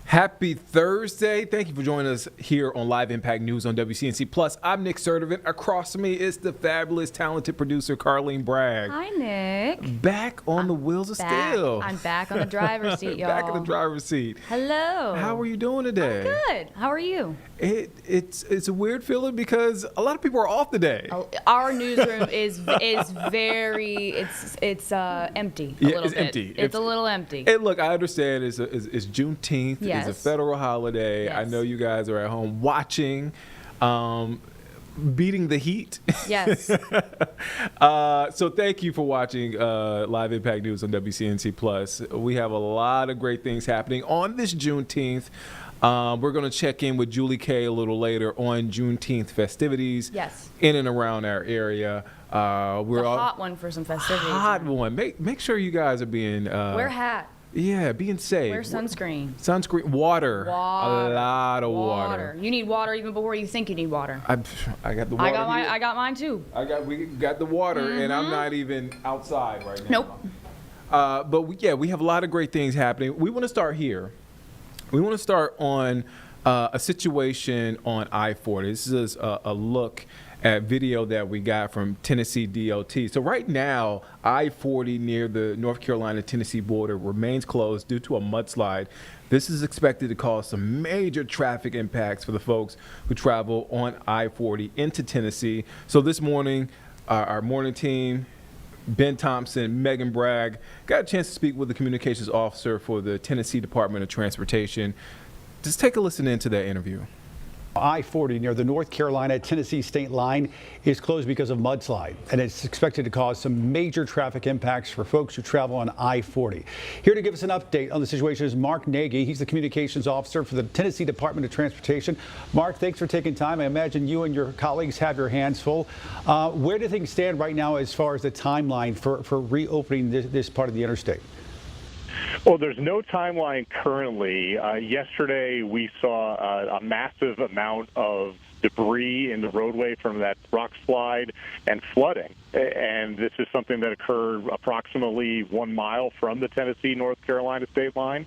Happy Thursday. Thank you for joining us here on Live Impact News on WCNC Plus. I'm Nick Sertivant. Across from me is the fabulous, talented producer, Carlene Bragg. Hi, Nick. Back on the wheels of steel. I'm back on the driver's seat, y'all. Back in the driver's seat. Hello. How are you doing today? I'm good. How are you? It's a weird feeling because a lot of people are off today. Our newsroom is very it's empty. Yeah, it's empty. It's a little empty. And look, I understand it's Juneteenth. Yes. It's a federal holiday. Yes. I know you guys are at home watching, beating the heat. Yes. So thank you for watching Live Impact News on WCNC Plus. We have a lot of great things happening on this Juneteenth. We're going to check in with Julie Kay a little later on Juneteenth festivities. Yes. In and around our area. We're a hot one for some festivities. Hot one. Make sure you guys are being wear a hat. Yeah, being safe. Wear sunscreen. Sunscreen. Water. A lot of water. You need water even before you think you need water. I got the water. I got mine too. We got the water, and I'm not even outside right now. Nope. But we have a lot of great things happening. We want to start here. We want to start on a situation on I-40. This is a look at video that we got from Tennessee DOT. So right now, I-40 near the North Carolina-Tennessee border remains closed due to a mudslide. This is expected to cause some major traffic impacts for the folks who travel on I-40 into Tennessee. So this morning, our morning team, Ben Thompson, Megan Bragg, got a chance to speak with the communications officer for the Tennessee Department of Transportation. Just take a listen into that interview. I-40 near the North Carolina-Tennessee state line is closed because of mudslide, and it's expected to cause some major traffic impacts for folks who travel on I-40. Here to give us an update on the situation is Mark Nagy. He's the communications officer for the Tennessee Department of Transportation. Mark, thanks for taking time. I imagine you and your colleagues have your hands full. Where do things stand right now as far as the timeline for reopening this part of the interstate? Well, there's no timeline currently. Yesterday, we saw a massive amount of debris in the roadway from that rock slide and flooding. And this is something that occurred approximately 1 mile from the Tennessee-North Carolina state line.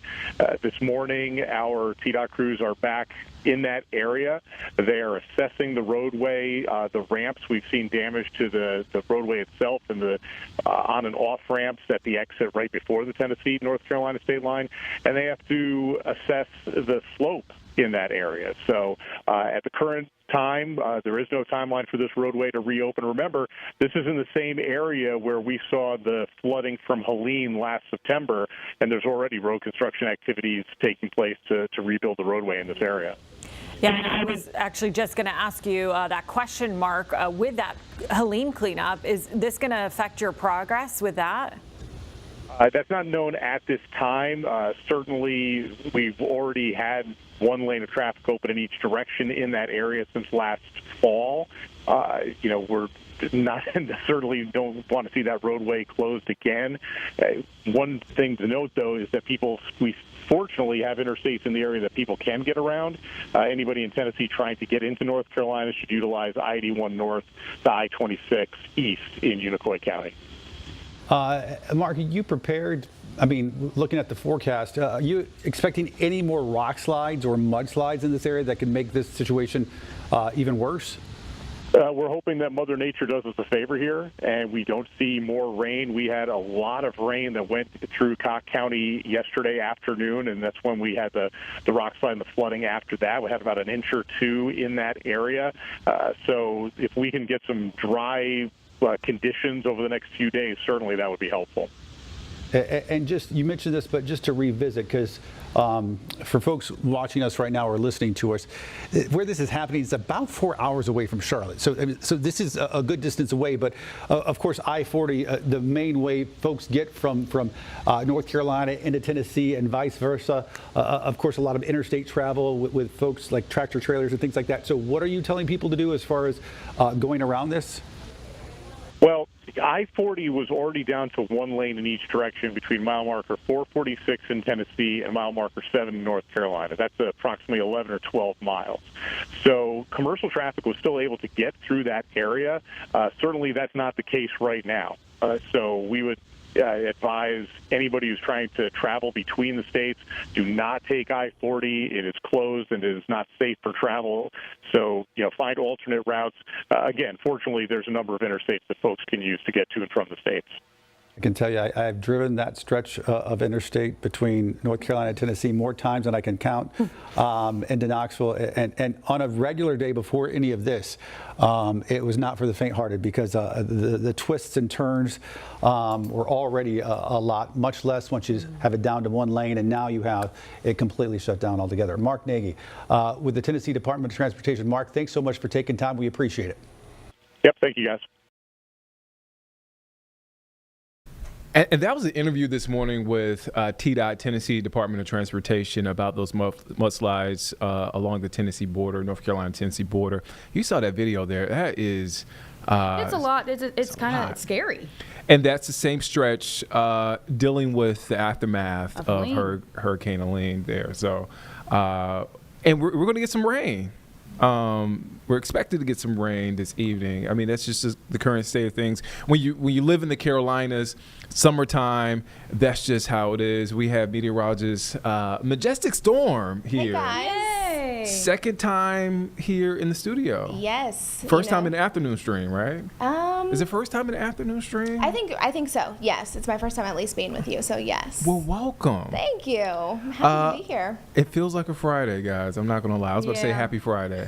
This morning, our TDOT crews are back in that area. They are assessing the roadway, the ramps. We've seen damage to the roadway itself and the on and off ramps at the exit right before the Tennessee-North Carolina state line. And they have to assess the slope in that area. So at the current time, there is no timeline for this roadway to reopen. Remember, this is in the same area where we saw the flooding from Helene last September, and there's already road construction activities taking place to rebuild the roadway in this area. Yeah, and I was actually just going to ask you that question, Mark, with that Helene cleanup. Is this going to affect your progress with that? That's not known at this time. Certainly, we've already had one lane of traffic open in each direction in that area since last fall. We're not certainly don't want to see that roadway closed again. One thing to note, though, is that we fortunately have interstates in the area that people can get around. Anybody in Tennessee trying to get into North Carolina should utilize I-81 North to I-26 East in Unicoi County. Mark, are you prepared? I mean, looking at the forecast, are you expecting any more rock slides or mudslides in this area that can make this situation even worse? We're hoping that Mother Nature does us a favor here, and we don't see more rain. We had a lot of rain that went through Cock County yesterday afternoon, and that's when we had the rock slide and the flooding after that. We had about 1 or 2 inches in that area. So if we can get some dry conditions over the next few days, certainly that would be helpful. And just, you mentioned this, but just to revisit, because for folks watching us right now or listening to us, where this is happening is about 4 hours away from Charlotte. So this is a good distance away. But of course, I-40, the main way folks get from North Carolina into Tennessee and vice versa. Of course, a lot of interstate travel with folks like tractor trailers and things like that. So what are you telling people to do as far as going around this? Well, I-40 was already down to 1 lane in each direction between mile marker 446 in Tennessee and mile marker 7 in North Carolina. That's approximately 11 or 12 miles. So commercial traffic was still able to get through that area. Certainly that's not the case right now. So we would advise anybody who's trying to travel between the states, do not take I-40. It is closed and it is not safe for travel. So, find alternate routes. Again, fortunately, there's a number of interstates that folks can use to get to and from the states. I can tell you, I've driven that stretch of interstate between North Carolina and Tennessee more times than I can count into Knoxville. And on a regular day before any of this, it was not for the faint-hearted because the twists and turns were already a lot, much less once you have it down to 1 lane, and now you have it completely shut down altogether. Mark Nagy with the Tennessee Department of Transportation. Mark, thanks so much for taking time. We appreciate it. Yep, thank you, guys. And that was an interview this morning with TDOT, Tennessee Department of Transportation, about those mudslides along the Tennessee border, North Carolina-Tennessee border. You saw that video there. That is... it's a lot. It's kind of scary. And that's the same stretch dealing with the aftermath of Hurricane Helene there. So, and we're going to get some rain. We're expected to get some rain this evening. I mean, that's just the current state of things. When you live in the Carolinas, summertime, that's just how it is. We have meteorologist Majestic Storm here. Hey guys. Second time here in the studio. Yes. First time in the afternoon stream, right? Is it first time in the afternoon stream? I think so. Yes, it's my first time at least being with you. So yes. Well, welcome. Thank you. I'm happy to be here. It feels like a Friday, guys. I'm not gonna lie. I was about to say Happy Friday.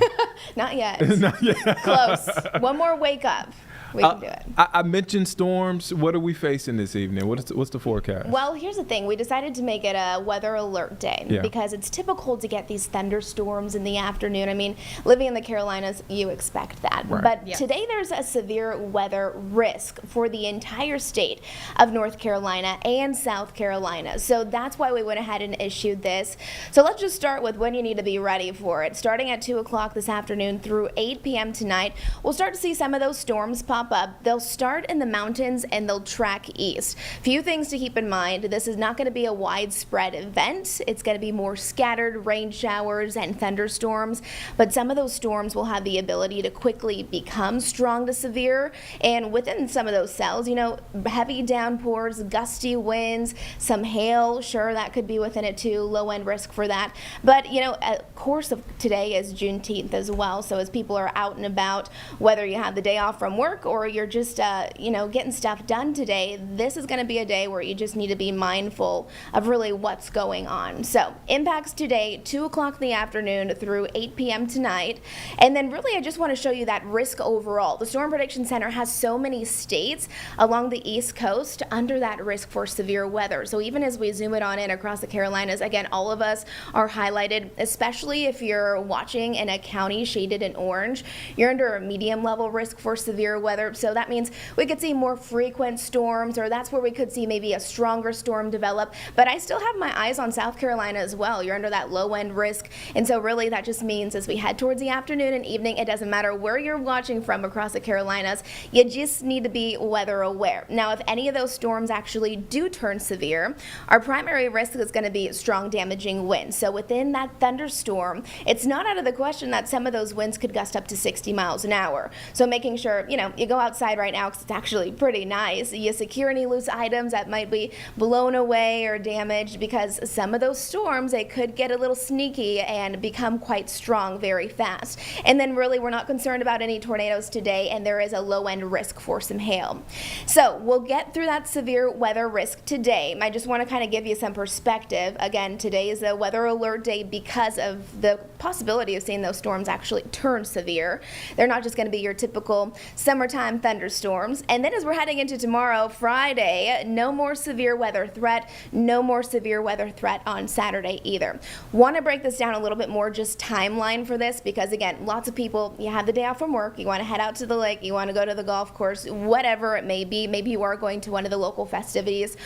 Not yet. Not yet. Close. One more wake up. We can do it. I mentioned storms. What are we facing this evening? What's the forecast? Well, here's the thing. We decided to make it a weather alert day because it's typical to get these thunderstorms in the afternoon. I mean, living in the Carolinas, you expect that. Right. But today there's a severe weather risk for the entire state of North Carolina and South Carolina. So that's why we went ahead and issued this. So let's just start with when you need to be ready for it. Starting at 2 o'clock this afternoon through 8 p.m. tonight, we'll start to see some of those storms pop pop up, they'll start in the mountains and they'll track east. Few things to keep in mind. This is not going to be a widespread event. It's going to be more scattered rain showers and thunderstorms, but some of those storms will have the ability to quickly become strong to severe. And within some of those cells, heavy downpours, gusty winds, some hail, sure, that could be within it too, low end risk for that. But, of course, today is Juneteenth as well. So as people are out and about, whether you have the day off from work or you're just, getting stuff done today, this is going to be a day where you just need to be mindful of really what's going on. So impacts today, 2 o'clock in the afternoon through 8 p.m. tonight. And then really, I just want to show you that risk overall. The Storm Prediction Center has so many states along the East Coast under that risk for severe weather. So even as we zoom it on in across the Carolinas, again, all of us are highlighted, especially if you're watching in a county shaded in orange. You're under a medium level risk for severe weather. So that means we could see more frequent storms, or that's where we could see maybe a stronger storm develop. But I still have my eyes on South Carolina as well. You're under that low end risk. And so really that just means as we head towards the afternoon and evening, it doesn't matter where you're watching from across the Carolinas, you just need to be weather aware. Now, if any of those storms actually do turn severe, our primary risk is going to be strong damaging winds. So within that thunderstorm, it's not out of the question that some of those winds could gust up to 60 miles an hour. So making sure, you go outside right now because it's actually pretty nice. You secure any loose items that might be blown away or damaged, because some of those storms, they could get a little sneaky and become quite strong very fast. And then really we're not concerned about any tornadoes today, and there is a low end risk for some hail. So we'll get through that severe weather risk today. I just want to kind of give you some perspective. Again, today is a weather alert day because of the possibility of seeing those storms actually turn severe. They're not just going to be your typical summertime thunderstorms. And then as we're heading into tomorrow, Friday, no more severe weather threat, no more severe weather threat on Saturday either. Want to break this down a little bit more, just timeline for this, because again, lots of people, you have the day off from work, you want to head out to the lake, you want to go to the golf course, whatever it may be. Maybe you are going to one of the local festivities.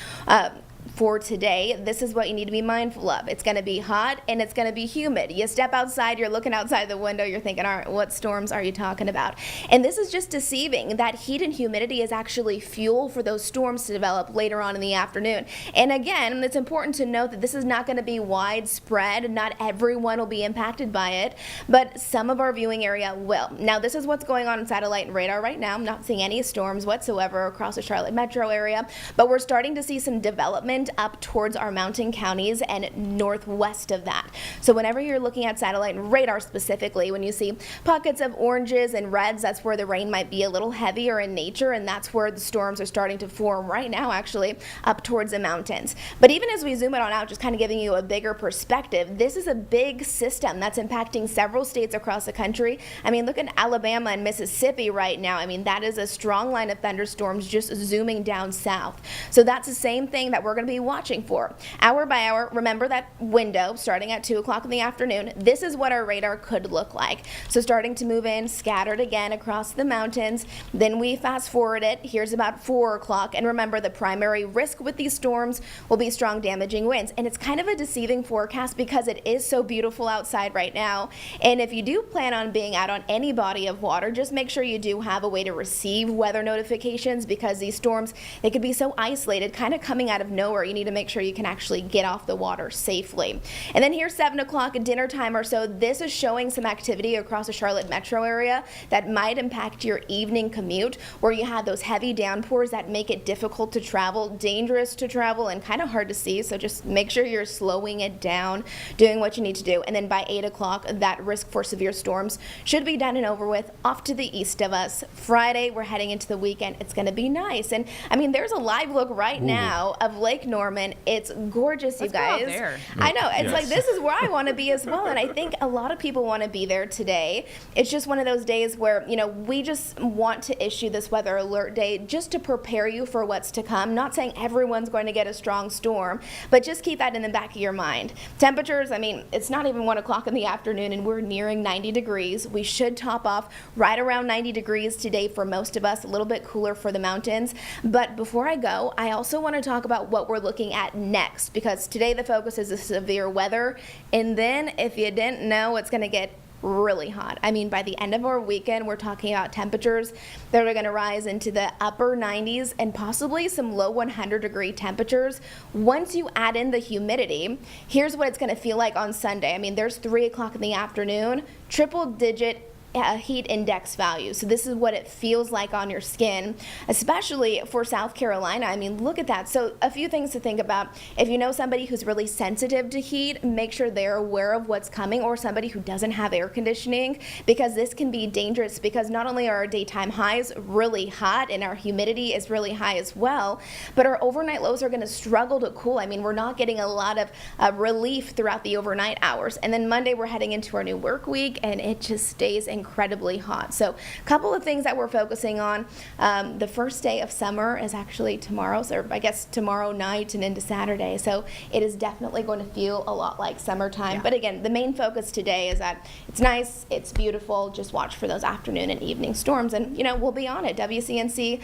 For today, this is what you need to be mindful of. It's going to be hot and it's going to be humid. You step outside, you're looking outside the window, you're thinking, all right, what storms are you talking about? And this is just deceiving. That heat and humidity is actually fuel for those storms to develop later on in the afternoon. And again, it's important to note that this is not going to be widespread. Not everyone will be impacted by it, but some of our viewing area will. Now, this is what's going on in satellite and radar right now. I'm not seeing any storms whatsoever across the Charlotte metro area, but we're starting to see some development up towards our mountain counties and northwest of that. So whenever you're looking at satellite and radar specifically, when you see pockets of oranges and reds, that's where the rain might be a little heavier in nature, and that's where the storms are starting to form right now, actually, up towards the mountains. But even as we zoom it on out, just kind of giving you a bigger perspective, this is a big system that's impacting several states across the country. I mean, look at Alabama and Mississippi right now. I mean, that is a strong line of thunderstorms just zooming down south. So that's the same thing that we're going to be watching for. Hour by hour, remember that window starting at 2 o'clock in the afternoon. This is what our radar could look like. So starting to move in, scattered again across the mountains. Then we fast forward it. Here's about 4 o'clock. And remember, the primary risk with these storms will be strong damaging winds. And it's kind of a deceiving forecast because it is so beautiful outside right now. And if you do plan on being out on any body of water, just make sure you do have a way to receive weather notifications, because these storms, they could be so isolated, kind of coming out of nowhere. You need to make sure you can actually get off the water safely. And then here's 7 o'clock at dinner time or so. This is showing some activity across the Charlotte metro area that might impact your evening commute, where you have those heavy downpours that make it difficult to travel, dangerous to travel, and kind of hard to see. So just make sure you're slowing it down, doing what you need to do. And then by 8 o'clock, that risk for severe storms should be done and over with. Off to the east of us. Friday, we're heading into the weekend. It's going to be nice. And I mean, there's a live look right now of Lake Norman. It's gorgeous, you guys. Go out there. I know. It's Yes. like, this is where I want to be as well. And I think a lot of people want to be there today. It's just one of those days where, we just want to issue this weather alert day just to prepare you for what's to come. Not saying everyone's going to get a strong storm, but just keep that in the back of your mind. Temperatures, I mean, it's not even 1 o'clock in the afternoon and we're nearing 90 degrees. We should top off right around 90 degrees today for most of us, a little bit cooler for the mountains. But before I go, I also want to talk about what we're looking at next, because today the focus is the severe weather. And then if you didn't know, it's going to get really hot. I mean, by the end of our weekend, we're talking about temperatures that are going to rise into the upper 90s and possibly some low 100-degree temperatures. Once you add in the humidity, here's what it's going to feel like on Sunday. I mean, there's 3 o'clock in the afternoon, triple-digit heat index value. So this is what it feels like on your skin, especially for South Carolina. I mean, look at that. So a few things to think about. If you know somebody who's really sensitive to heat, make sure they're aware of what's coming, or somebody who doesn't have air conditioning, because this can be dangerous, because not only are our daytime highs really hot and our humidity is really high as well, but our overnight lows are going to struggle to cool. I mean, we're not getting a lot of relief throughout the overnight hours. And then Monday, we're heading into our new work week, and it just stays incredibly hot. So a couple of things that we're focusing on. The first day of summer is actually tomorrow, so I guess tomorrow night and into Saturday. So it is definitely going to feel a lot like summertime. But again, the main focus today is that it's nice, it's beautiful. Just watch for those afternoon and evening storms, and we'll be on it. WCNC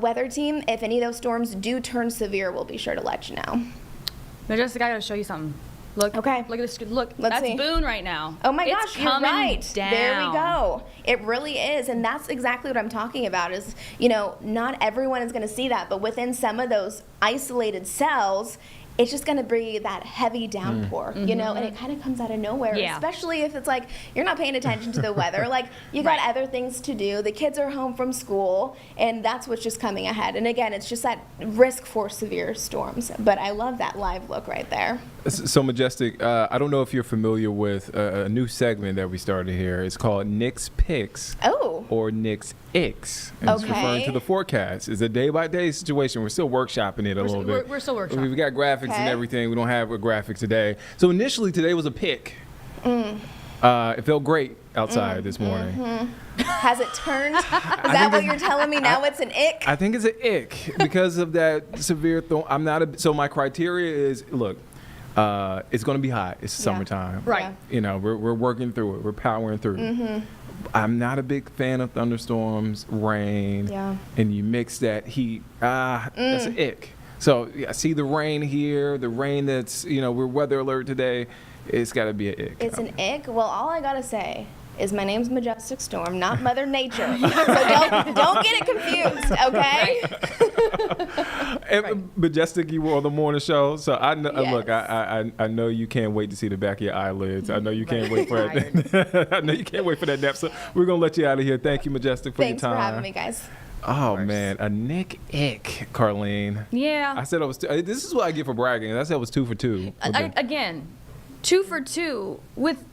weather team, if any of those storms do turn severe, we'll be sure to let you know. Jessica, I gotta show you something. Look. Okay. Look at this. Look. Let's that's see. Boone right now. Oh my It's gosh, you're coming right. down. There we go. It really is, and that's exactly what I'm talking about. Is not everyone is going to see that, but within some of those isolated cells, it's just going to be that heavy downpour, and it kind of comes out of nowhere, especially if it's like you're not paying attention to the weather. Like, you got other things to do. The kids are home from school, and that's what's just coming ahead. And again, it's just that risk for severe storms. But I love that live look right there. So Majestic, I don't know if you're familiar with a new segment that we started here. It's called Nick's Picks. Oh. Or Nick's Icks. And it's referring to the forecast. It's a day-by-day situation. We're still workshopping it a little bit. We're still workshopping. We've got graphics and everything. We don't have a graphic today. So initially, today was a pick. It felt great outside this morning. Has it turned? Is that what you're telling me now? It's an ick? I think it's an ick because of that severe I'm not so my criteria is, look, it's going to be hot. It's summertime. Right. We're working through it. We're powering through it. I'm not a big fan of thunderstorms, rain, and you mix that heat. That's an ick. So I see the rain here, the rain that's, we're weather alert today. It's got to be an ick. It's an ick? Well, all I got to say is my name's Majestic Storm, not Mother Nature. So don't get it confused, okay? And Majestic, you were on the morning show, so I know. Look, I know you can't wait to see the back of your eyelids. I know you can't wait for that. I know you can't wait for that nap. So we're gonna let you out of here. Thank you, Majestic, for your time. Thanks for having me, guys. Oh man, a Nick ick, Carlene. Yeah. I said I was. This is what I get for bragging. I said I was 2 for 2. Again, 2 for 2 with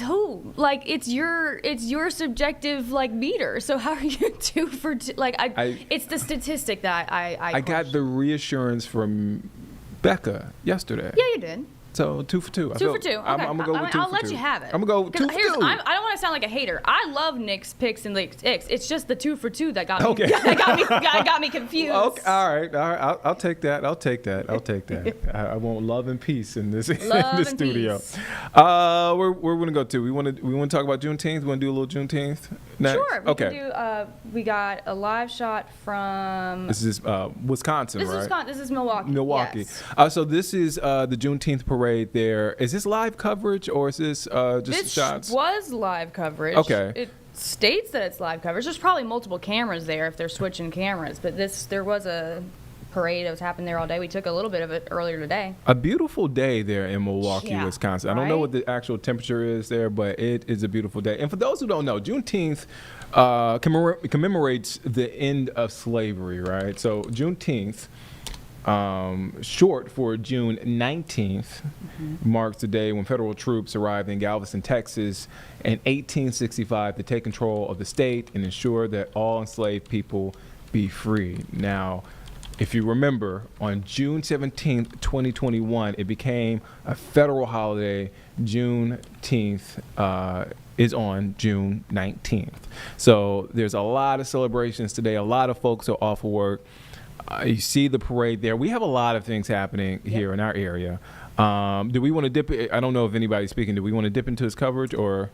who? Like, it's your subjective meter. So how are you 2 for 2? It's the statistic that I got the reassurance from Becca yesterday. Yeah, you did. So 2 for 2. 2 for 2. Okay. I'm gonna go with 2 for 2. I'll let you have it. I'm gonna go 2 for 2. I don't want to sound like a hater. I love Nick's picks and Nick's icks. It's just the 2 for 2 that got me. got me confused. Okay, all right. I'll take that. I want love and peace in this studio. Peace. Where we're gonna go to? We want to talk about Juneteenth. We want to do a little Juneteenth next? Sure. We can do. We got a live shot from. This is Wisconsin, right? This is Wisconsin. This is Milwaukee. Milwaukee. Yes. So this is the Juneteenth parade there. Is this live coverage or is this just shots? This was live coverage. Okay. It states that it's live coverage. There's probably multiple cameras there if they're switching cameras, but there was a parade that was happening there all day. We took a little bit of it earlier today. A beautiful day there in Milwaukee, Wisconsin. I don't know what the actual temperature is there, but it is a beautiful day. And for those who don't know, Juneteenth commemorates the end of slavery, right? So Juneteenth, short for June 19th, marks the day when federal troops arrived in Galveston, Texas in 1865 to take control of the state and ensure that all enslaved people be free. Now, if you remember, on June 17th, 2021, it became a federal holiday. Juneteenth is on June 19th. So there's a lot of celebrations today. A lot of folks are off of work. You see the parade there. We have a lot of things happening here in our area. Do we want to dip? I don't know if anybody's speaking. Do we want to dip into his coverage or?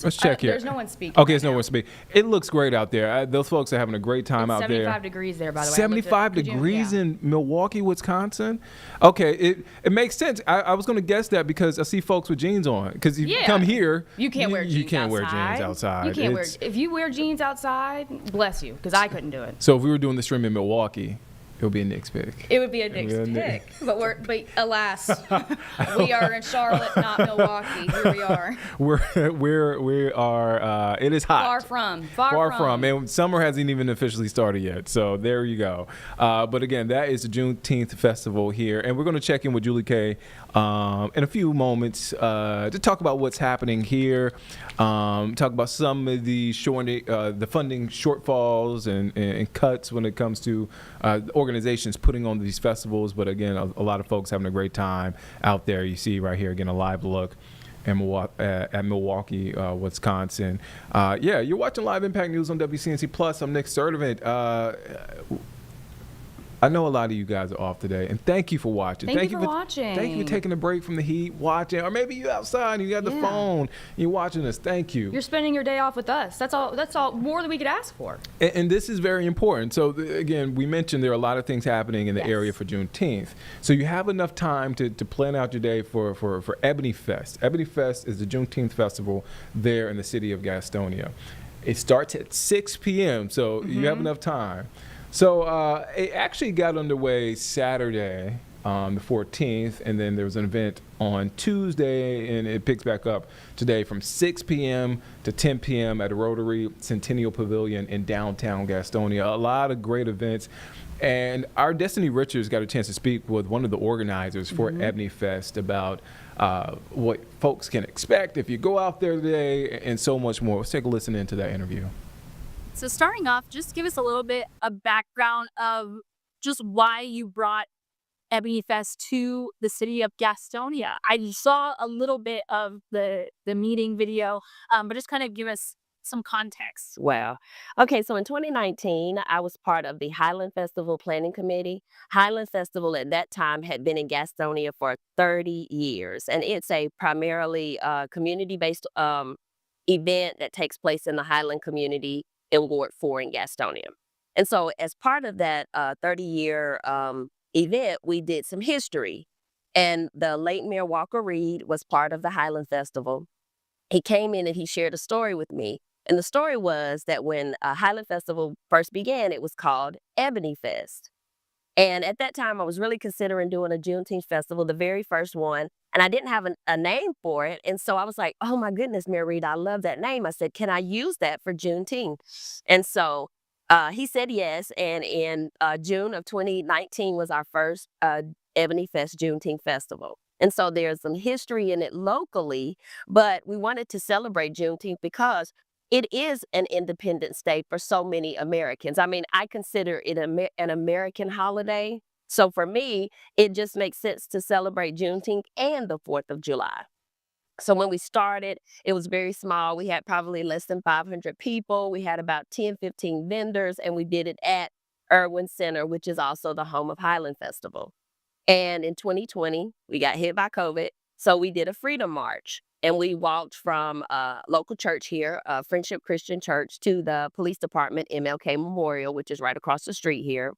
let's check here. There's no one speaking. Okay, right there's no now. one speaking. It looks great out there. Those folks are having a great time It's out 75 there. degrees there, by the way. 75 degrees in Milwaukee, Wisconsin. Okay, it makes sense. I was going to guess that because I see folks with jeans on. Because you come here, you can't wear jeans. You can't wear jeans outside. You can't if you wear jeans outside, bless you, because I couldn't do it. So if we were doing the stream in Milwaukee, it would be a Knicks pick. It would be a Knicks pick, but alas, we are in Charlotte, not Milwaukee. Here we are. We are. It is hot. Far from. And summer hasn't even officially started yet. So there you go. But again, that is the Juneteenth festival here, and we're going to check in with Julie Kay in a few moments to talk about what's happening here. Talk about some of the funding shortfalls and cuts when it comes to organizations putting on these festivals. But again, a lot of folks having a great time out there. You see right here again a live look at Milwaukee, Wisconsin. You're watching Live Impact News on WCNC Plus. I'm Nick Sturdivant. I know a lot of you guys are off today, and thank you for watching. Thank you for watching. Thank you for taking a break from the heat, watching, or maybe you outside and you got the phone and you're watching us. Thank you. You're spending your day off with us. That's all more than we could ask for. And this is very important. So again, we mentioned there are a lot of things happening in the area for Juneteenth. So you have enough time to plan out your day for Ebony Fest. Ebony Fest is the Juneteenth festival there in the city of Gastonia. It starts at 6 p.m., so you have enough time. So it actually got underway Saturday, the 14th, and then there was an event on Tuesday, and it picks back up today from 6 p.m. to 10 p.m. at the Rotary Centennial Pavilion in downtown Gastonia. A lot of great events. And our Destiny Richards got a chance to speak with one of the organizers for Ebony Fest about what folks can expect if you go out there today and so much more. Let's take a listen into that interview. So starting off, just give us a little bit of background of just why you brought Ebony Fest to the city of Gastonia. I saw a little bit of the meeting video, but just kind of give us some context. Well, okay, so in 2019, I was part of the Highland Festival Planning Committee. Highland Festival at that time had been in Gastonia for 30 years, and it's a primarily community-based event that takes place in the Highland community in Ward 4 in Gastonia. And so as part of that 30-year event, we did some history. And the late Mayor Walker Reed was part of the Highland Festival. He came in and he shared a story with me. And the story was that when Highland Festival first began, it was called Ebony Fest. And at that time, I was really considering doing a Juneteenth festival, the very first one, and I didn't have a name for it. And so I was like, oh my goodness, Mayor Reed, I love that name. I said, can I use that for Juneteenth? And so he said yes. And in June of 2019 was our first Ebony Fest Juneteenth festival. And so there's some history in it locally, but we wanted to celebrate Juneteenth because it is an independent state for so many Americans. I mean, I consider it an American holiday. So for me, it just makes sense to celebrate Juneteenth and the 4th of July. So when we started, it was very small. We had probably less than 500 people. We had about 10, 15 vendors, and we did it at Irwin Center, which is also the home of Highland Festival. And in 2020, we got hit by COVID. So we did a Freedom March. And we walked from a local church here, Friendship Christian Church, to the police department, MLK Memorial, which is right across the street here.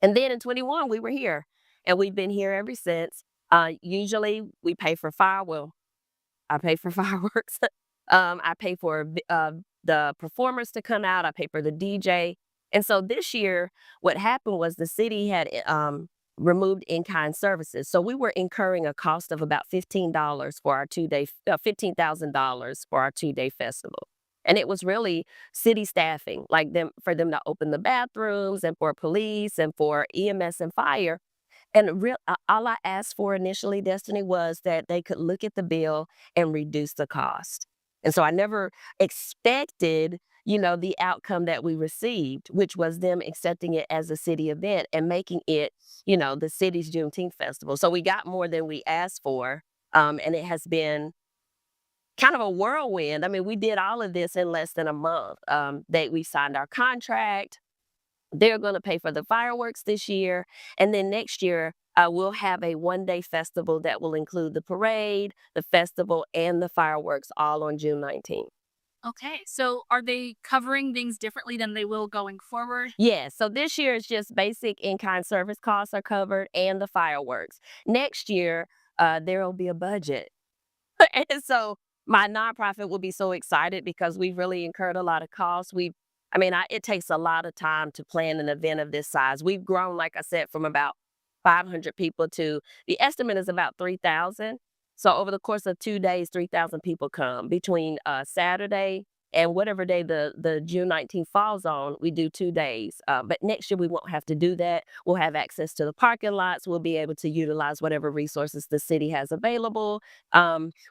And then in 21, we were here. And we've been here ever since. Usually, we pay for I pay for fireworks. I pay for the performers to come out. I pay for the DJ. And so this year, what happened was the city had removed in-kind services. So we were incurring a cost of about $15 for our $15,000 for our 2-day festival. And it was really city staffing, like for them to open the bathrooms and for police and for EMS and fire. And all I asked for initially, Destiny, was that they could look at the bill and reduce the cost. And so I never expected, the outcome that we received, which was them accepting it as a city event and making it, the city's Juneteenth festival. So we got more than we asked for. And it has been kind of a whirlwind. I mean, we did all of this in less than a month. We signed our contract. They're going to pay for the fireworks this year. And then next year, We'll have a one-day festival that will include the parade, the festival, and the fireworks all on June 19th. Okay, so are they covering things differently than they will going forward? Yeah, so this year it's just basic in-kind service costs are covered and the fireworks. Next year, there will be a budget. And so my nonprofit will be so excited because we've really incurred a lot of costs. It takes a lot of time to plan an event of this size. We've grown, like I said, from about 500 people to the estimate is about 3,000. So over the course of 2 days, 3,000 people come between Saturday and whatever day the June 19th falls on, we do 2 days. But next year we won't have to do that. We'll have access to the parking lots. We'll be able to utilize whatever resources the city has available.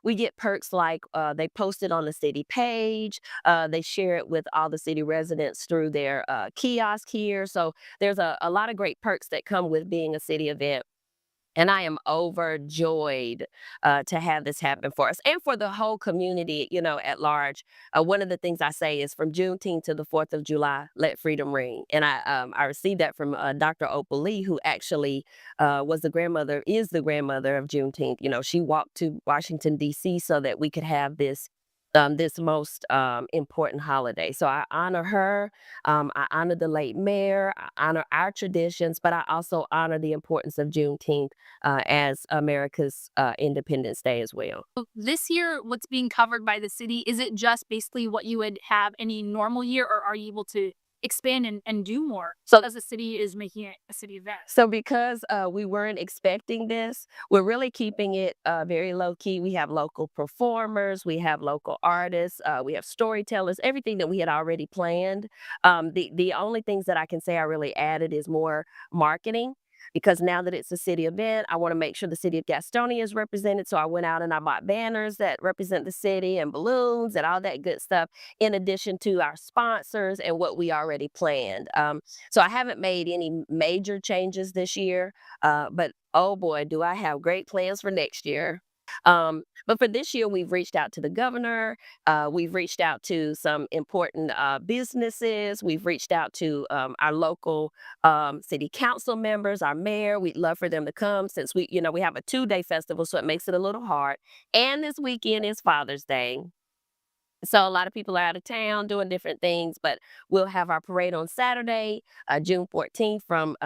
We get perks like they post it on the city page. They share it with all the city residents through their kiosk here. So there's a lot of great perks that come with being a city event. And I am overjoyed to have this happen for us and for the whole community, at large. One of the things I say is from Juneteenth to the 4th of July, let freedom ring. And I received that from Dr. Opal Lee, who actually is the grandmother of Juneteenth. She walked to Washington, D.C. so that we could have this most important holiday. So I honor her. I honor the late mayor. I honor our traditions, but I also honor the importance of Juneteenth as America's Independence Day as well. So this year, what's being covered by the city, is it just basically what you would have any normal year, or are you able to expand and do more as the city is making it a city event? So because we weren't expecting this, we're really keeping it very low key. We have local performers, we have local artists, we have storytellers, everything that we had already planned. The only things that I can say I really added is more marketing. Because now that it's a city event, I want to make sure the city of Gastonia is represented. So I went out and I bought banners that represent the city and balloons and all that good stuff, in addition to our sponsors and what we already planned. So I haven't made any major changes this year, but oh boy, do I have great plans for next year. But for this year, we've reached out to the governor. We've reached out to some important businesses. We've reached out to our local city council members, our mayor. We'd love for them to come since we have a 2-day festival, so it makes it a little hard. And this weekend is Father's Day. So a lot of people are out of town doing different things, but we'll have our parade on Saturday, June 14th from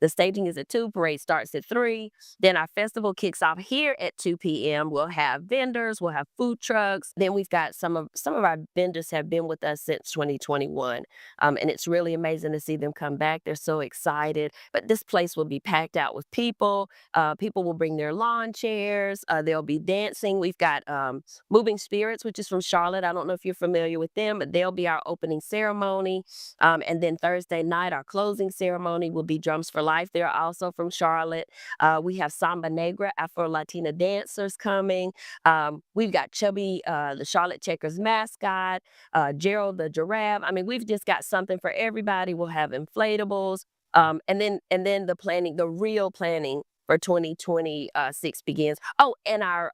the staging is at 2, parade starts at 3. Then our festival kicks off here at 2 p.m. We'll have vendors, we'll have food trucks. Then we've got some of our vendors have been with us since 2021. And it's really amazing to see them come back. They're so excited. But this place will be packed out with people. People will bring their lawn chairs. There'll be dancing. We've got Moving Spirits, which is from Charlotte. I don't know if you're familiar with them, but they'll be our opening ceremony. And then Thursday night, our closing ceremony will be Drums for Life. They're also from Charlotte. We have Samba Negra, Afro-Latina dancers coming. We've got Chubby, the Charlotte Checkers mascot, Gerald the giraffe. We've just got something for everybody. We'll have inflatables. And then the real planning for 2026 begins. Oh, and our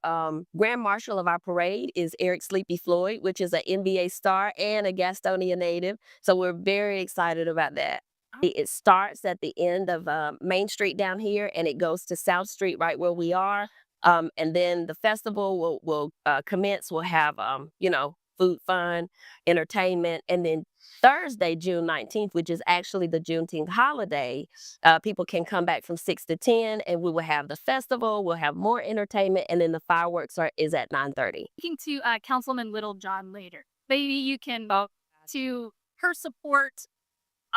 Grand Marshal of our parade is Eric Sleepy Floyd, which is an NBA star and a Gastonia native. So we're very excited about that. It starts at the end of Main Street down here, and it goes to South Street right where we are. And then the festival will commence. We'll have, food, fun, entertainment. And then Thursday, June 19th, which is actually the Juneteenth holiday, people can come back from 6 to 10, and we will have the festival. We'll have more entertainment, and then the fireworks is at 9:30. Speaking to Councilman Littlejohn later. Maybe you can to her support.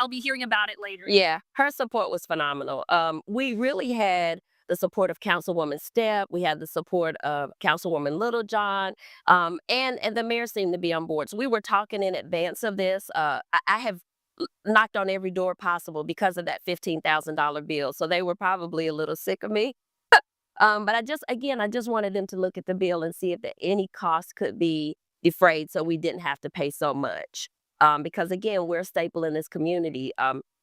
I'll be hearing about it later. Yeah, her support was phenomenal. We really had the support of Councilwoman Stepp. We had the support of Councilwoman Littlejohn, and the mayor seemed to be on board. So we were talking in advance of this. I have knocked on every door possible because of that $15,000 bill. So they were probably a little sick of me. But I just wanted them to look at the bill and see if any cost could be defrayed so we didn't have to pay so much. Because again, we're a staple in this community.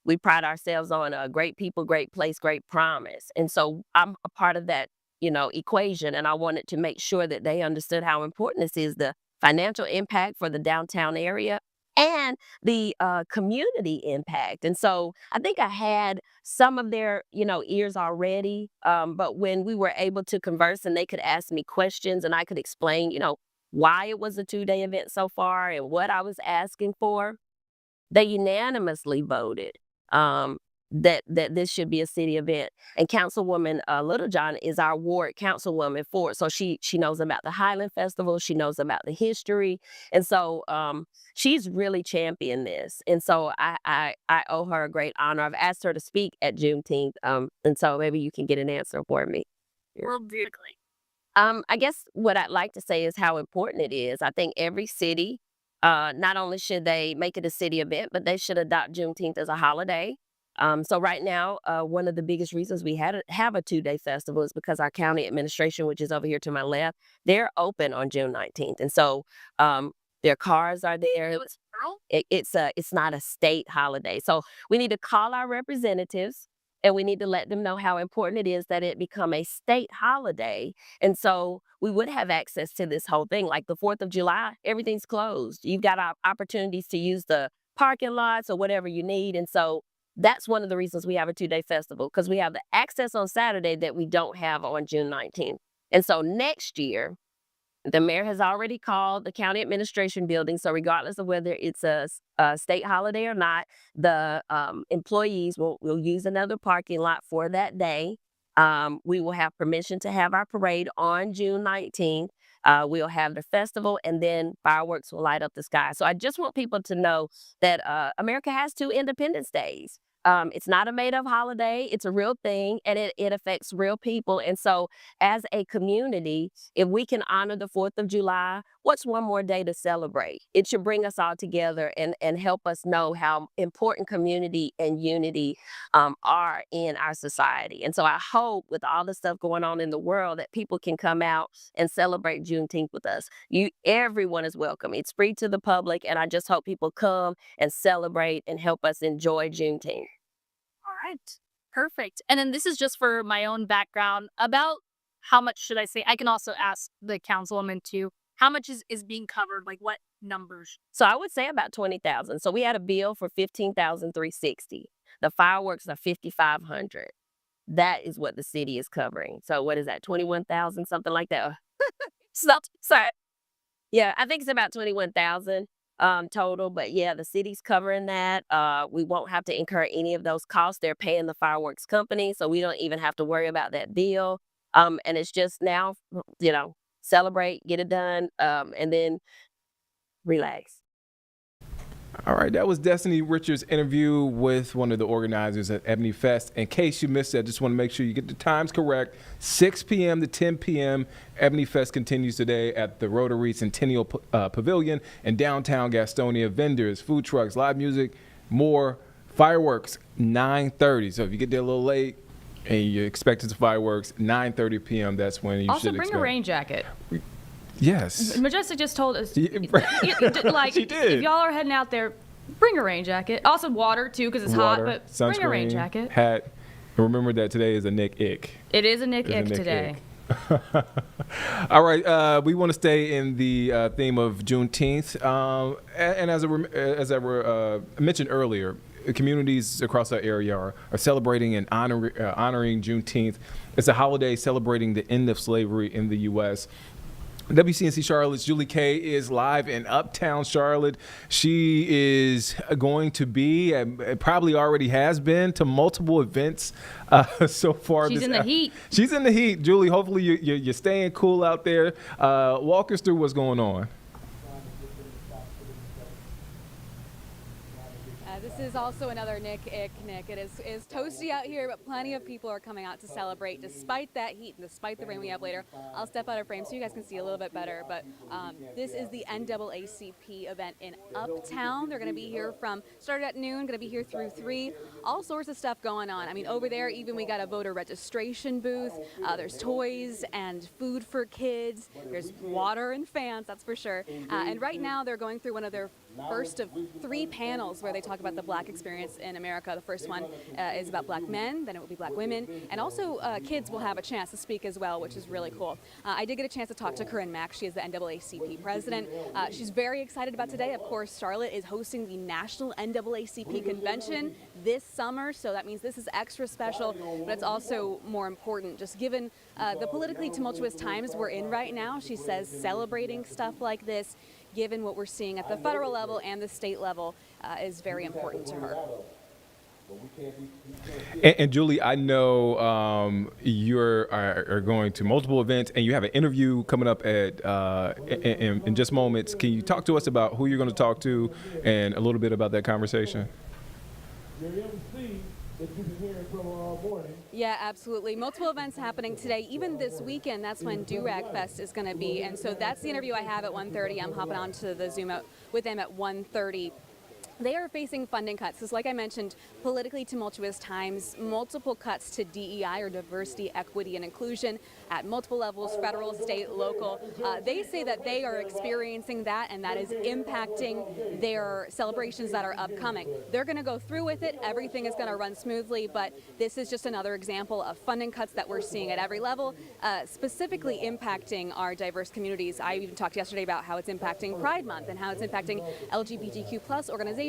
We pride ourselves on great people, great place, great promise. And so I'm a part of that, equation. And I wanted to make sure that they understood how important this is, the financial impact for the downtown area and the community impact. And so I think I had some of their, ears already. But when we were able to converse and they could ask me questions and I could explain, why it was a 2-day event so far and what I was asking for, they unanimously voted that this should be a city event. And Councilwoman Littlejohn is our ward councilwoman for it. So she knows about the Highland Festival. She knows about the history. And so she's really championed this. And so I owe her a great honor. I've asked her to speak at Juneteenth. And so maybe you can get an answer for me. Well, beautifully. I guess what I'd like to say is how important it is. I think every city, not only should they make it a city event, but they should adopt Juneteenth as a holiday. So right now, one of the biggest reasons we have a 2-day festival is because our county administration, which is over here to my left, they're open on June 19th. And so their cars are there. It's not a state holiday. So we need to call our representatives and we need to let them know how important it is that it become a state holiday. And so we would have access to this whole thing. Like the 4th of July, everything's closed. You've got opportunities to use the parking lots or whatever you need. And so that's one of the reasons we have a 2-day festival, because we have the access on Saturday that we don't have on June 19th. And so next year, the mayor has already called the county administration building. So regardless of whether it's a state holiday or not, the employees will use another parking lot for that day. We will have permission to have our parade on June 19th. We'll have the festival, and then fireworks will light up the sky. So I just want people to know that America has 2 Independence Days. It's not a made-up holiday. It's a real thing, and it affects real people. And so as a community, if we can honor the 4th of July, what's one more day to celebrate? It should bring us all together and help us know how important community and unity are in our society. And so I hope with all the stuff going on in the world that people can come out and celebrate Juneteenth with us. Everyone is welcome. It's free to the public, and I just hope people come and celebrate and help us enjoy Juneteenth. All right. Perfect. And then this is just for my own background. About how much should I say? I can also ask the councilwoman too. How much is being covered? Like what numbers? So I would say about 20,000. So we had a bill for 15,360. The fireworks are 5,500. That is what the city is covering. So what is that? 21,000, something like that. Sorry. Yeah, I think it's about 21,000 total. But yeah, the city's covering that. We won't have to incur any of those costs. They're paying the fireworks company, so we don't even have to worry about that bill. And it's just now, celebrate, get it done, and then relax. All right, that was Destiny Richards' interview with one of the organizers at Ebony Fest. In case you missed it, I just want to make sure you get the times correct. 6 p.m. to 10 p.m. Ebony Fest continues today at the Rotary Centennial Pavilion in downtown Gastonia. Vendors, food trucks, live music, more. Fireworks, 9:30. So if you get there a little late and you're expecting some fireworks, 9:30 p.m., that's when you Also, should bring expect. a rain jacket. Yes. Majestic just told us. She did. If y'all are heading out there, bring a rain jacket. Also water too, because it's Water, hot. But sunscreen, bring a rain jacket. Hat. And remember that today is a Nick Ick. It is a Nick It's a Ick Nick today. Ick. All right, we want to stay in the theme of Juneteenth, and as I mentioned earlier, communities across our area are celebrating and honoring Juneteenth. It's a holiday celebrating the end of slavery in the U.S. WCNC Charlotte's Julie Kay is live in Uptown Charlotte. She is going to be, and probably already has been, to multiple events so far. She's in the heat. She's in the heat. Julie, hopefully you're staying cool out there. Walk us through what's going on. This is also another Nick Ick. It is toasty out here, but plenty of people are coming out to celebrate despite that heat and despite the rain we have later. I'll step out of frame so you guys can see a little bit better, but this is the NAACP event in Uptown. They're going to be here started at noon, going to be here through 3. All sorts of stuff going on. I mean, over there, even we got a voter registration booth. There's toys and food for kids. There's water and fans, that's for sure. And right now, they're going through one of their first of 3 panels where they talk about the Black experience in America. The first one is about Black men, then it will be Black women, and also kids will have a chance to speak as well, which is really cool. I did get a chance to talk to Corinne Mack. She is the NAACP president. She's very excited about today. Of course, Charlotte is hosting the National NAACP Convention this summer, so that means this is extra special, but it's also more important, just given the politically tumultuous times we're in right now. She says celebrating stuff like this, given what we're seeing at the federal level and the state level, is very important to her. And Julie, I know you are going to multiple events, and you have an interview coming up at in just moments. Can you talk to us about who you're going to talk to and a little bit about that conversation? Yeah, absolutely. Multiple events happening today. Even this weekend, that's when Do-Rag Fest is going to be. And so that's the interview I have at 1:30. I'm hopping on to the Zoom with them at 1:30. They are facing funding cuts. Because like I mentioned, politically tumultuous times, multiple cuts to DEI, or diversity, equity, and inclusion at multiple levels, federal, state, local. They say that they are experiencing that, and that is impacting their celebrations that are upcoming. They're going to go through with it. Everything is going to run smoothly, but this is just another example of funding cuts that we're seeing at every level, specifically impacting our diverse communities. I even talked yesterday about how it's impacting Pride Month and how it's impacting LGBTQ+ organizations.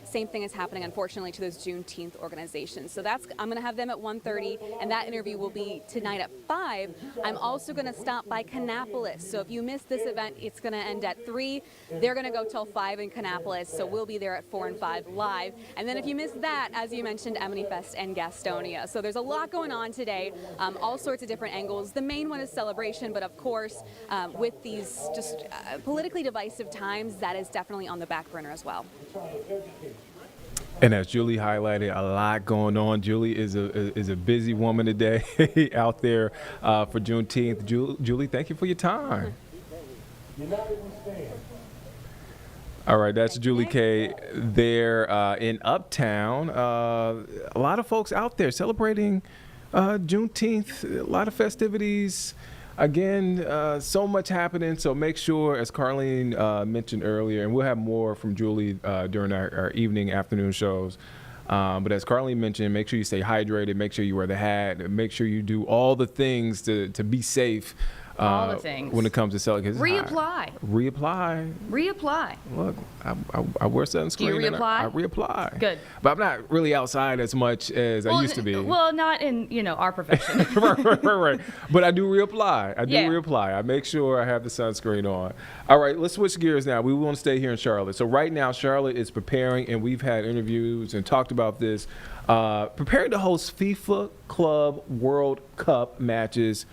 Same thing is happening, unfortunately, to those Juneteenth organizations. So I'm going to have them at 1:30, and that interview will be tonight at 5. I'm also going to stop by Kannapolis. So if you missed this event, it's going to end at 3. They're going to go till 5 in Kannapolis, so we'll be there at 4 and 5 live. And then if you missed that, as you mentioned, Ebony Fest and Gastonia. So there's a lot going on today, all sorts of different angles. The main one is celebration, but of course, with these just politically divisive times, that is definitely on the back burner as well. And as Julie highlighted, a lot going on. Julie is a busy woman today out there for Juneteenth. Julie, thank you for your time. All right, that's Julie Kay there in Uptown. A lot of folks out there celebrating Juneteenth, a lot of festivities. Again, so much happening, so make sure, as Carlene mentioned earlier, and we'll have more from Julie during our evening, afternoon shows, but as Carlene mentioned, make sure you stay hydrated, make sure you wear the hat, make sure you do all the things to be safe. All the things. When it comes to selling. Reapply. Reapply. Look, I wear sunscreen. Do you reapply? I reapply. Good. But I'm not really outside as much as I used to be. Well, not in our profession. right. But I do reapply. I make sure I have the sunscreen on. All right, let's switch gears now. We want to stay here in Charlotte. So right now, Charlotte is preparing, and we've had interviews and talked about this, preparing to host FIFA Club World Cup matches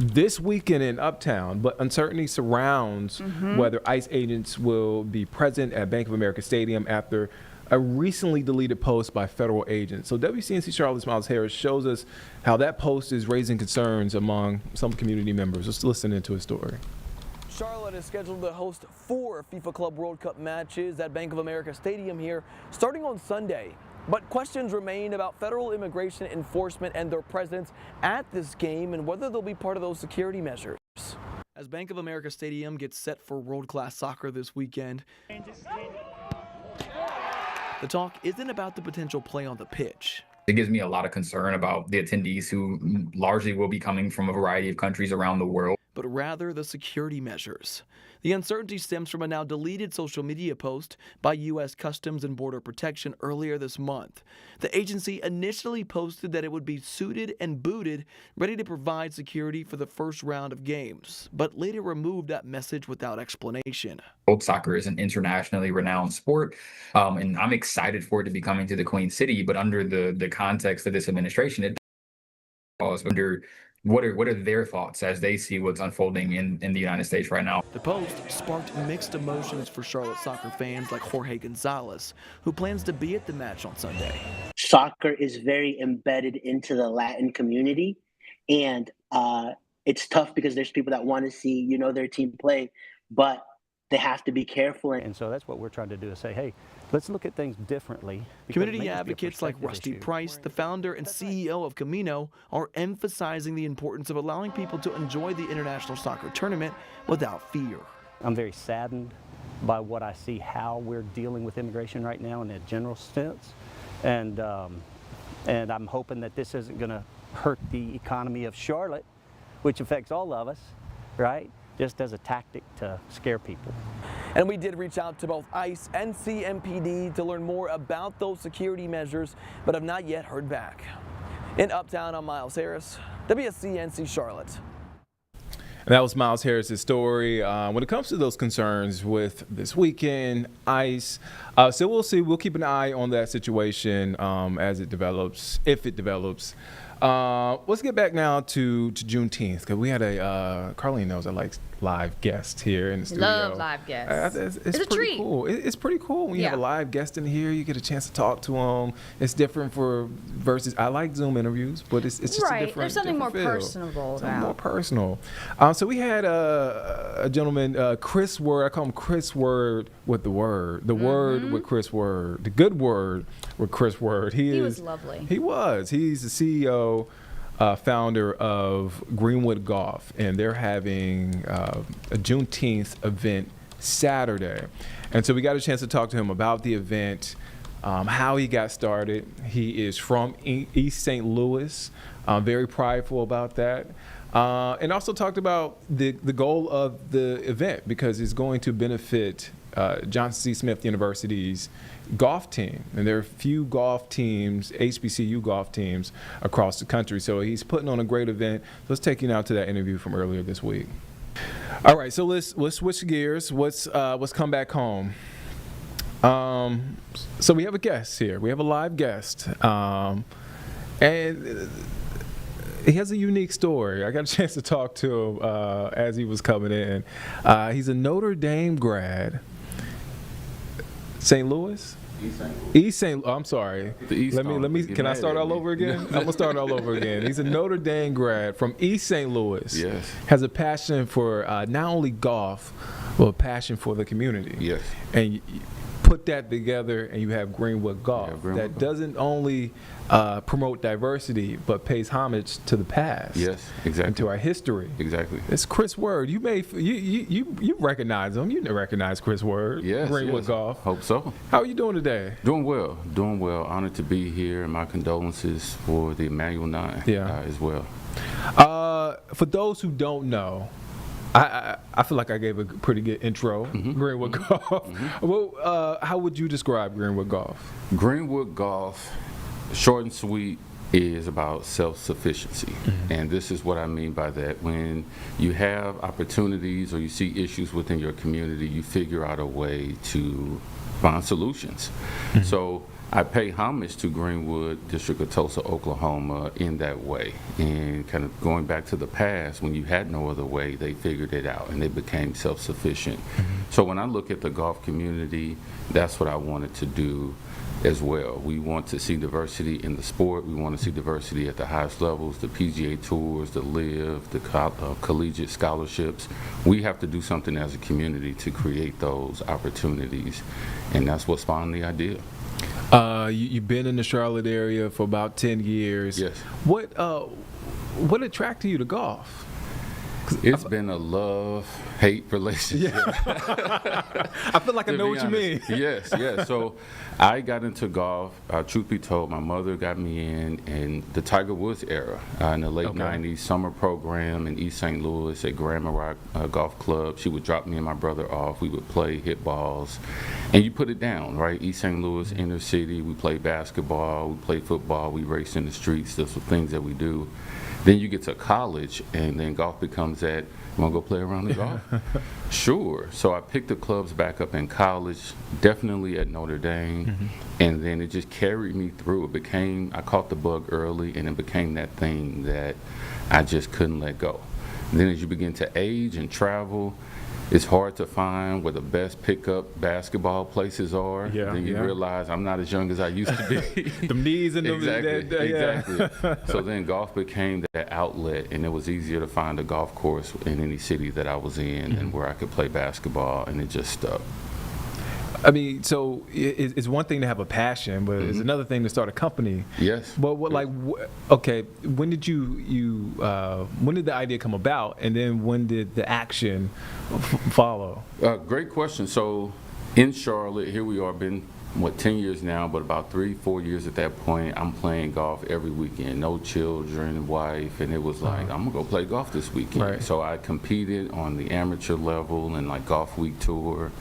this weekend in Uptown, but uncertainty surrounds whether ICE agents will be present at Bank of America Stadium after a recently deleted post by federal agents. So WCNC Charlotte's Miles Harris shows us how that post is raising concerns among some community members. Let's listen into his story. Charlotte is scheduled to host 4 FIFA Club World Cup matches at Bank of America Stadium here, starting on Sunday. But questions remain about federal immigration enforcement and their presence at this game and whether they'll be part of those security measures. As Bank of America Stadium gets set for world-class soccer this weekend, the talk isn't about the potential play on the pitch. It gives me a lot of concern about the attendees who largely will be coming from a variety of countries around the world, but rather the security measures. The uncertainty stems from a now deleted social media post by U.S. Customs and Border Protection earlier this month. The agency initially posted that it would be suited and booted, ready to provide security for the first round of games, but later removed that message without explanation. Soccer is an internationally renowned sport, and I'm excited for it to be coming to the Queen City, but under the context of this administration, it falls under what are their thoughts as they see what's unfolding in the United States right now. The post sparked mixed emotions for Charlotte soccer fans like Jorge Gonzalez, who plans to be at the match on Sunday. Soccer is very embedded into the Latin community, and it's tough because there's people that want to see, their team play, but they have to be careful. And so that's what we're trying to do is say, hey, let's look at things differently. Community advocates like Rusty Price, the founder and CEO of Camino, are emphasizing the importance of allowing people to enjoy the international soccer tournament without fear. I'm very saddened by what I see how we're dealing with immigration right now in a general sense. And I'm hoping that this isn't going to hurt the economy of Charlotte, which affects all of us, right? Just as a tactic to scare people. And we did reach out to both ICE and CMPD to learn more about those security measures, but have not yet heard back. In Uptown, I'm Miles Harris, WCNC Charlotte. And that was Miles Harris's story. When it comes to those concerns with this weekend, ICE, so we'll see. We'll keep an eye on that situation as it develops, if it develops. Let's get back now to Juneteenth, because we had Carlene knows I like live guests here in the studio. Love live guests. It's a pretty treat. cool. It's pretty cool when you have a live guest in here. You get a chance to talk to them. It's different versus I like Zoom interviews, but it's just a different. There's something more feel. personable Something about. more personal. So we had a gentleman, Chris Word. I call him Chris Word with the word. The word with Chris Word. The good word with Chris Word. He was lovely. He was. He's the CEO. Founder of Greenwood Golf, and they're having a Juneteenth event Saturday. And so we got a chance to talk to him about the event, how he got started. He is from East St. Louis, very prideful about that. And also talked about the goal of the event, because it's going to benefit Johnson C. Smith University's golf team. And there are a few golf teams, HBCU golf teams across the country. So he's putting on a great event. Let's take you now to that interview from earlier this week. All right, so let's switch gears. Let's come back home. So we have a guest here. We have a live guest. And he has a unique story. I got a chance to talk to him as he was coming in. He's a Notre Dame grad. St. Louis? East St. I'm sorry. Let me. Can I start all over again? I'm gonna start all over again. He's a Notre Dame grad from East St. Louis. Yes. Has a passion for not only golf, but a passion for the community. Yes. And you put that together, and you have Greenwood Golf that doesn't only promote diversity, but pays homage to the past. Yes, exactly. And to our history. Exactly. It's Chris Word. You recognize him. You recognize Chris Word. Yes. Greenwood Golf. Hope so. How are you doing today? Doing well. Doing well. Honored to be here, and my condolences for the Emmanuel 9 as well. For those who don't know, I feel like I gave a pretty good intro. Greenwood Golf. Well, how would you describe Greenwood Golf? Greenwood Golf, short and sweet, is about self-sufficiency. And this is what I mean by that. When you have opportunities or you see issues within your community, you figure out a way to find solutions. So I pay homage to Greenwood, District of Tulsa, Oklahoma in that way. And kind of going back to the past, when you had no other way, they figured it out and they became self-sufficient. So when I look at the golf community, that's what I wanted to do as well. We want to see diversity in the sport. We want to see diversity at the highest levels, the PGA Tours, the LIV, the collegiate scholarships. We have to do something as a community to create those opportunities. And that's what spawned the idea. You've been in the Charlotte area for about 10 years. Yes. What attracted you to golf? It's been a love-hate relationship. I feel like I know what you mean. Yes. So I got into golf, truth be told, my mother got me in the Tiger Woods era in the late 90s, summer program in East St. Louis at Grand Maroc Golf Club. She would drop me and my brother off. We would play, hit balls, and you put it down, right? East St. Louis, inner city, we played basketball, we played football, we raced in the streets. Those were things that we do. Then you get to college, and then golf becomes that, you want to go play around the golf? Sure. So I picked the clubs back up in college, definitely at Notre Dame, and then it just carried me through. It became, I caught the bug early, and it became that thing that I just couldn't let go. And then as you begin to age and travel, it's hard to find where the best pickup basketball places are. Then you realize I'm not as young as I used to be. The knees and Exactly. So then golf became that outlet, and it was easier to find a golf course in any city that I was in and where I could play basketball, and it just stuck. I mean, so it's one thing to have a passion, but it's another thing to start a company. Yes. But okay, when did when did the idea come about, and then when did the action follow? Great question. So in Charlotte, here we are, been 10 years now, but about 3-4 years at that point, I'm playing golf every weekend, no children, wife, and it was like, I'm gonna go play golf this weekend. Right. So I competed on the amateur level and like Golf Week Tour,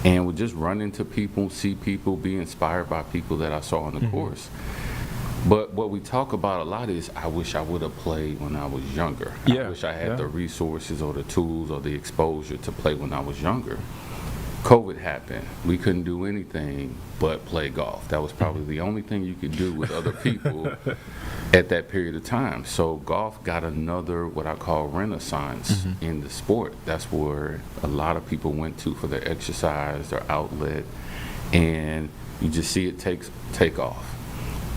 and would just run into people, see people, be inspired by people that I saw on the course. But what we talk about a lot is, I wish I would have played when I was younger. Yeah. I wish I had the resources or the tools or the exposure to play when I was younger. COVID happened. We couldn't do anything but play golf. That was probably the only thing you could do with other people at that period of time. So golf got another, what I call renaissance in the sport. That's where a lot of people went to for their exercise, their outlet, and you just see it take off.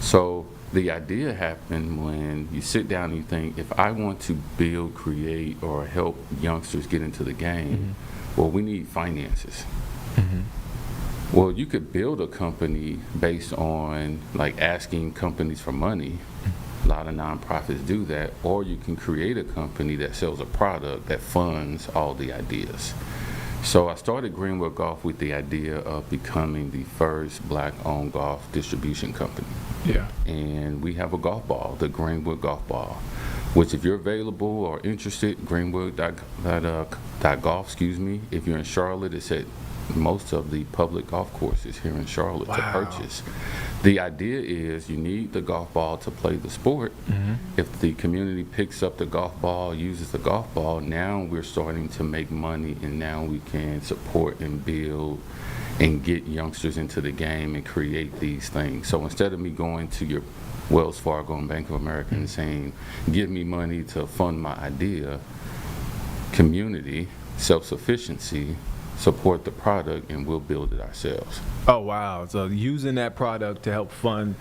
So the idea happened when you sit down and you think, if I want to build, create, or help youngsters get into the game, well, we need finances. Well, you could build a company based on like asking companies for money. A lot of nonprofits do that. Or you can create a company that sells a product that funds all the ideas. So I started Greenwood Golf with the idea of becoming the first Black-owned golf distribution company. Yeah. And we have a golf ball, the Greenwood Golf Ball, which if you're available or interested, greenwood.golf, excuse me. If you're in Charlotte, it's at most of the public golf courses here in Charlotte to purchase. The idea is you need the golf ball to play the sport. If the community picks up the golf ball, uses the golf ball, now we're starting to make money, and now we can support and build and get youngsters into the game and create these things. So instead of me going to your Wells Fargo and Bank of America and saying, give me money to fund my idea, community, self-sufficiency, support the product, and we'll build it ourselves. Oh, wow. So using that product to help fund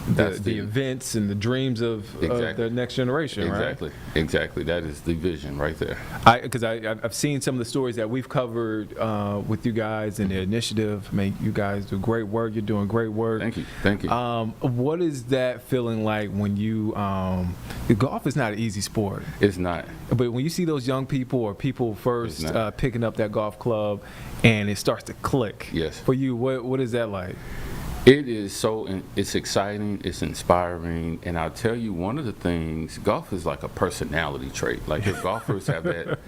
the events and the dreams of the next generation, right? Exactly. That is the vision right there. Because I've seen some of the stories that we've covered with you guys and the initiative. I mean, you guys do great work. You're doing great work. Thank you. What is that feeling like when you golf is not an easy sport. It's not. But when you see those young people or people first picking up that golf club and it starts to click. Yes. For you, what is that like? It is it's exciting, it's inspiring, and I'll tell you one of the things, golf is like a personality trait. Like if golfers have that,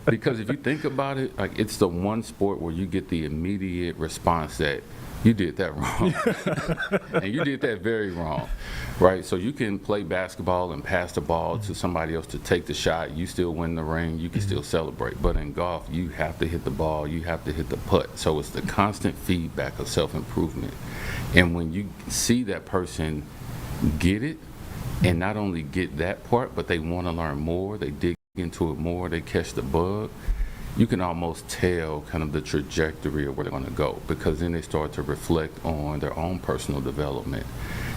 because if you think about it, like it's the one sport where you get the immediate response that you did that wrong. And you did that very wrong, right? So you can play basketball and pass the ball to somebody else to take the shot. You still win the ring. You can still celebrate. But in golf, you have to hit the ball. You have to hit the putt. So it's the constant feedback of self-improvement. And when you see that person get it, and not only get that part, but they want to learn more, they dig into it more, they catch the bug, you can almost tell kind of the trajectory of where they're going to go, because then they start to reflect on their own personal development.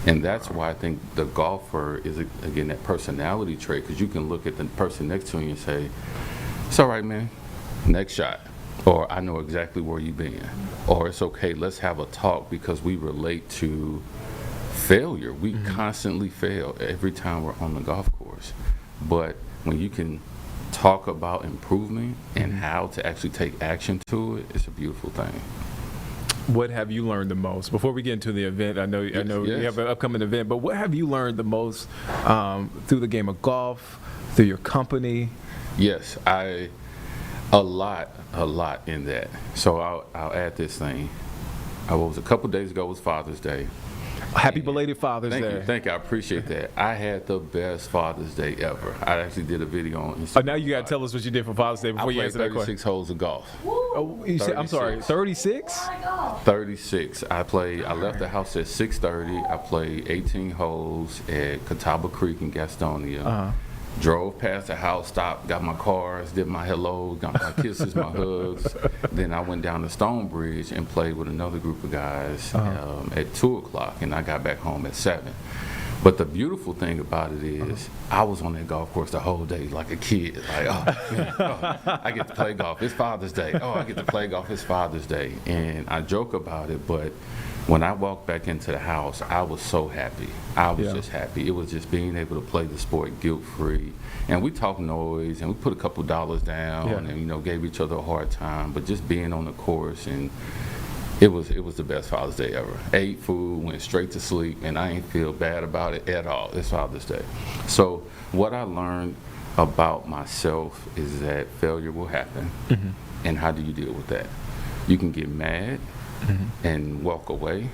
And that's why I think the golfer is, again, that personality trait, because you can look at the person next to you and say, it's all right, man, next shot. Or I know exactly where you've been. Or it's okay, let's have a talk, because we relate to failure. We constantly fail every time we're on the golf course. But when you can talk about improvement and how to actually take action to it, it's a beautiful thing. What have you learned the most? Before we get into the event, I know you have an upcoming event, but what have you learned the most through the game of golf, through your company? Yes, a lot in that. So I'll add this thing. A couple days ago was Father's Day. Happy belated Father's Day. Thank you. I appreciate that. I had the best Father's Day ever. I actually did a video on Instagram. Oh, now you got to tell us what you did for Father's Day before you answer that question. 36 holes of golf. Oh, you said, I'm sorry, 36? 36. I left the house at 6:30. I played 18 holes at Catawba Creek in Gastonia. Drove past the house, stopped, got my cars, did my hello, got my kisses, my hugs. Then I went down to Stonebridge and played with another group of guys at 2 o'clock, and I got back home at 7. But the beautiful thing about it is, I was on that golf course the whole day like a kid. Like, oh, man, I get to play golf. It's Father's Day. Oh, I get to play golf. It's Father's Day. And I joke about it, but when I walked back into the house, I was so happy. I was just happy. It was just being able to play the sport guilt-free. And we talked noise, and we put a couple dollars down, and, you know, gave each other a hard time. But just being on the course, and it was the best Father's Day ever. Ate food, went straight to sleep, and I ain't feel bad about it at all. It's Father's Day. So what I learned about myself is that failure will happen, and how do you deal with that? You can get mad and walk away.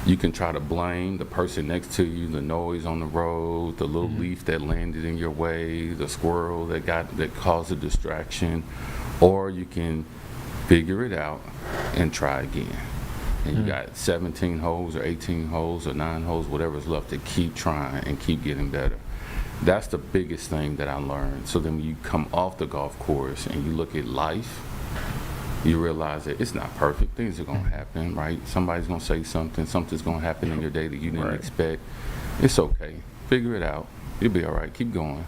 You can try to blame the person next to you, the noise on the road, the little leaf that landed in your way, the squirrel that caused a distraction, or you can figure it out and try again. And you got 17 holes or 18 holes or 9 holes, whatever's left, to keep trying and keep getting better. That's the biggest thing that I learned. So then when you come off the golf course and you look at life, you realize that it's not perfect. Things are going to happen, right? Somebody's going to say something. Something's going to happen in your day that you didn't expect. It's okay. Figure it out. You'll be all right. Keep going.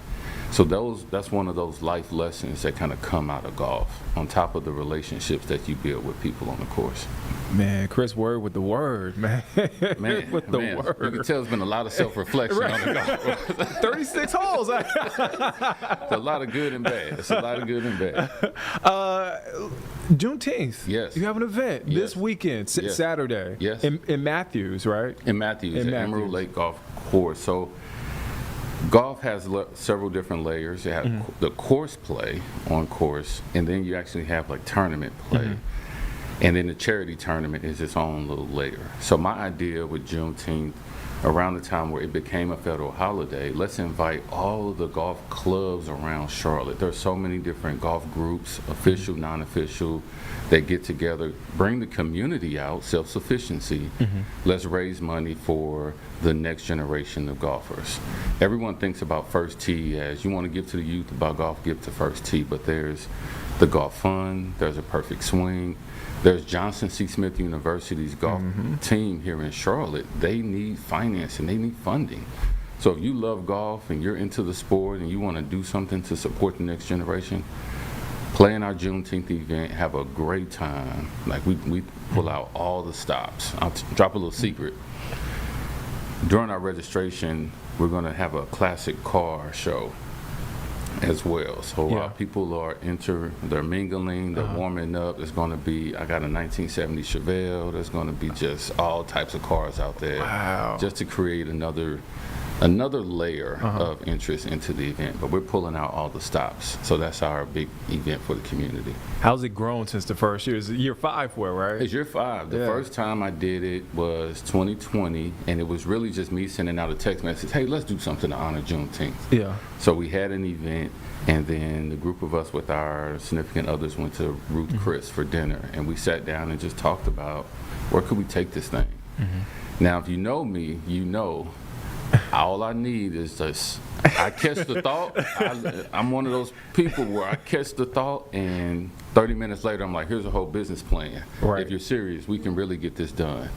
So that's one of those life lessons that kind of come out of golf, on top of the relationships that you build with people on the course. Man, Chris Word with the word, man. With the word. You can tell there's been a lot of self-reflection on the golf course. 36 holes. It's a lot of good and bad. It's a lot of good and bad. Juneteenth. Yes. You have an event this weekend, Saturday. Yes. In Matthews, right? In Matthews, at Emerald Lake Golf Course. So golf has several different layers. You have the course play on course, and then you actually have like tournament play. And then the charity tournament is its own little layer. So my idea with Juneteenth, around the time where it became a federal holiday, let's invite all of the golf clubs around Charlotte. There are so many different golf groups, official, non-official, that get together, bring the community out, self-sufficiency. Let's raise money for the next generation of golfers. Everyone thinks about First Tee as, you want to give to the youth about golf, give to First Tee, but there's the Golf Fund, there's a Perfect Swing, there's Johnson C. Smith University's golf team here in Charlotte. They need financing, they need funding. So if you love golf and you're into the sport and you want to do something to support the next generation, play in our Juneteenth event, have a great time. Like we pull out all the stops. I'll drop a little secret. During our registration, we're going to have a classic car show as well. So people are they're mingling, they're warming up. There's going to be, I got a 1970 Chevelle. There's going to be just all types of cars out there. Wow. Just to create another layer of interest into the event. But we're pulling out all the stops. So that's our big event for the community. How's it grown since the first year? It's year 5 for it, right? It's year 5. The first time I did it was 2020, and it was really just me sending out a text message, hey, let's do something to honor Juneteenth. Yeah. So we had an event, and then the group of us with our significant others went to Ruth Chris for dinner, and we sat down and just talked about where could we take this thing. Now, if you know me, you know all I need is just, I catch the thought. I'm one of those people where I catch the thought, and 30 minutes later, I'm like, here's a whole business plan. Right. If you're serious, we can really get this done.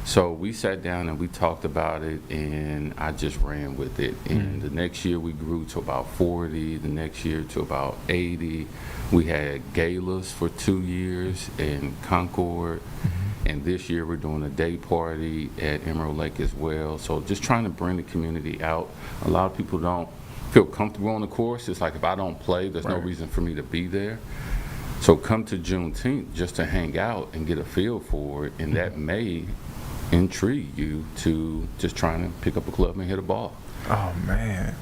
So we sat down and we talked about it, and I just ran with it. And the next year we grew to about 40, the next year to about 80. We had galas for 2 years in Concord. And this year we're doing a day party at Emerald Lake as well. So just trying to bring the community out. A lot of people don't feel comfortable on the course. It's like, if I don't play, there's no reason for me to be there. So come to Juneteenth just to hang out and get a feel for it, and that may intrigue you to just trying to pick up a club and hit a ball. Oh man,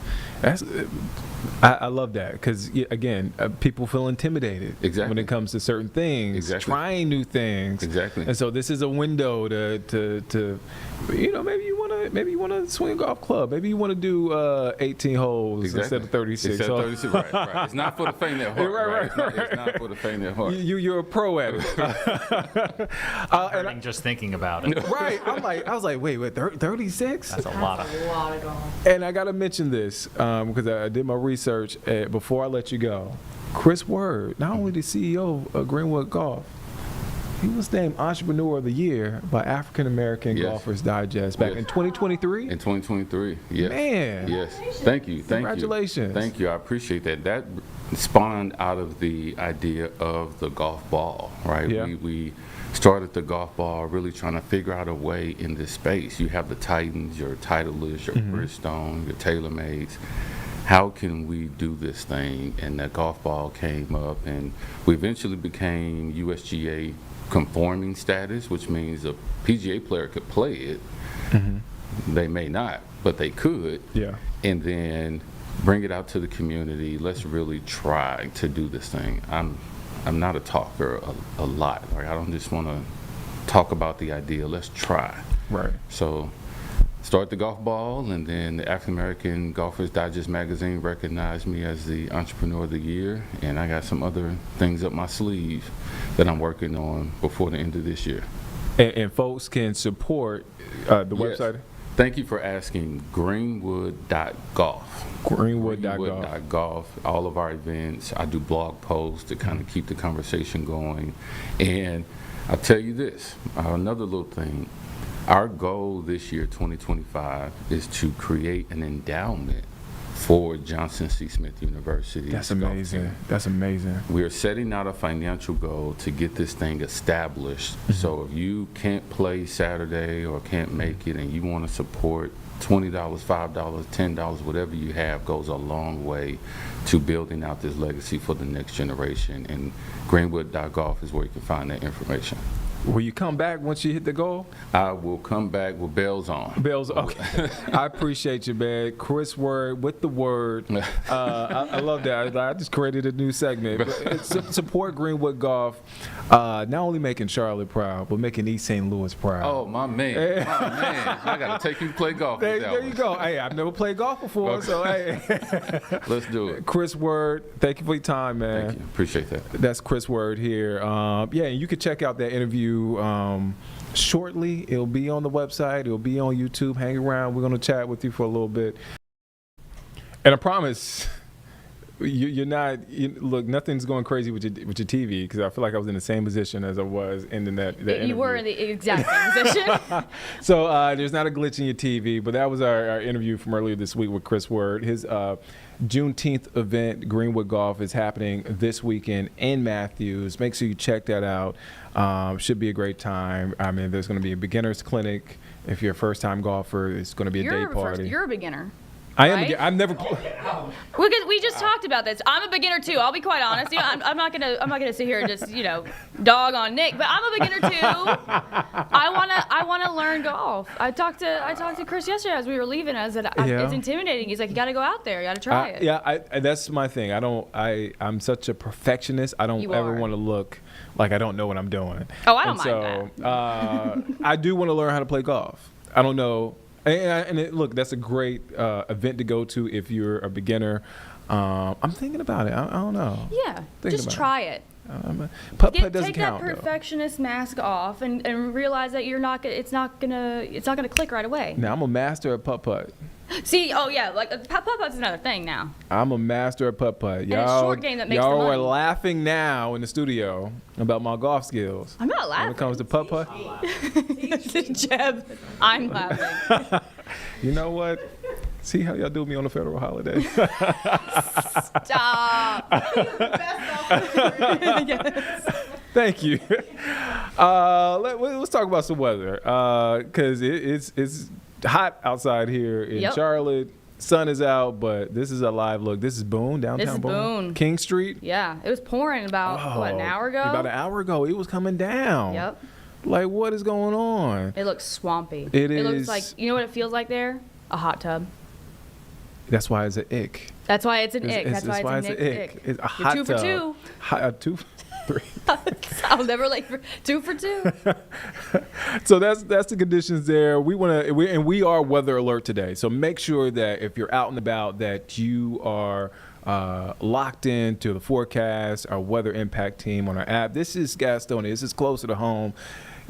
I love that, because again, people feel intimidated when it comes to certain things, trying new things. And so this is a window to maybe you want to swing a golf club, maybe you want to do 18 holes instead of 36. Instead of 36, right. It's not for the faint at heart. Right. It's not for the faint at heart. You're a pro at it. Hurting just thinking about it. Right. I was like, wait, 36? That's a lot of golf. And I got to mention this because I did my research before I let you go. Chris Word, not only the CEO of Greenwood Golf, He was named Entrepreneur of the Year by African American Yes. Golfers Digest back in 2023. In 2023, yes. Man. Yes. Thank you. Congratulations. Thank you. I appreciate that. That spawned out of the idea of the golf ball, right? Yeah. We started the golf ball really trying to figure out a way in this space. You have the Titans, your Titleist, your Bridgestone, your TaylorMades. How can we do this thing? And that golf ball came up, and we eventually became USGA conforming status, which means a PGA player could play it. They may not, but they could. Yeah. And then bring it out to the community. Let's really try to do this thing. I'm not a talker a lot. Like, I don't just want to talk about the idea. Let's try. Right. So start the golf ball, and then the African American Golfers Digest magazine recognized me as the Entrepreneur of the Year, and I got some other things up my sleeve that I'm working on before the end of this year. And folks can support the website. Thank you for asking. Greenwood.golf. Greenwood.golf. All of our events. I do blog posts to kind of keep the conversation going. And I'll tell you this, another little thing. Our goal this year, 2025, is to create an endowment for Johnson C. Smith University. That's amazing. That's amazing. We are setting out a financial goal to get this thing established. So if you can't play Saturday or can't make it and you want to support $20, $5, $10, whatever you have goes a long way to building out this legacy for the next generation. And Greenwood.golf is where you can find that information. Will you come back once you hit the goal? I will come back with bells on. Bells, okay. I appreciate you, man. Chris Word with the word. I love that. I just created a new segment. Support Greenwood Golf. Not only making Charlotte proud, but making East St. Louis proud. Oh, my man. My man. I got to take you to play golf with that There one. you go. Hey, I've never played golf before, Okay. so hey. Let's do it. Chris Word, thank you for your time, man. Thank you. Appreciate that. That's Chris Word here. Yeah, and you can check out that interview shortly. It'll be on the website. It'll be on YouTube. Hang around. We're going to chat with you for a little bit. And I promise, you're not. Look, nothing's going crazy with your TV, because I feel like I was in the same position as I was in that interview. You were in the exact same position. So there's not a glitch in your TV, but that was our interview from earlier this week with Chris Word. His Juneteenth event, Greenwood Golf, is happening this weekend in Matthews. Make sure you check that out. Should be a great time. I mean, there's going to be a beginner's clinic. If you're a first-time golfer, it's going to be a day party. You're a beginner. I am. Right? I've never. We just talked about this. I'm a beginner too. I'll be quite honest. You know, I'm not gonna sit here and just dog on Nick, but I'm a beginner too. I wanna learn golf. I talked to Chris yesterday as we were leaving. I said it's intimidating. He's like, you got to go out there. You got to try it. Yeah, that's my thing. I'm such a perfectionionist. I don't ever want to look like I don't know what I'm doing. Oh, I don't mind that. I do want to learn how to play golf. I don't know. Look, that's a great event to go to if you're a beginner. I'm thinking about it. I don't know. Yeah, just try it. Putt-putt doesn't take count, that perfectionist mask off and realize that it's not gonna click right away. Now I'm a master at putt-putt. See, oh yeah, like putt-putt's another thing now. I'm a master at putt-putt. And it's short game that makes y'all the money. are laughing now in the studio about my golf skills. I'm not laughing. When it comes to putt-putt. Jeb, I'm laughing. You know what? See how y'all do me on a federal holiday. Stop. Yes. Thank you. Let's talk about some weather, because it's hot outside here in Charlotte. Sun is out, but this is a live look. This is Boone, downtown This is Boone. King Street. Yeah, it was pouring about an hour ago? About an hour ago, it was coming down. Yep. Like, what is going on? It looks swampy. It looks like, you know what it feels like there? A hot tub. That's why it's an ick. That's why it's an ick. That's why it's an ick. It's a hot You're 2 tub. for 2. 2 for 3. I'll never late for 2 for 2. So that's the conditions there. We are weather alert today. So make sure that if you're out and about that you are locked into the forecast, our weather impact team on our app. This is Gastonia. This is closer to home.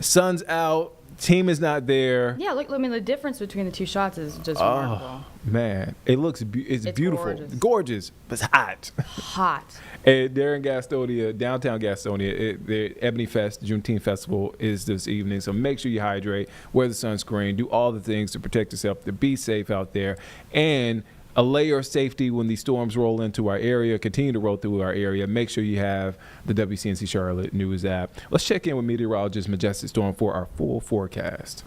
Sun's out. Team is not there. Yeah, look. I mean, the difference between the two shots is just remarkable. Man, it looks it's beautiful, gorgeous, but it's hot. Hot. And there in Gastonia, downtown Gastonia, the Ebony Fest, Juneteenth Festival is this evening. So make sure you hydrate, wear the sunscreen, do all the things to protect yourself, to be safe out there, and a layer of safety when these storms roll into our area, continue to roll through our area. Make sure you have the WCNC Charlotte News app. Let's check in with meteorologist Majestic Storm for our full forecast.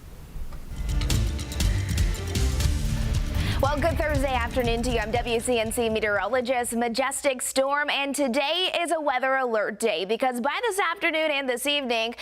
Well, good Thursday afternoon to you. I'm WCNC meteorologist Majestic Storm, and today is a weather alert day because by this afternoon and this evening,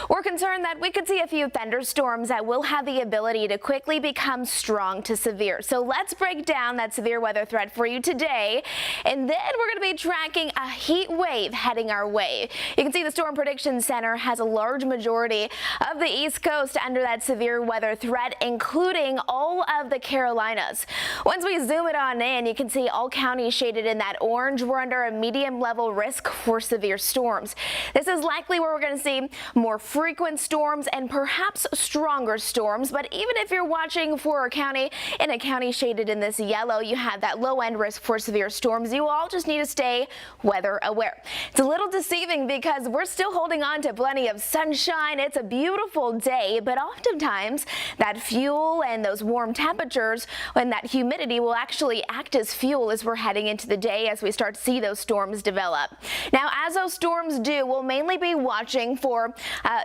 we're concerned that we could see a few thunderstorms that will have the ability to quickly become strong to severe. So let's break down that severe weather threat for you today, and then we're going to be tracking a heat wave heading our way. You can see the Storm Prediction Center has a large majority of the East Coast under that severe weather threat, including all of the Carolinas. Once we zoom it on in, you can see all counties shaded in that orange. We're under a medium level risk for severe storms. This is likely where we're going to see more frequent storms and perhaps stronger storms. But even if you're watching for a county in a county shaded in this yellow, you have that low end risk for severe storms. You all just need to stay weather aware. It's a little deceiving because we're still holding on to plenty of sunshine. It's a beautiful day, but oftentimes that fuel and those warm temperatures and that humidity will actually act as fuel as we're heading into the day as we start to see those storms develop. Now, as those storms do, we'll mainly be watching for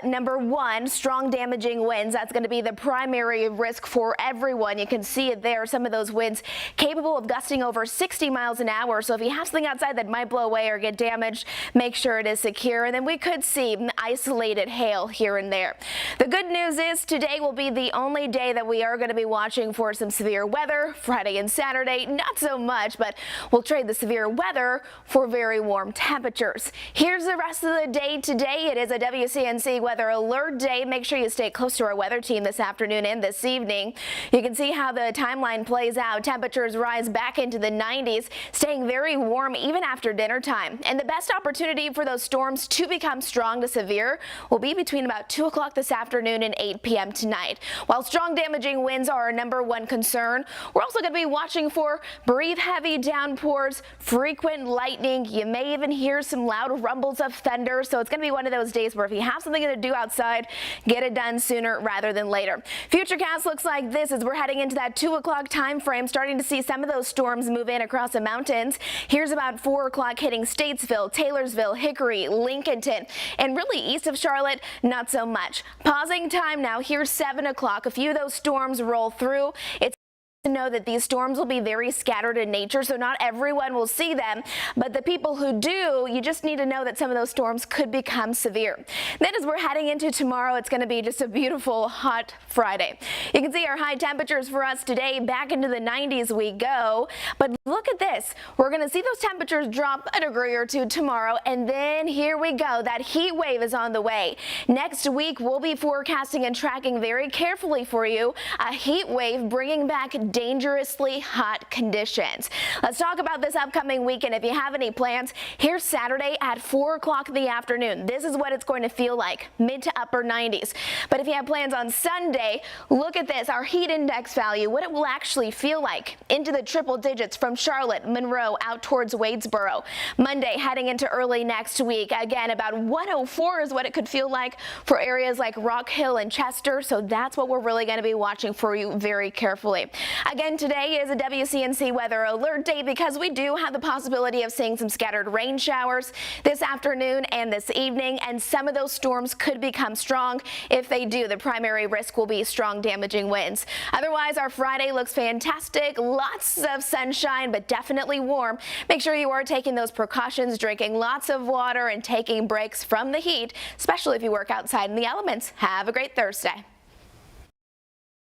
number one, strong damaging winds. That's going to be the primary risk for everyone. You can see it there. Some of those winds capable of gusting over 60 miles an hour. So if you have something outside that might blow away or get damaged, make sure it is secure. And then we could see isolated hail here and there. The good news is today will be the only day that we are going to be watching for some severe weather. Friday and Saturday, not so much, but we'll trade the severe weather for very warm temperatures. Here's the rest of the day today. It is a WCNC weather alert day. Make sure you stay close to our weather team this afternoon and this evening. You can see how the timeline plays out. Temperatures rise back into the 90s, staying very warm even after dinner time. And the best opportunity for those storms to become strong to severe will be between about 2 o'clock this afternoon and 8 p.m. tonight. While strong damaging winds are our number one concern, we're also going to be watching for brief heavy downpours, frequent lightning. You may even hear some loud rumbles of thunder. So it's going to be one of those days where if you have something to do outside, get it done sooner rather than later. Futurecast looks like this as we're heading into that 2 o'clock time frame, starting to see some of those storms move in across the mountains. Here's about 4 o'clock hitting Statesville, Taylorsville, Hickory, Lincolnton, and really east of Charlotte, not so much. Pausing time now. Here's 7 o'clock. A few of those storms roll through. It's to know that these storms will be very scattered in nature, so not everyone will see them, but the people who do, you just need to know that some of those storms could become severe. Then as we're heading into tomorrow, it's going to be just a beautiful hot Friday. You can see our high temperatures for us today, back into the 90s we go, but look at this. We're going to see those temperatures drop a degree or two tomorrow, and then here we go. That heat wave is on the way. Next week, we'll be forecasting and tracking very carefully for you a heat wave bringing back dangerously hot conditions. Let's talk about this upcoming weekend. If you have any plans, here's Saturday at 4 o'clock in the afternoon. This is what it's going to feel like, mid to upper 90s. But if you have plans on Sunday, look at this, our heat index value, what it will actually feel like into the triple digits from Charlotte, Monroe, out towards Wadesboro. Monday, heading into early next week, again, about 104 is what it could feel like for areas like Rock Hill and Chester. So that's what we're really going to be watching for you very carefully. Again, today is a WCNC weather alert day because we do have the possibility of seeing some scattered rain showers this afternoon and this evening, and some of those storms could become strong. If they do, the primary risk will be strong damaging winds. Otherwise, our Friday looks fantastic. Lots of sunshine, but definitely warm. Make sure you are taking those precautions, drinking lots of water and taking breaks from the heat, especially if you work outside in the elements. Have a great Thursday.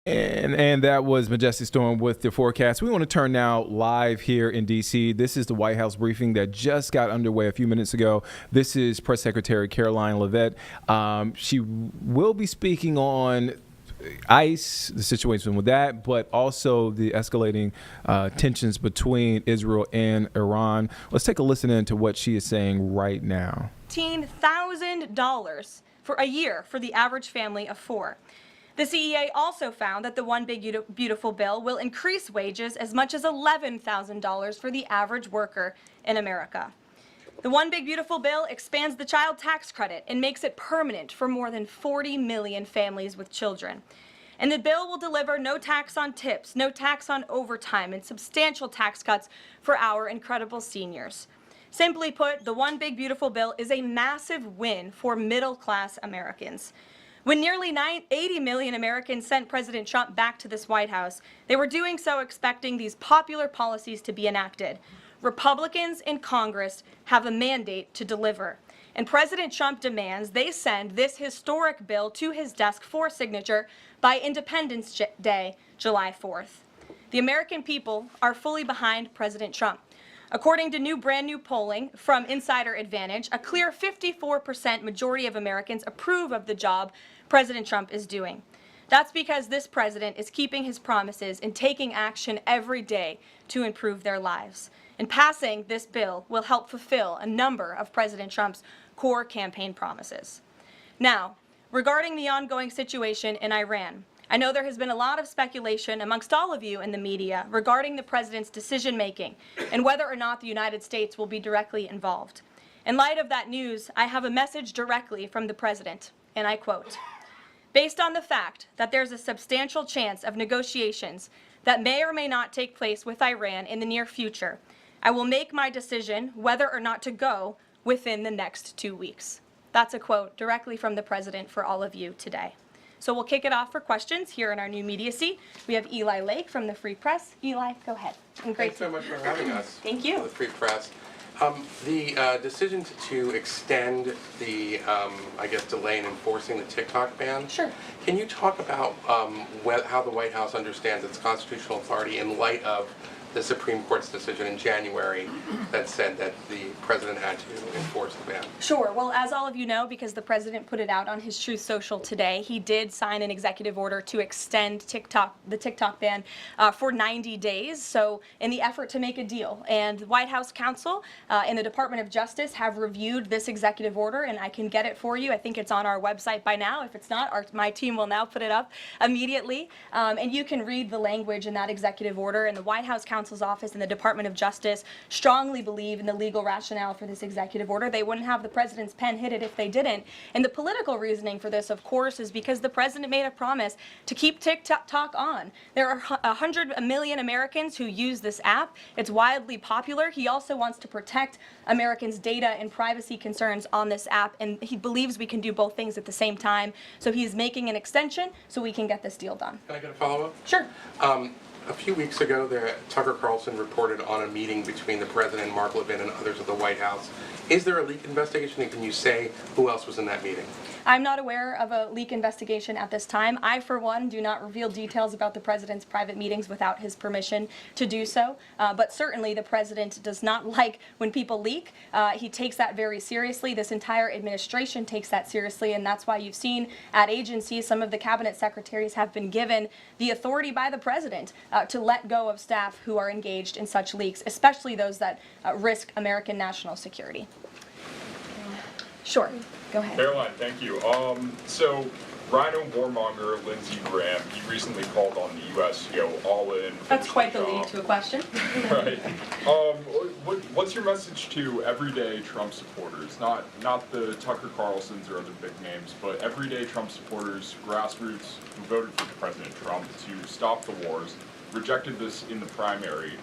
And that was Majestic Storm with the forecast. We want to turn now live here in D.C. This is the White House briefing that just got underway a few minutes ago. This is Press Secretary Caroline Leavitt. She will be speaking on ICE, the situation with that, but also the escalating tensions between Israel and Iran. Let's take a listen in to what she is saying right now. $15,000 for a year for the average family of 4. The CEA also found that the One Big Beautiful Bill will increase wages as much as $11,000 for the average worker in America. The One Big Beautiful Bill expands the child tax credit and makes it permanent for more than 40 million families with children. And the bill will deliver no tax on tips, no tax on overtime, and substantial tax cuts for our incredible seniors. Simply put, the One Big Beautiful Bill is a massive win for middle-class Americans. When nearly 80 million Americans sent President Trump back to this White House, they were doing so expecting these popular policies to be enacted. Republicans in Congress have a mandate to deliver, and President Trump demands they send this historic bill to his desk for signature by Independence Day, July 4th. The American people are fully behind President Trump. According to brand new polling from Insider Advantage, a clear 54% majority of Americans approve of the job President Trump is doing. That's because this president is keeping his promises and taking action every day to improve their lives. And passing this bill will help fulfill a number of President Trump's core campaign promises. Now, regarding the ongoing situation in Iran, I know there has been a lot of speculation amongst all of you in the media regarding the president's decision-making and whether or not the United States will be directly involved. In light of that news, I have a message directly from the president, and I quote, "Based on the fact that there's a substantial chance of negotiations that may or may not take place with Iran in the near future, I will make my decision whether or not to go within the next 2 weeks." That's a quote directly from the president for all of you today. So we'll kick it off for questions here in our new media seat. We have Eli Lake from the Free Press. Eli, go ahead. And Thanks so much for having us. Thank you. The Free Press. The decision to extend the, I guess, delay in enforcing the TikTok ban. Sure. Can you talk about how the White House understands its constitutional authority in light of the Supreme Court's decision in January that said that the president had to enforce the ban? Sure. Well, as all of you know, because the president put it out on his Truth Social today, he did sign an executive order to extend the TikTok ban for 90 days. So in the effort to make a deal, and the White House counsel and the Department of Justice have reviewed this executive order, and I can get it for you. I think it's on our website by now. If it's not, my team will now put it up immediately. And you can read the language in that executive order, and the White House counsel's office and the Department of Justice strongly believe in the legal rationale for this executive order. They wouldn't have the president's pen hit it if they didn't. And the political reasoning for this, of course, is because the president made a promise to keep TikTok on. There are 100 million Americans who use this app. It's wildly popular. He also wants to protect Americans' data and privacy concerns on this app, and he believes we can do both things at the same time. So he's making an extension so we can get this deal done. Can I get a follow-up? Sure. A few weeks ago, Tucker Carlson reported on a meeting between the president, Mark Levin, and others at the White House. Is there a leak investigation, and can you say who else was in that meeting? I'm not aware of a leak investigation at this time. I, for one, do not reveal details about the president's private meetings without his permission to do so. But certainly the president does not like when people leak. He takes that very seriously. This entire administration takes that seriously, and that's why you've seen at agencies some of the cabinet secretaries have been given the authority by the president to let go of staff who are engaged in such leaks, especially those that risk American national security. Sure. Go ahead. Caroline, thank you. So Rhino warmonger Lindsey Graham, he recently called on the U.S. to go all in. That's quite the lead to a question. Right. What's your message to everyday Trump supporters? Not the Tucker Carlsons or other big names, but everyday Trump supporters, grassroots who voted for President Trump to stop the wars, rejected this in the primary,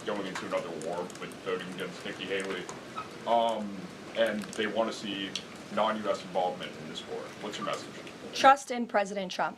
going into another war with voting against Nikki Haley, and they want to see non-U.S. involvement in this war. What's your message? Trust in President Trump.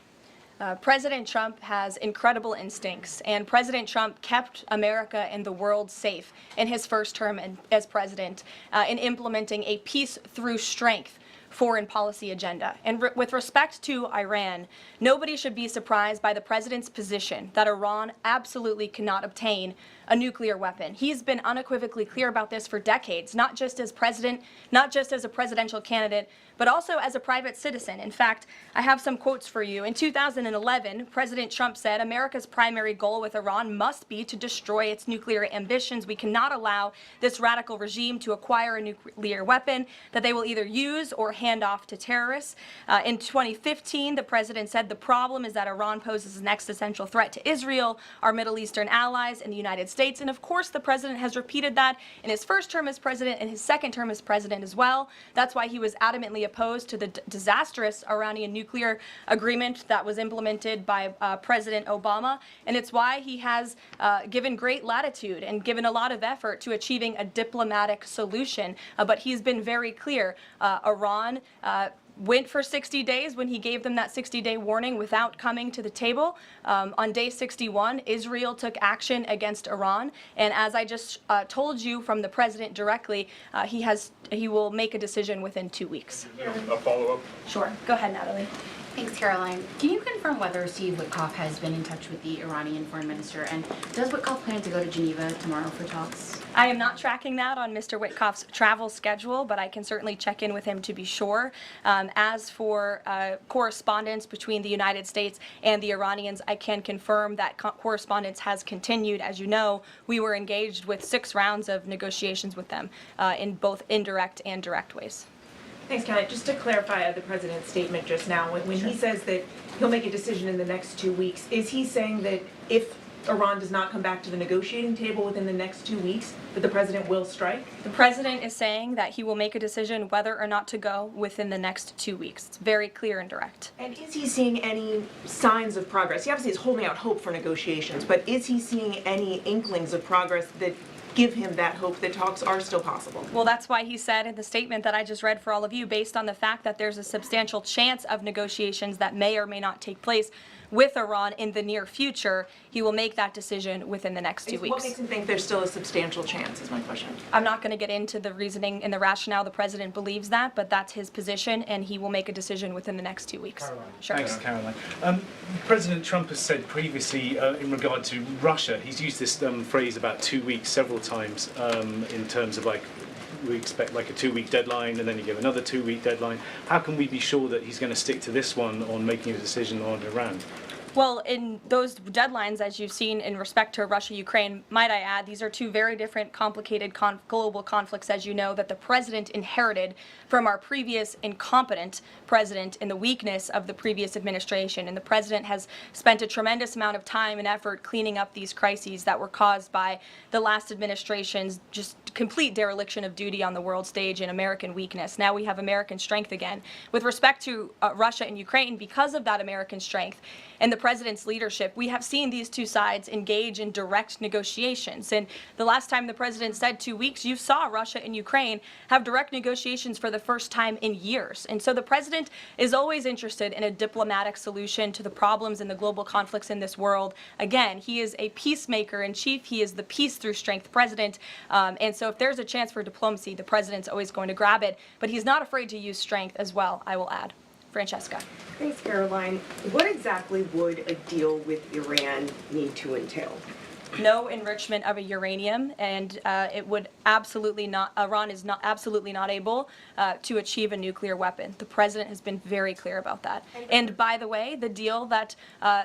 President Trump has incredible instincts, and President Trump kept America and the world safe in his first term as president in implementing a peace through strength foreign policy agenda. And with respect to Iran, nobody should be surprised by the president's position that Iran absolutely cannot obtain a nuclear weapon. He's been unequivocally clear about this for decades, not just as president, not just as a presidential candidate, but also as a private citizen. In fact, I have some quotes for you. In 2011, President Trump said, America's primary goal with Iran must be to destroy its nuclear ambitions. We cannot allow this radical regime to acquire a nuclear weapon that they will either use or hand off to terrorists. In 2015, the president said the problem is that Iran poses an existential threat to Israel, our Middle Eastern allies, and the United States. And of course, the president has repeated that in his first term as president and his second term as president as well. That's why he was adamantly opposed to the disastrous Iranian nuclear agreement that was implemented by President Obama. And it's why he has given great latitude and given a lot of effort to achieving a diplomatic solution. But he's been very clear. Iran went for 60 days when he gave them that 60-day warning without coming to the table. On day 61, Israel took action against Iran. And as I just told you from the president directly, he will make a decision within 2 weeks. A follow-up? Sure. Go ahead, Natalie. Thanks, Caroline. Can you confirm whether Steve Witkoff has been in touch with the Iranian foreign minister? And does Witkoff plan to go to Geneva tomorrow for talks? I am not tracking that on Mr. Witkoff's travel schedule, but I can certainly check in with him to be sure. As for correspondence between the United States and the Iranians, I can confirm that correspondence has continued. As you know, we were engaged with 6 rounds of negotiations with them in both indirect and direct ways. Thanks, Kelly. Just to clarify the president's statement just now, when he says that he'll make a decision in the next 2 weeks, is he saying that if Iran does not come back to the negotiating table within the next 2 weeks, that the president will strike? The president is saying that he will make a decision whether or not to go within the next 2 weeks. It's very clear and direct. And is he seeing any signs of progress? He obviously is holding out hope for negotiations, but is he seeing any inklings of progress that give him that hope that talks are still possible? Well, that's why he said in the statement that I just read for all of you, based on the fact that there's a substantial chance of negotiations that may or may not take place with Iran in the near future, he will make that decision within the next 2 weeks. What makes him think there's still a substantial chance, is my question. I'm not going to get into the reasoning and the rationale the president believes that, but that's his position, and he will make a decision within the next 2 weeks. Caroline. Sure. Thanks, Caroline. President Trump has said previously in regard to Russia, he's used this phrase about 2 weeks several times in terms of like, we expect like a 2-week deadline and then you give another 2-week deadline. How can we be sure that he's going to stick to this one on making a decision on Iran? Well, in those deadlines, as you've seen in respect to Russia, Ukraine, might I add, these are 2 very different, complicated global conflicts, as you know, that the president inherited from our previous incompetent president in the weakness of the previous administration. And the president has spent a tremendous amount of time and effort cleaning up these crises that were caused by the last administration's just complete dereliction of duty on the world stage and American weakness. Now we have American strength again. With respect to Russia and Ukraine, because of that American strength and the president's leadership, we have seen these 2 sides engage in direct negotiations. And the last time the president said 2 weeks, you saw Russia and Ukraine have direct negotiations for the first time in years. And so the president is always interested in a diplomatic solution to the problems and the global conflicts in this world. Again, he is a peacemaker in chief. He is the peace through strength president. And so if there's a chance for diplomacy, the president's always going to grab it. But he's not afraid to use strength as well, I will add. Francesca. Thanks, Caroline. What exactly would a deal with Iran need to entail? No enrichment of a uranium, and it would absolutely not. Iran is not absolutely not able to achieve a nuclear weapon. The president has been very clear about that. And by the way, the deal that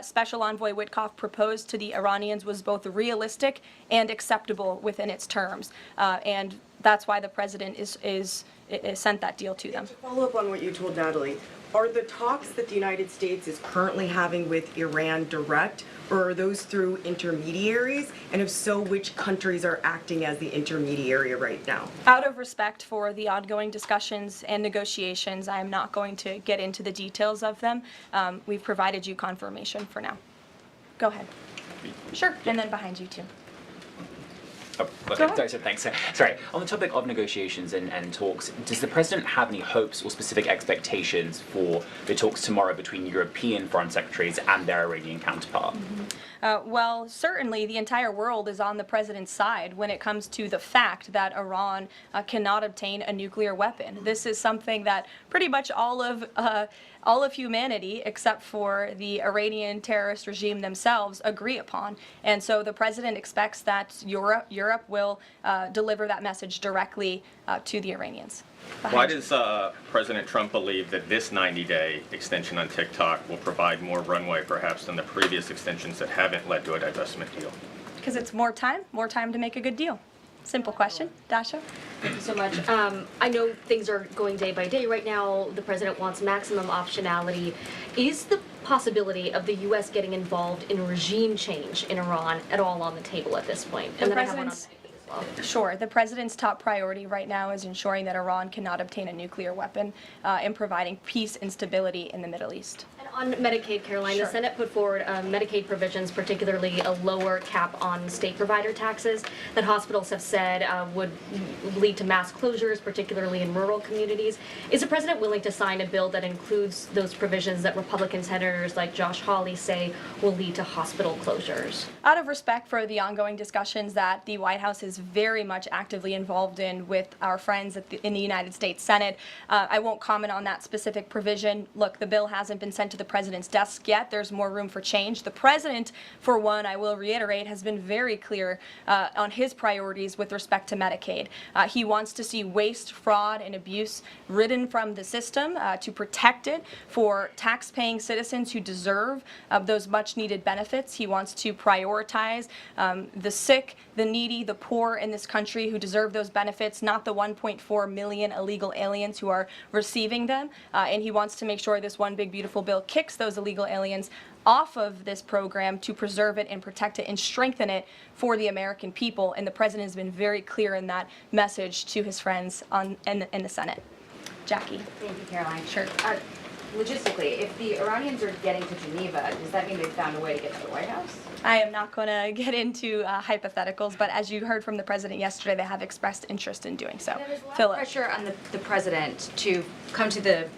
Special Envoy Witkoff proposed to the Iranians was both realistic and acceptable within its terms, and that's why the president is sent that deal to them. To follow up on what you told Natalie, are the talks that the United States is currently having with Iran direct, or are those through intermediaries? And if so, which countries are acting as the intermediary right now? Out of respect for the ongoing discussions and negotiations, I am not going to get into the details of them. We've provided you confirmation for now. Go ahead. Sure, and then behind you too. Oh, okay. Thanks. Sorry. On the topic of negotiations and talks, does the president have any hopes or specific expectations for the talks tomorrow between European foreign secretaries and their Iranian counterpart? Well, certainly the entire world is on the president's side when it comes to the fact that Iran cannot obtain a nuclear weapon. This is something that pretty much all of humanity, except for the Iranian terrorist regime themselves, agree upon. And so the president expects that Europe will deliver that message directly to the Iranians. Why does President Trump believe that this 90-day extension on TikTok will provide more runway perhaps than the previous extensions that haven't led to a divestment deal? Because it's more time to make a good deal. Simple question. Dasha? Thank you so much. I know things are going day by day right now. The president wants maximum optionality. Is the possibility of the U.S. getting involved in regime change in Iran at all on the table at this point? And then I have one on Sure. The president's top priority right now is ensuring that Iran cannot obtain a nuclear weapon and providing peace and stability in the Middle East. On Medicaid, Caroline, the Senate put forward Medicaid provisions, particularly a lower cap on state provider taxes that hospitals have said would lead to mass closures, particularly in rural communities. Is the president willing to sign a bill that includes those provisions that Republican senators like Josh Hawley say will lead to hospital closures? Out of respect for the ongoing discussions that the White House is very much actively involved in with our friends in the United States Senate, I won't comment on that specific provision. Look, the bill hasn't been sent to the president's desk yet. There's more room for change. The president, for one, I will reiterate, has been very clear on his priorities with respect to Medicaid. He wants to see waste, fraud, and abuse ridden from the system to protect it for tax-paying citizens who deserve those much-needed benefits. He wants to prioritize the sick, the needy, the poor in this country who deserve those benefits, not the 1.4 million illegal aliens who are receiving them. And he wants to make sure this one big beautiful bill kicks those illegal aliens off of this program to preserve it and protect it and strengthen it for the American people. And the president has been very clear in that message to his friends in the Senate. Jackie. Thank you, Caroline. Sure. Logistically, if the Iranians are getting to Geneva, does that mean they've found a way to get to the White House? I am not going to get into hypotheticals, but as you heard from the president yesterday, they have expressed interest in doing so. There's a lot of Philip. pressure on the president to come to the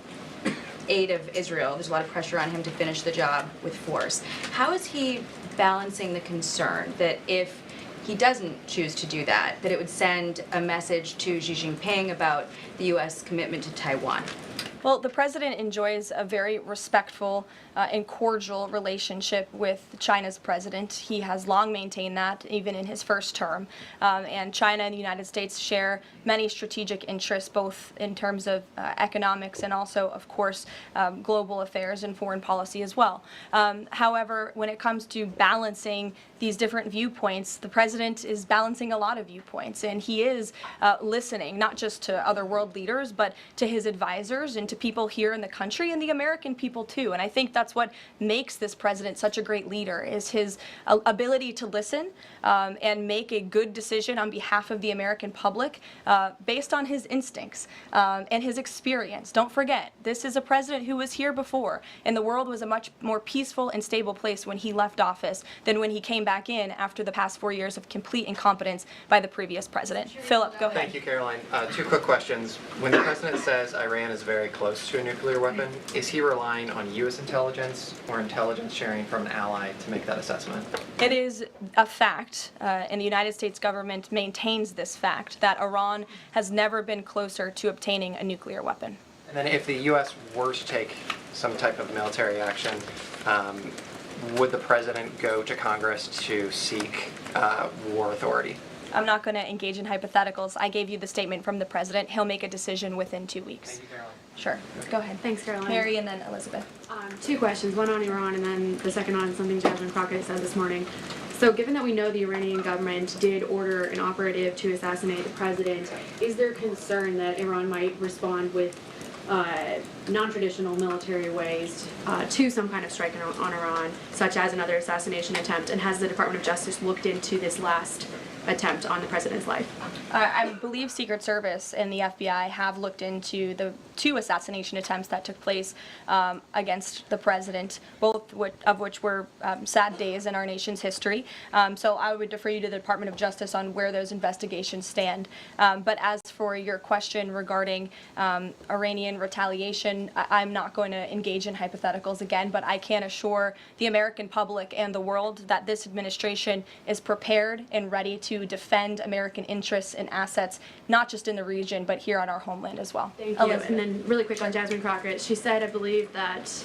aid of Israel. There's a lot of pressure on him to finish the job with force. How is he balancing the concern that if he doesn't choose to do that, that it would send a message to Xi Jinping about the U.S. commitment to Taiwan? Well, the president enjoys a very respectful and cordial relationship with China's president. He has long maintained that, even in his first term. And China and the United States share many strategic interests, both in terms of economics and also, of course, global affairs and foreign policy as well. However, when it comes to balancing these different viewpoints, the president is balancing a lot of viewpoints, and he is listening not just to other world leaders, but to his advisors and to people here in the country and the American people too. And I think that's what makes this president such a great leader, is his ability to listen and make a good decision on behalf of the American public based on his instincts and his experience. Don't forget, this is a president who was here before, and the world was a much more peaceful and stable place when he left office than when he came back in after the past 4 years of complete incompetence by the previous president. Philip, go ahead. Thank you, Caroline. Two quick questions. When the president says Iran is very close to a nuclear weapon, is he relying on U.S. intelligence or intelligence sharing from an ally to make that assessment? It is a fact, and the United States government maintains this fact, that Iran has never been closer to obtaining a nuclear weapon. And then if the U.S. were to take some type of military action, would the president go to Congress to seek war authority? I'm not going to engage in hypotheticals. I gave you the statement from the president. He'll make a decision within 2 weeks. Thank you, Caroline. Sure. Go ahead. Thanks, Caroline. Mary and then Elizabeth. Two questions, one on Iran and then the second on something Jasmine Crockett said this morning. So given that we know the Iranian government did order an operative to assassinate the president, is there concern that Iran might respond with non-traditional military ways to some kind of strike on Iran, such as another assassination attempt? And has the Department of Justice looked into this last attempt on the president's life? I believe Secret Service and the FBI have looked into the 2 assassination attempts that took place against the president, both of which were sad days in our nation's history. So I would defer you to the Department of Justice on where those investigations stand. But as for your question regarding Iranian retaliation, I'm not going to engage in hypotheticals again, but I can assure the American public and the world that this administration is prepared and ready to defend American interests and assets, not just in the region, but here on our homeland as well. Thank you. And then really quick on Jasmine Crockett, she said, I believe, that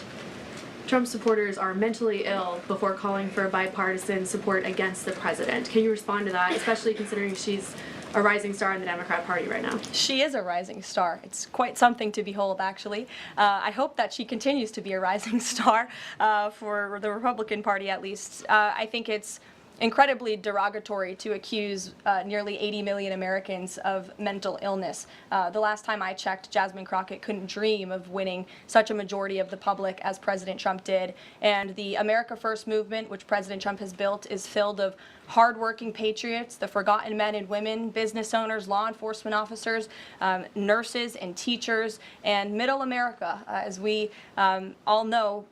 Trump supporters are mentally ill before calling for bipartisan support against the president. Can you respond to that, especially considering she's a rising star in the Democrat Party right now? She is a rising star. It's quite something to behold, actually. I hope that she continues to be a rising star for the Republican Party, at least. I think it's incredibly derogatory to accuse nearly 80 million Americans of mental illness. The last time I checked, Jasmine Crockett couldn't dream of winning such a majority of the public as President Trump did. And the America First movement, which President Trump has built, is filled of hardworking patriots, the forgotten men and women, business owners, law enforcement officers, nurses and teachers, and middle America, as we all know,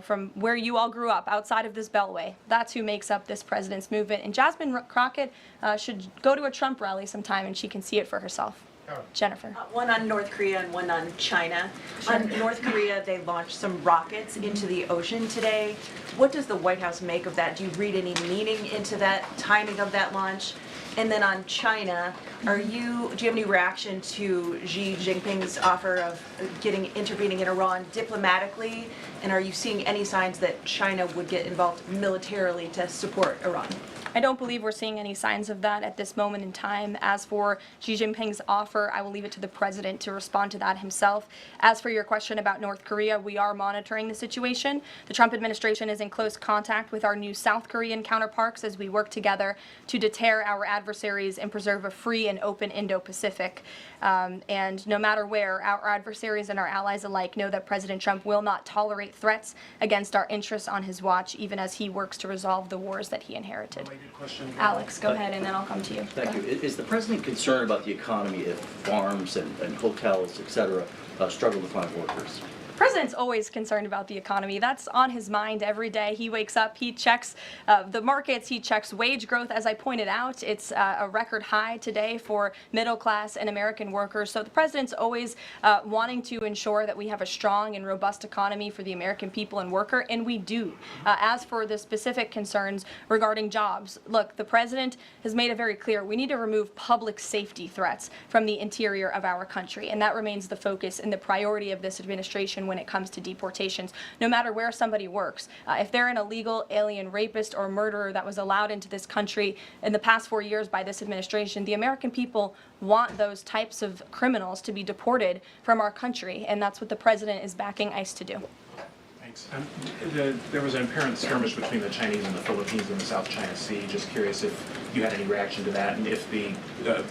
from where you all grew up, outside of this beltway. That's who makes up this president's movement. And Jasmine Crockett should go to a Trump rally sometime and she can see it for herself. Jennifer. One on North Korea and one on China. Sure. On North Korea, they launched some rockets into the ocean today. What does the White House make of that? Do you read any meaning into that timing of that launch? And then on China, do you have any reaction to Xi Jinping's offer of intervening in Iran diplomatically? And are you seeing any signs that China would get involved militarily to support Iran? I don't believe we're seeing any signs of that at this moment in time. As for Xi Jinping's offer, I will leave it to the president to respond to that himself. As for your question about North Korea, we are monitoring the situation. The Trump administration is in close contact with our new South Korean counterparts as we work together to deter our adversaries and preserve a free and open Indo-Pacific. And no matter where, our adversaries and our allies alike know that President Trump will not tolerate threats against our interests on his watch, even as he works to resolve the wars that he inherited. Alex, go ahead, and then I'll come to you. Thank you. Is the president concerned about the economy if farms and hotels, et cetera, struggle to find workers? The president's always concerned about the economy. That's on his mind every day. He wakes up, he checks the markets, he checks wage growth. As I pointed out, it's a record high today for middle class and American workers. So the president's always wanting to ensure that we have a strong and robust economy for the American people and worker, and we do. As for the specific concerns regarding jobs, look, the president has made it very clear we need to remove public safety threats from the interior of our country, and that remains the focus and the priority of this administration when it comes to deportations, no matter where somebody works. If they're an illegal alien rapist or murderer that was allowed into this country in the past 4 years by this administration, the American people want those types of criminals to be deported from our country, and that's what the president is backing ICE to do. Thanks. There was an apparent skirmish between the Chinese and the Philippines in the South China Sea. Just curious if you had any reaction to that, and if the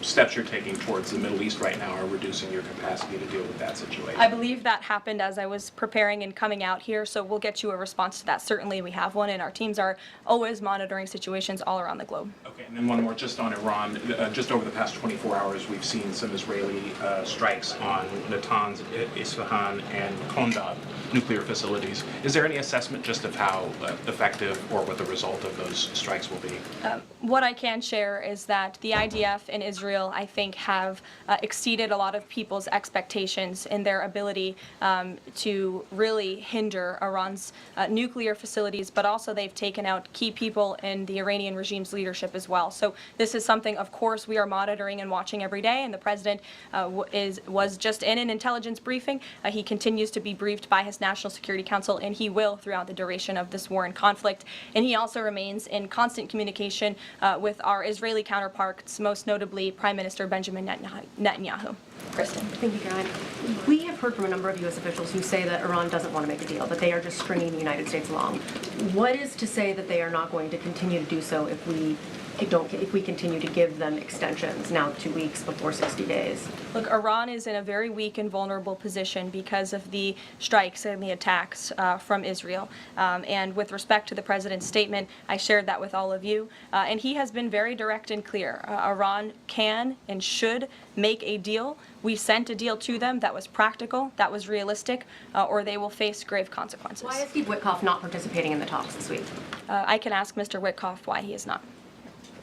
steps you're taking towards the Middle East right now are reducing your capacity to deal with that situation. I believe that happened as I was preparing and coming out here, so we'll get you a response to that. Certainly we have one, and our teams are always monitoring situations all around the globe. Okay, and then one more just on Iran. Just over the past 24 hours, we've seen some Israeli strikes on Natanz, Isfahan, and Kondab nuclear facilities. Is there any assessment just of how effective or what the result of those strikes will be? What I can share is that the IDF and Israel, I think, have exceeded a lot of people's expectations in their ability to really hinder Iran's nuclear facilities, but also they've taken out key people in the Iranian regime's leadership as well. So this is something, of course, we are monitoring and watching every day, and the president was just in an intelligence briefing. He continues to be briefed by his National Security Council, and he will throughout the duration of this war and conflict. And he also remains in constant communication with our Israeli counterparts, most notably Prime Minister Benjamin Netanyahu. Kristen. Thank you, Caroline. We have heard from a number of U.S. officials who say that Iran doesn't want to make a deal, that they are just stringing the United States along. What is to say that they are not going to continue to do so if we if we continue to give them extensions now 2 weeks before 60 days? Look, Iran is in a very weak and vulnerable position because of the strikes and the attacks from Israel. And with respect to the president's statement, I shared that with all of you. And he has been very direct and clear. Iran can and should make a deal. We sent a deal to them that was practical, that was realistic, or they will face grave consequences. Why is Steve Witkoff not participating in the talks this week? I can ask Mr. Witkoff why he is not.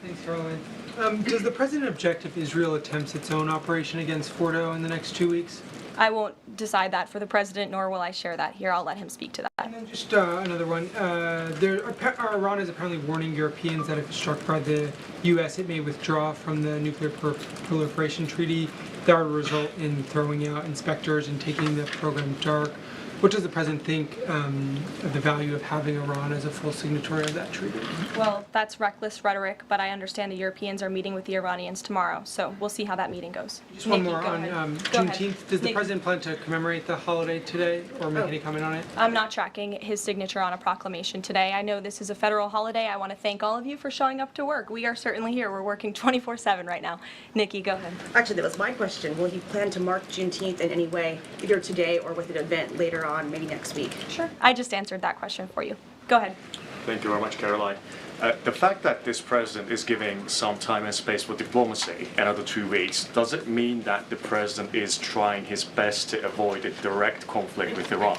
Thanks, Caroline. Does the president object if Israel attempts its own operation against Fordo in the next 2 weeks? I won't decide that for the president, nor will I share that here. I'll let him speak to that. And then just another one. Iran is apparently warning Europeans that if it's struck by the U.S., it may withdraw from the nuclear proliferation treaty. That would result in throwing out inspectors and taking the program dark. What does the president think of the value of having Iran as a full signatory of that treaty? Well, that's reckless rhetoric, but I understand the Europeans are meeting with the Iranians tomorrow, so we'll see how that meeting goes. Just one Nikki, more go on ahead. Juneteenth. Does the Nikki. president plan to commemorate the holiday today or make any comment on it? I'm not tracking his signature on a proclamation today. I know this is a federal holiday. I want to thank all of you for showing up to work. We are certainly here. We're working 24/7 right now. Nikki, go ahead. Actually, that was my question. Will he plan to mark Juneteenth in any way, either today or with an event later on, maybe next week? Sure. I just answered that question for you. Go ahead. Thank you very much, Caroline. The fact that this president is giving some time and space for diplomacy, another 2 weeks, does it mean that the president is trying his best to avoid a direct conflict with Iran?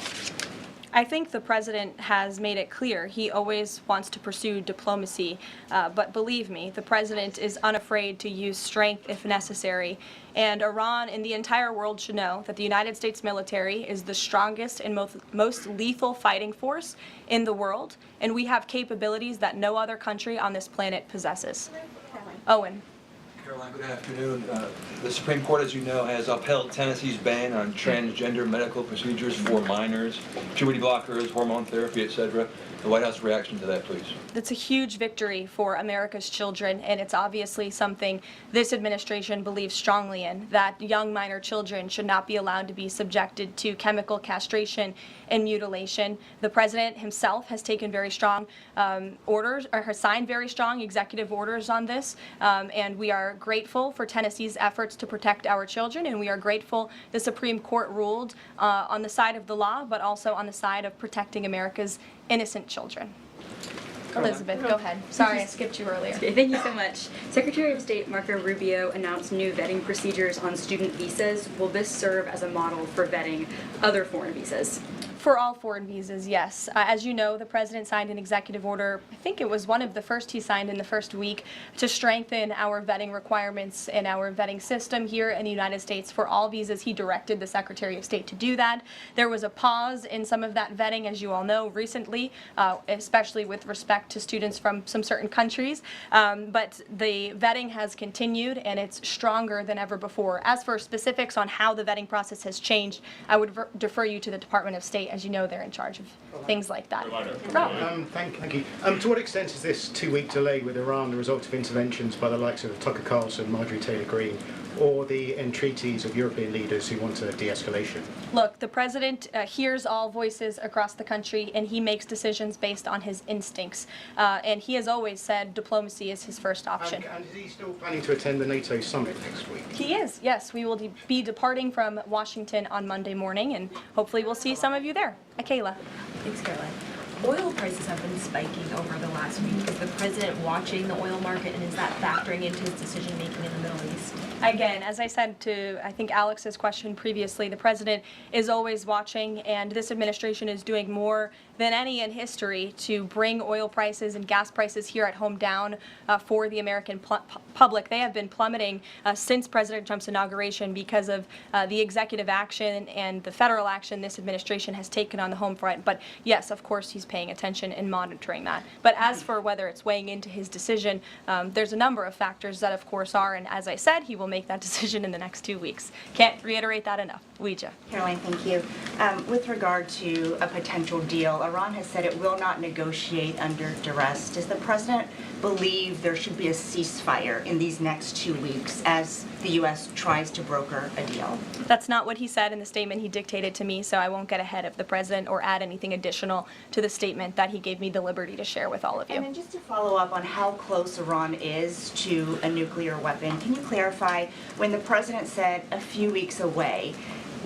I think the president has made it clear he always wants to pursue diplomacy, but believe me, the president is unafraid to use strength if necessary. And Iran and the entire world should know that the United States military is the strongest and most lethal fighting force in the world, and we have capabilities that no other country on this planet possesses. Owen. Caroline, good afternoon. The Supreme Court, as you know, has upheld Tennessee's ban on transgender medical procedures for minors, puberty blockers, hormone therapy, etc. The White House reaction to that, please. That's a huge victory for America's children, and it's obviously something this administration believes strongly in, that young minor children should not be allowed to be subjected to chemical castration and mutilation. The president himself has taken very strong orders, or has signed very strong executive orders on this, and we are grateful for Tennessee's efforts to protect our children, and we are grateful the Supreme Court ruled on the side of the law, but also on the side of protecting America's innocent children. Elizabeth, go ahead. Sorry, I skipped you earlier. Okay, thank you so much. Secretary of State Marco Rubio announced new vetting procedures on student visas. Will this serve as a model for vetting other foreign visas? For all foreign visas, yes. As you know, the president signed an executive order, I think it was one of the first he signed in the first week, to strengthen our vetting requirements and our vetting system here in the United States for all visas. He directed the Secretary of State to do that. There was a pause in some of that vetting, as you all know, recently, especially with respect to students from some certain countries. But the vetting has continued, and it's stronger than ever before. As for specifics on how the vetting process has changed, I would defer you to the Department of State. As you know, they're in charge of things like that. Thank you. To what extent is this 2-week delay with Iran the result of interventions by the likes of Tucker Carlson, Marjorie Taylor Greene, or the entreaties of European leaders who want a de-escalation? Look, the president hears all voices across the country, and he makes decisions based on his instincts. And he has always said diplomacy is his first option. And is he still planning to attend the NATO summit next week? He is, yes. We will be departing from Washington on Monday morning, and hopefully we'll see some of you there. Kayla. Thanks, Caroline. Oil prices have been spiking over the last week. Is the president watching the oil market, and is that factoring into his decision-making in the Middle East? Again, as I said to, I think, Alex's question previously, the president is always watching, and this administration is doing more than any in history to bring oil prices and gas prices here at home down for the American public. They have been plummeting since President Trump's inauguration because of the executive action and the federal action this administration has taken on the home front. But yes, of course, he's paying attention and monitoring that. But as for whether it's weighing into his decision, there's a number of factors that, of course, are, and as I said, he will make that decision in the next 2 weeks. Can't reiterate that enough. Ouija. Caroline, thank you. With regard to a potential deal Iran has said it will not negotiate under duress. Does the president believe there should be a ceasefire in these next 2 weeks as the U.S. tries to broker a deal? That's not what he said in the statement he dictated to me, so I won't get ahead of the president or add anything additional to the statement that he gave me the liberty to share with all of you. And then just to follow up on how close Iran is to a nuclear weapon, can you clarify, when the president said a few weeks away,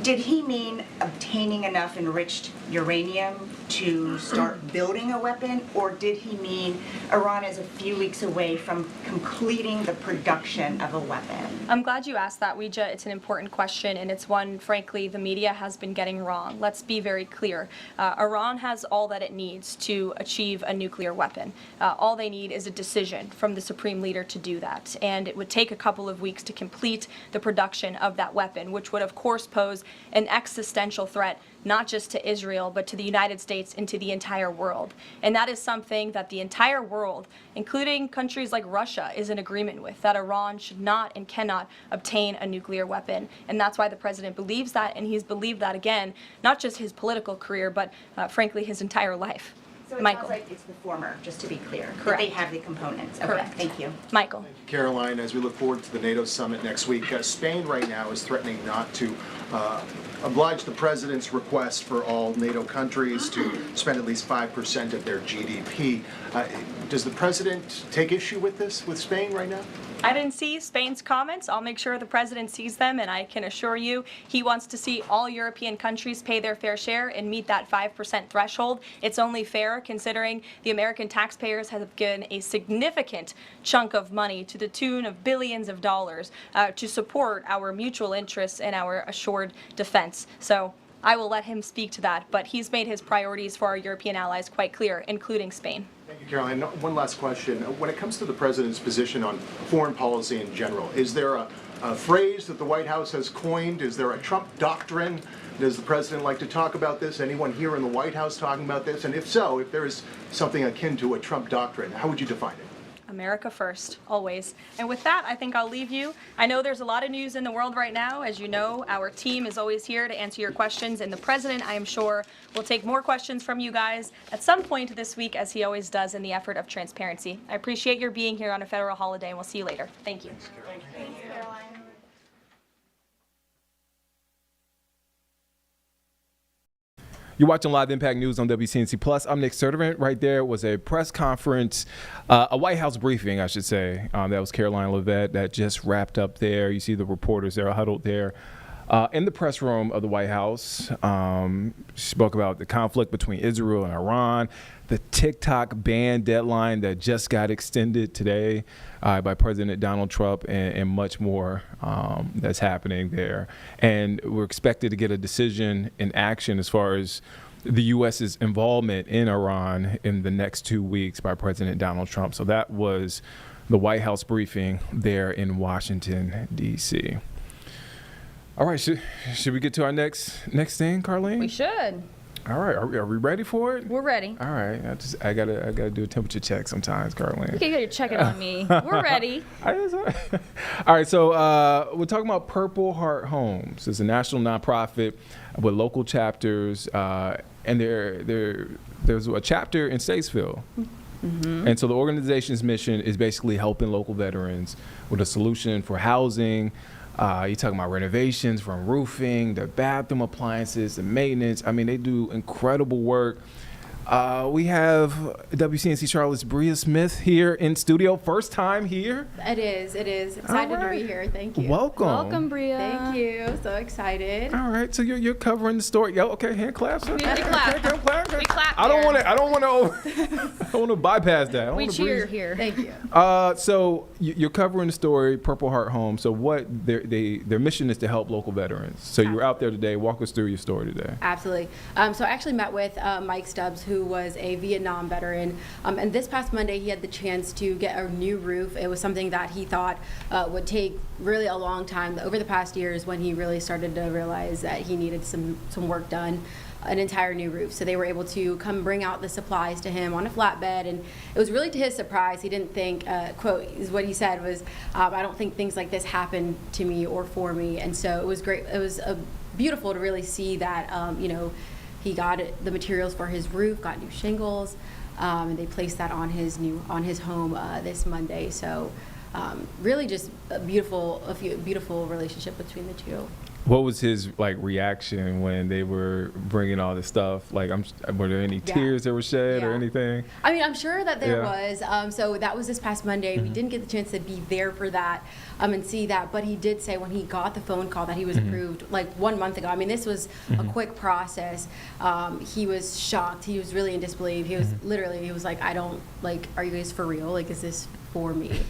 did he mean obtaining enough enriched uranium to start building a weapon, or did he mean Iran is a few weeks away from completing the production of a weapon? I'm glad you asked that, Weija. It's an important question, and it's one, frankly, the media has been getting wrong. Let's be very clear. Iran has all that it needs to achieve a nuclear weapon. All they need is a decision from the supreme leader to do that, and it would take a couple of weeks to complete the production of that weapon, which would, of course, pose an existential threat not just to Israel, but to the United States and to the entire world. And that is something that the entire world, including countries like Russia, is in agreement with, that Iran should not and cannot obtain a nuclear weapon. And that's why the president believes that, and he's believed that, again, not just his political career, but frankly, his entire life. So it Michael. sounds like it's the former, just to be clear. that Correct. They have the components. Okay, Correct. thank you. Michael. Caroline, as we look forward to the NATO summit next week, Spain right now is threatening not to oblige the president's request for all NATO countries to spend at least 5% of their GDP. Does the president take issue with this, with Spain right now? I didn't see Spain's comments. I'll make sure the president sees them, and I can assure you he wants to see all European countries pay their fair share and meet that 5% threshold. It's only fair considering the American taxpayers have given a significant chunk of money to the tune of billions of dollars to support our mutual interests and our assured defense. So I will let him speak to that, but he's made his priorities for our European allies quite clear, including Spain. Thank you, Caroline. One last question. When it comes to the president's position on foreign policy in general, is there a phrase that the White House has coined? Is there a Trump doctrine? Does the president like to talk about this? Anyone here in the White House talking about this? And if so, if there is something akin to a Trump doctrine, how would you define it? America first, always. And with that, I think I'll leave you. I know there's a lot of news in the world right now. As you know, our team is always here to answer your questions, and the president, I am sure, will take more questions from you guys at some point this week, as he always does in the effort of transparency. I appreciate your being here on a federal holiday, and we'll see you later. Thank you. Thanks, Caroline. You're watching Live Impact News on WCNC Plus. I'm Nick Sertivant. Right there was a press conference, a White House briefing, I should say. That was Caroline Leavitt that just wrapped up there. You see the reporters there huddled there in the press room of the White House. She spoke about the conflict between Israel and Iran, the TikTok ban deadline that just got extended today by President Donald Trump, and much more that's happening there. And we're expected to get a decision in action as far as the U.S.'s involvement in Iran in the next 2 weeks by President Donald Trump. So that was the White House briefing there in Washington, D.C. All right, should we get to our next thing, Carlene? We should. All right, are we ready for it? We're ready. All right, I gotta do a temperature check sometimes, Carlene. Okay, you check it on me. We're ready. All right, so we're talking about Purple Heart Homes. It's a national nonprofit with local chapters, and there's a chapter in Statesville. Mm-hmm. And so the organization's mission is basically helping local veterans with a solution for housing. You're talking about renovations, from roofing, the bathroom appliances, the maintenance. I mean, they do incredible work. We have WCNC Charlotte's Bria Smith here in studio. First time here. It is. Excited to be here. Thank you. Welcome. Welcome, Bria. Thank you. So excited. All right. So you're covering the story. Yo, okay. Hand claps. We clap. We clap. I don't want to bypass that. We cheer here. Thank you. So you're covering the story, Purple Heart Home. So what their mission is to help local veterans. So you're out there today. Walk us through your story today. Absolutely. So I actually met with Mike Stubbs, who was a Vietnam veteran, and this past Monday he had the chance to get a new roof. It was something that he thought would take really a long time. Over the past years, when he really started to realize that he needed some work done, an entire new roof. So they were able to come bring out the supplies to him on a flatbed, and it was really to his surprise. He didn't think, quote, is what he said was, I don't think things like this happen to me or for me. And so it was great. It was beautiful to really see that, He got the materials for his roof, got new shingles, and they placed that on his home this Monday. So really just a beautiful relationship between the two. What was his reaction when they were bringing all this stuff? Were there any tears that were shed or anything? I mean, I'm sure that there was. So that was this past Monday. We didn't get the chance to be there for that and see that. But he did say when he got the phone call that he was approved 1 month ago. I mean, this was a quick process. He was shocked. He was really in disbelief. He was he was like, are you guys for real? Is this for me?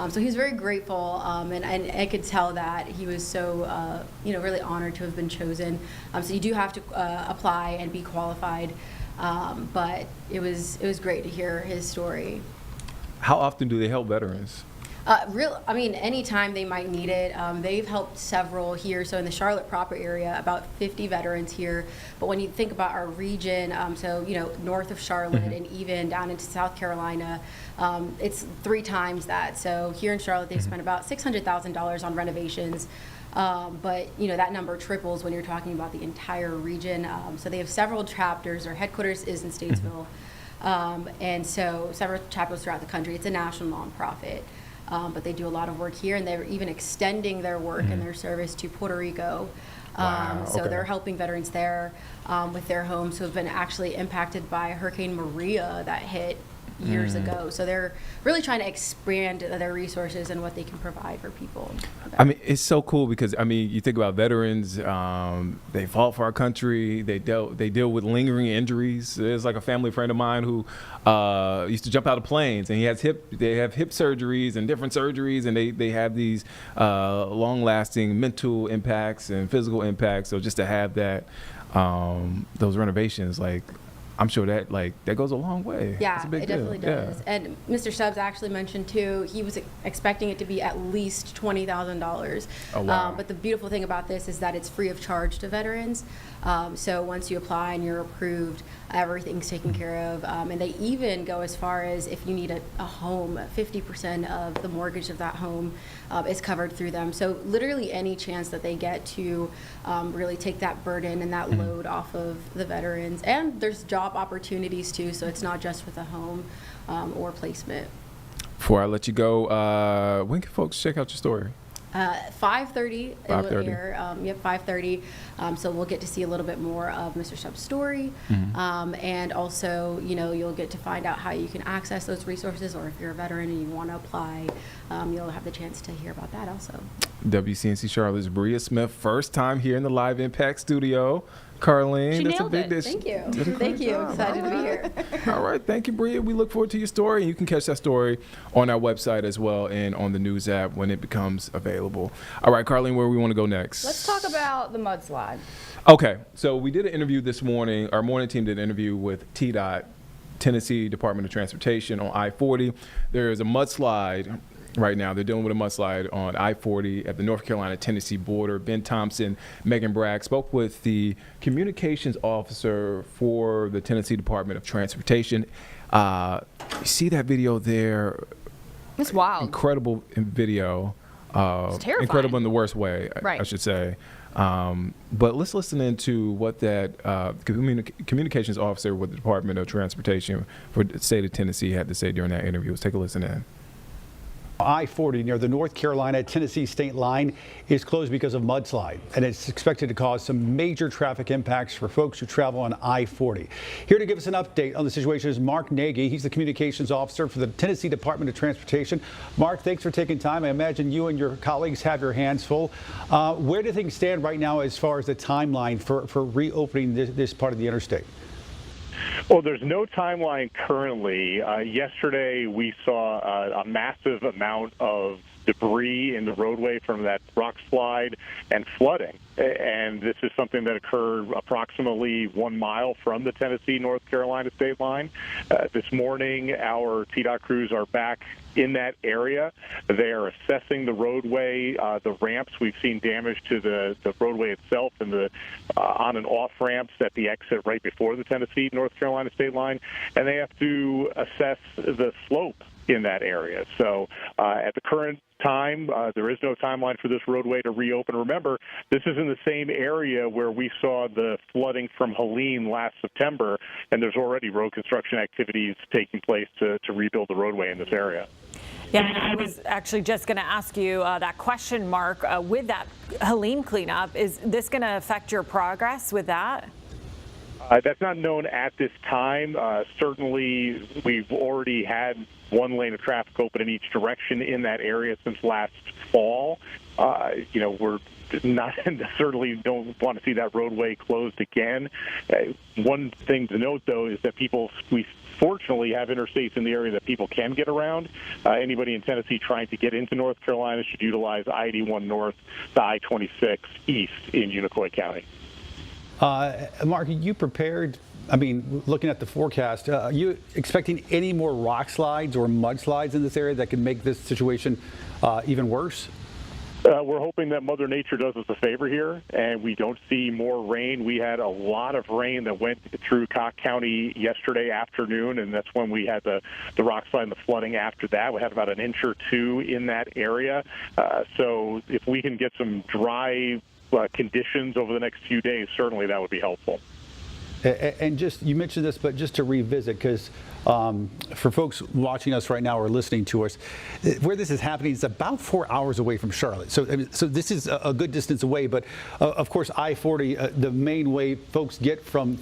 So he was very grateful, and I could tell that he was so really honored to have been chosen. So you do have to apply and be qualified, but it was great to hear his story. How often do they help veterans? Anytime they might need it. They've helped several here. So in the Charlotte proper area, about 50 veterans here. But when you think about our region, north of Charlotte and even down into South Carolina, it's 3 times that. So here in Charlotte, they've spent about $600,000 on renovations. But that number triples when you're talking about the entire region. So they have several chapters. Their headquarters is in Statesville. And so several chapters throughout the country. It's a national nonprofit. But they do a lot of work here, and they're even extending their work and their service to Puerto Rico. So they're helping veterans there with their homes who have been actually impacted by Hurricane Maria that hit years ago. So they're really trying to expand their resources and what they can provide for people. I mean, it's so cool because you think about veterans. They fought for our country. They deal with lingering injuries. There's a family friend of mine who used to jump out of planes, and they have hip surgeries and different surgeries, and they have these long-lasting mental impacts and physical impacts. So just to have that, those renovations, I'm sure that that goes a long way. Yeah, it's a big it definitely deal. does. And Mr. Stubbs actually mentioned too, he was expecting it to be at least $20,000. Oh, wow. But the beautiful thing about this is that it's free of charge to veterans. So once you apply and you're approved, everything's taken care of. And they even go as far as if you need a home, 50% of the mortgage of that home is covered through them. So literally any chance that they get to really take that burden and that load off of the veterans. And there's job opportunities too, so it's not just with a home or placement. Before I let you go, when can folks check out your story? 5:30 it will air. 5:30. So we'll get to see a little bit more of Mr. Stubbs' story, and also, you'll get to find out how you can access those resources, or if you're a veteran and you want to apply, you'll have the chance to hear about that also. WCNC Charlotte's Bria Smith, first time here in the Live Impact studio. Carlene, she that's nailed a big it. Thank you. Thank you. Excited to be here. All right. Thank you, Bria. We look forward to your story. And you can catch that story on our website as well and on the news app when it becomes available. All right, Carlene, where we want to go next? Let's talk about the mudslide. Okay. So we did an interview this morning. Our morning team did an interview with TDOT, Tennessee Department of Transportation, on I-40. There is a mudslide right now. They're dealing with a mudslide on I-40 at the North Carolina-Tennessee border. Ben Thompson, Megan Bragg spoke with the communications officer for the Tennessee Department of Transportation. You see that video there? It's wild. Incredible video. It's terrifying. Incredible in the worst way, right. I should say. But let's listen into what that communications officer with the Department of Transportation for the state of Tennessee had to say during that interview. Let's take a listen in. I-40 near the North Carolina-Tennessee state line is closed because of mudslide, and it's expected to cause some major traffic impacts for folks who travel on I-40. Here to give us an update on the situation is Mark Nagy. He's the communications officer for the Tennessee Department of Transportation. Mark, thanks for taking time. I imagine you and your colleagues have your hands full. Where do things stand right now as far as the timeline for reopening this part of the interstate? Well, there's no timeline currently. Yesterday, we saw a massive amount of debris in the roadway from that rock slide and flooding. And this is something that occurred approximately 1 mile from the Tennessee-North Carolina state line. This morning, our TDOT crews are back in that area. They are assessing the roadway, the ramps. We've seen damage to the roadway itself and the on and off ramps at the exit right before the Tennessee-North Carolina state line. And they have to assess the slope in that area. So at the current time. There is no timeline for this roadway to reopen. Remember, this is in the same area where we saw the flooding from Helene last September, and there's already road construction activities taking place to rebuild the roadway in this area. Yeah, and I was actually just going to ask you that question, Mark, with that Helene cleanup. Is this going to affect your progress with that? That's not known at this time. Certainly, we've already had one lane of traffic open in each direction in that area since last fall. We're not certainly don't want to see that roadway closed again. One thing to note, though, is that we fortunately have interstates in the area that people can get around. Anybody in Tennessee trying to get into North Carolina should utilize I-81 North to I-26 East in Unicoi County. Mark, are you prepared? I mean, looking at the forecast, are you expecting any more rock slides or mudslides in this area that can make this situation even worse? We're hoping that Mother Nature does us a favor here, and we don't see more rain. We had a lot of rain that went through Cock County yesterday afternoon, and that's when we had the rock slide and the flooding after that. We had about an inch or two in that area. So if we can get some dry conditions over the next few days, certainly that would be helpful. And just, you mentioned this, but just to revisit, because for folks watching us right now or listening to us, where this is happening is about 4 hours away from Charlotte. So this is a good distance away, but of course I-40, the main way folks get from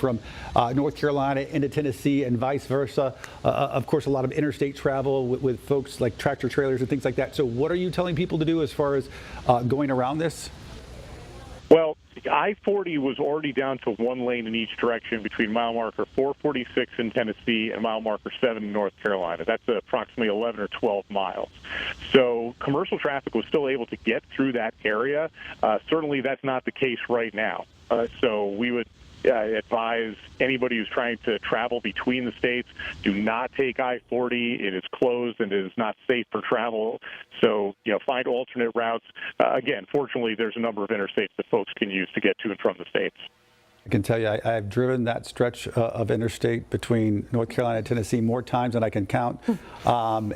North Carolina into Tennessee and vice versa. Of course, a lot of interstate travel with folks like tractor trailers and things like that. So what are you telling people to do as far as going around this? Well, I-40 was already down to one lane in each direction between mile marker 446 in Tennessee and mile marker 7 in North Carolina. That's approximately 11 or 12 miles. So commercial traffic was still able to get through that area. Certainly that's not the case right now. So we would advise anybody who's trying to travel between the states, do not take I-40. It is closed and it is not safe for travel. So, find alternate routes. Again, fortunately, there's a number of interstates that folks can use to get to and from the states. I can tell you, I've driven that stretch of interstate between North Carolina and Tennessee more times than I can count,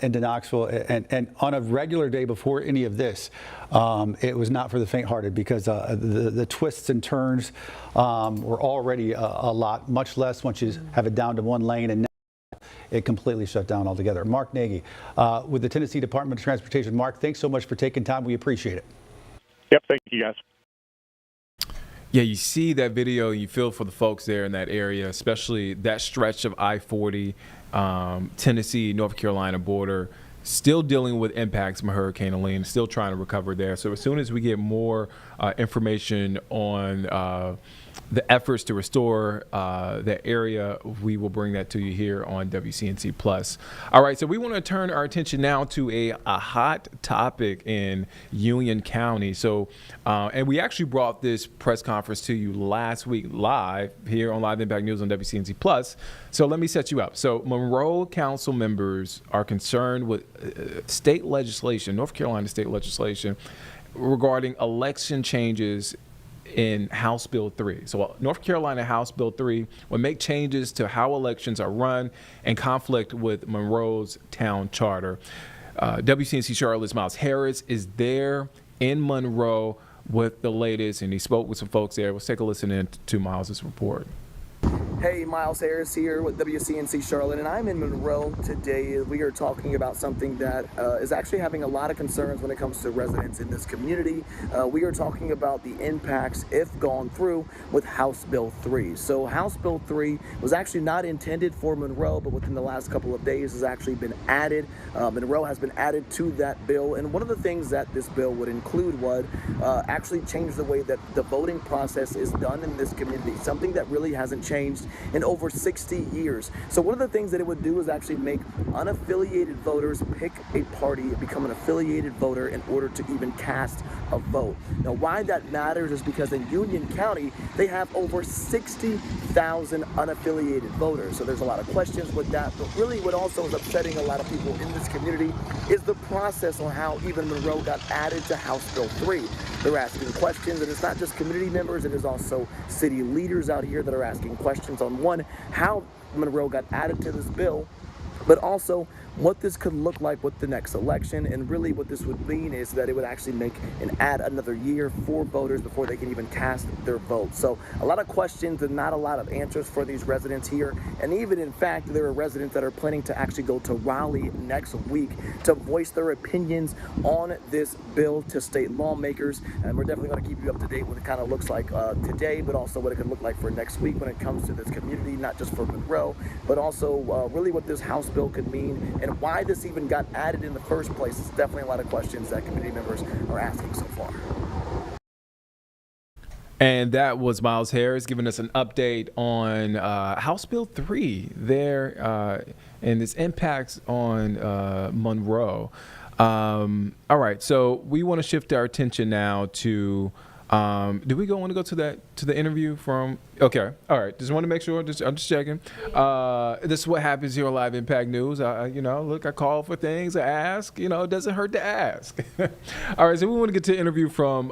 into Knoxville. And on a regular day before any of this, it was not for the faint-hearted, because the twists and turns were already a lot, much less once you have it down to one lane, and now it completely shut down altogether. Mark Nagy with the Tennessee Department of Transportation. Mark, thanks so much for taking time. We appreciate it. Yep, thank you, guys. Yeah, you see that video, you feel for the folks there in that area, especially that stretch of I-40, Tennessee, North Carolina border, still dealing with impacts from Hurricane Helene, still trying to recover there. So as soon as we get more information on the efforts to restore that area, we will bring that to you here on WCNC Plus. All right, so we want to turn our attention now to a hot topic in Union County. So, and we actually brought this press conference to you last week live here on Live Impact News on WCNC Plus. So let me set you up. So Monroe council members are concerned with state legislation, North Carolina state legislation, regarding election changes in House Bill 3. So North Carolina House Bill 3 will make changes to how elections are run and conflict with Monroe's town charter. WCNC Charlotte's Miles Harris is there in Monroe with the latest, and he spoke with some folks there. Let's take a listen in to Miles's report. Hey, Miles Harris here with WCNC Charlotte, and I'm in Monroe today. We are talking about something that is actually having a lot of concerns when it comes to residents in this community. We are talking about the impacts, if gone through, with House Bill 3. So House Bill 3 was actually not intended for Monroe, but within the last couple of days has actually been added. Monroe has been added to that bill, and one of the things that this bill would include would actually change the way that the voting process is done in this community, something that really hasn't changed in over 60 years. So one of the things that it would do is actually make unaffiliated voters pick a party and become an affiliated voter in order to even cast a vote. Now, why that matters is because in Union County, they have over 60,000 unaffiliated voters. So there's a lot of questions with that, but really what also is upsetting a lot of people in this community is the process on how even Monroe got added to House Bill 3. They're asking questions, and it's not just community members, it is also city leaders out here that are asking questions on, one, how Monroe got added to this bill, but also what this could look like with the next election, and really what this would mean is that it would actually make and add another year for voters before they can even cast their vote. So a lot of questions and not a lot of answers for these residents here. And even in fact, there are residents that are planning to actually go to Raleigh next week to voice their opinions on this bill to state lawmakers. And we're definitely going to keep you up to date what it kind of looks like today, but also what it could look like for next week when it comes to this community, not just for Monroe, but also really what this House bill could mean and why this even got added in the first place. It's definitely a lot of questions that community members are asking so far. And that was Miles Harris giving us an update on House Bill 3 there and its impacts on Monroe. All right, so we want to shift our attention now to do we want to go to the interview from? Okay, all right. Just want to make sure. I'm just checking. This is what happens here on Live Impact News. Look, I call for things. I ask. It doesn't hurt to ask. All right. So we want to get to the interview from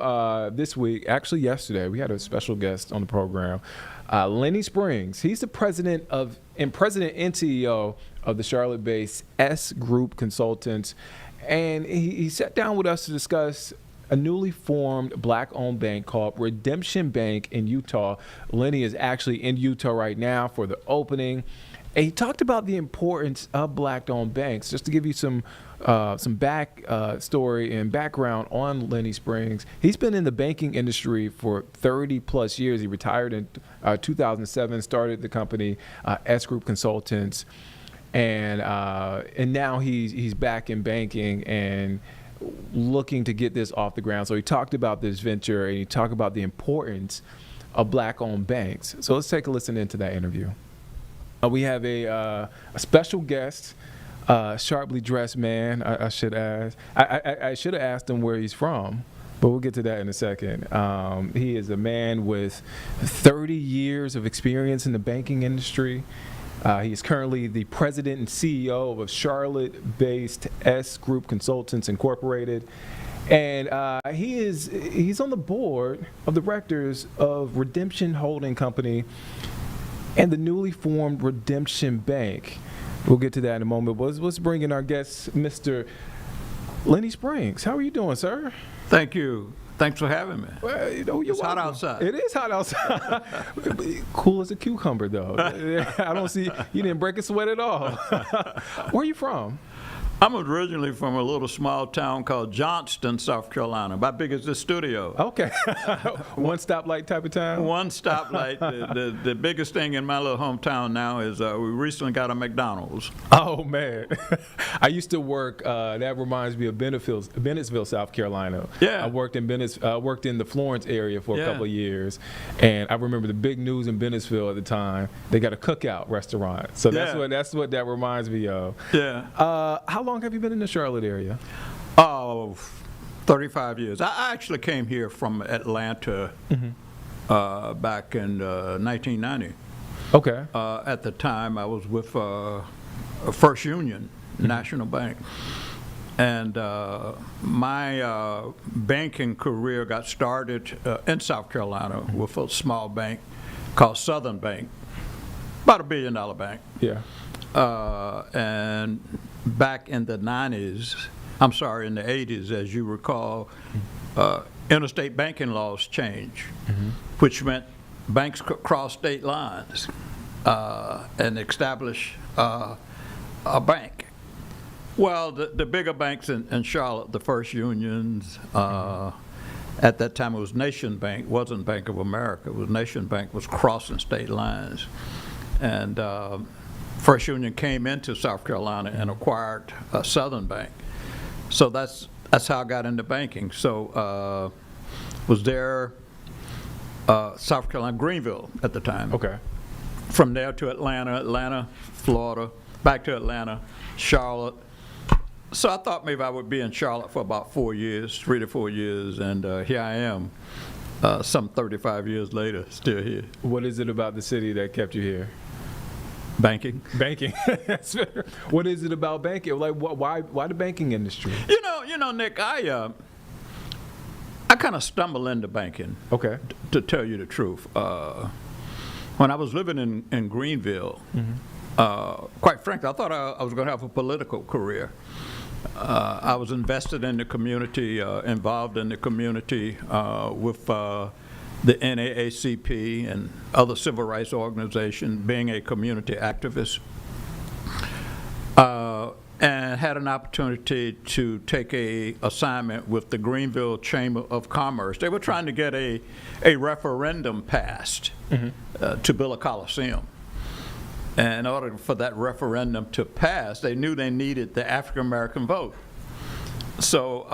this week. Actually, yesterday we had a special guest on the program, Lenny Springs. He's the president and CEO of the Charlotte-based S Group Consultants, and he sat down with us to discuss a newly formed black-owned bank called Redemption Bank in Utah. Lenny is actually in Utah right now for the opening. And he talked about the importance of black-owned banks. Just to give you some back story and background on Lenny Springs, he's been in the banking industry for 30 plus years. He retired in 2007, started the company S Group Consultants, and now he's back in banking and looking to get this off the ground. So he talked about this venture and he talked about the importance of black-owned banks. So let's take a listen into that interview. We have a special guest, sharply dressed man. I should ask. I should have asked him where he's from, but we'll get to that in a second. He is a man with 30 years of experience in the banking industry. He is currently the president and CEO of a Charlotte-based S Group Consultants Incorporated, and he's on the board of directors of Redemption Holding Company and the newly formed Redemption Bank. We'll get to that in a moment. Let's bring in our guest, Mr. Lenny Springs. How are you doing, sir? Thank you. Thanks for having me. Well, it's hot outside. It is hot outside. Cool as a cucumber, though. I don't see, you didn't break a sweat at all. Where are you from? I'm originally from a little small town called Johnston, South Carolina, about big as this studio. Okay. One stoplight type of town? One stoplight. The biggest thing in my little hometown now is we recently got a McDonald's. Oh, man. I used to work, that reminds me of Bennettsville, South Carolina. Yeah. I worked in the Florence area for a couple of years, and I remember the big news in Bennettsville at the time. They got a cookout restaurant. So that's what that reminds me of. Yeah. How long have you been in the Charlotte area? 35 years. I actually came here from Atlanta back in 1990. Okay. At the time, I was with First Union National Bank. And my banking career got started in South Carolina with a small bank called Southern Bank, about $1 billion bank. Yeah. And back in the 80s, as you recall, interstate banking laws changed, which meant banks could cross state lines and establish a bank. Well, the bigger banks in Charlotte, the First Unions, at that time it was Nation Bank, wasn't Bank of America, it was Nation Bank, was crossing state lines. And First Union came into South Carolina and acquired Southern Bank. So that's how I got into banking. So was there, South Carolina, Greenville at the time. Okay. From there to Atlanta, Florida, back to Atlanta, Charlotte. So I thought maybe I would be in Charlotte for about 3 to 4 years, and here I am, some 35 years later, still here. What is it about the city that kept you here? Banking. What is it about banking? Like, why the banking industry? You know, Nick, I kind of stumbled into banking. Okay. To tell you the truth, when I was living in Greenville, quite frankly, I thought I was going to have a political career. I was invested in the community, involved in the community with the NAACP and other civil rights organizations, being a community activist. And had an opportunity to take a assignment with the Greenville Chamber of Commerce. They were trying to get a referendum passed to build a coliseum. And in order for that referendum to pass, they knew they needed the African American vote. So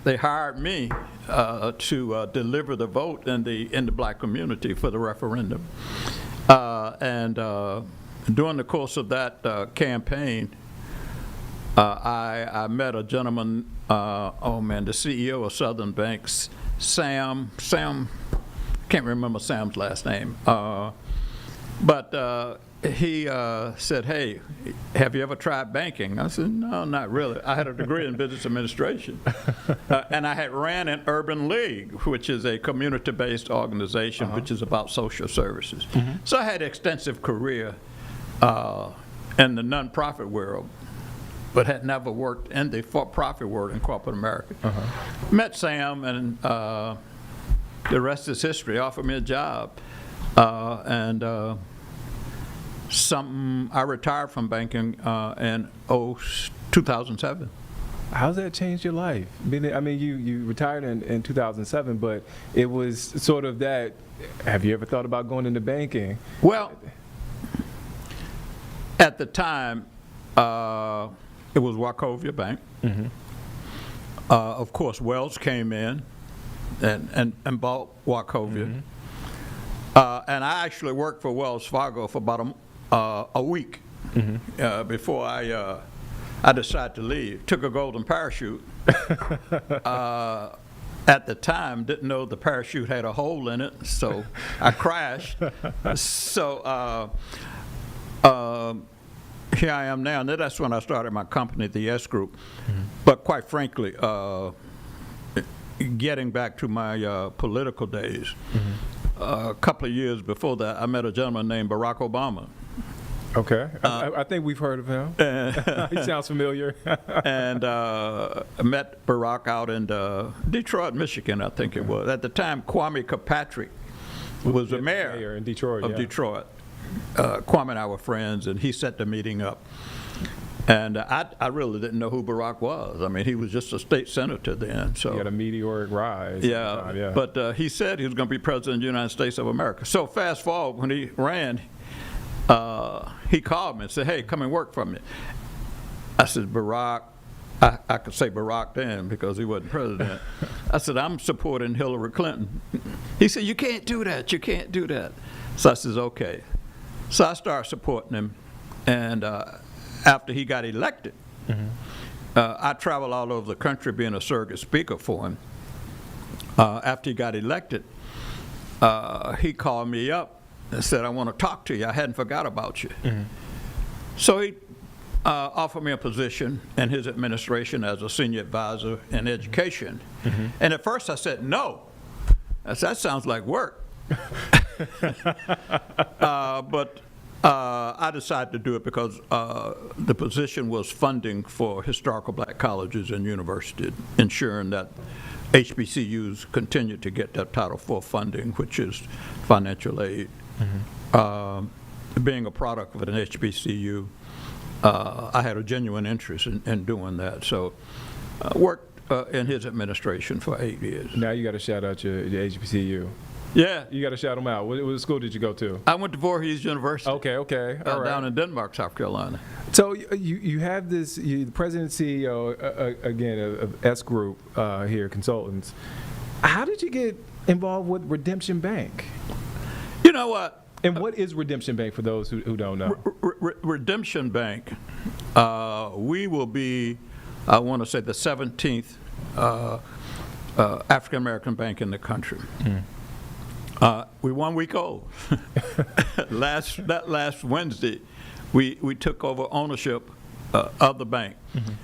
they hired me to deliver the vote in the black community for the referendum. And during the course of that campaign, I met a gentleman, the CEO of Southern Banks, Sam, can't remember Sam's last name, but he said, "Hey, have you ever tried banking?" I said, "No, not really. I had a degree in business administration." And I had ran an Urban League, which is a community-based organization, which is about social services. So I had an extensive career in the nonprofit world, but had never worked in the for-profit world in corporate America. Met Sam, and the rest is history. Offered me a job, and I retired from banking in 2007. How's that changed your life? I mean, you retired in 2007, but it was sort of that. Have you ever thought about going into banking? Well, at the time, it was Wachovia Bank. Of course, Wells came in and bought Wachovia. And I actually worked for Wells Fargo for about a week before I decided to leave. Took a golden parachute. At the time, didn't know the parachute had a hole in it, so I crashed. So here I am now, and that's when I started my company, the S Group. But quite frankly, getting back to my political days, a couple of years before that, I met a gentleman named Barack Obama. Okay, I think we've heard of him. He sounds familiar. And I met Barack out in Detroit, Michigan, I think it was. At the time, Kwame Kilpatrick was the mayor in Detroit, of Detroit. Kwame and I were friends, and he set the meeting up. And I really didn't know who Barack was. I mean, he was just a state senator then. So he had a meteoric rise. Yeah, but he said he was going to be president of the United States of America. So fast forward, when he ran, he called me and said, "Hey, come and work for me." I said, "Barack," I could say Barack then because he wasn't president. I said, "I'm supporting Hillary Clinton." He said, "You can't do that. You can't do that." So I said, "Okay." So I started supporting him, and after he got elected, I traveled all over the country being a surrogate speaker for him. After he got elected, he called me up and said, "I want to talk to you. I hadn't forgot about you." So he offered me a position in his administration as a senior advisor in education. And at first I said, "No." I said, "That sounds like work." But I decided to do it because the position was funding for historical black colleges and universities, ensuring that HBCUs continue to get that Title IV funding, which is financial aid. Being a product of an HBCU, I had a genuine interest in doing that. So I worked in his administration for 8 years. Now you got to shout out your HBCU. Yeah. You got to shout them out. What school did you go to? I went to Voorhees University. Okay. All right. Down in Denmark, South Carolina. So you have this, the president and CEO, again, of S Group here, consultants. How did you get involved with Redemption Bank? You know what? And what is Redemption Bank for those who don't know? Redemption Bank, we will be, I want to say, the 17th African-American bank in the country. We're 1 week old. Last Wednesday, we took over ownership of the bank.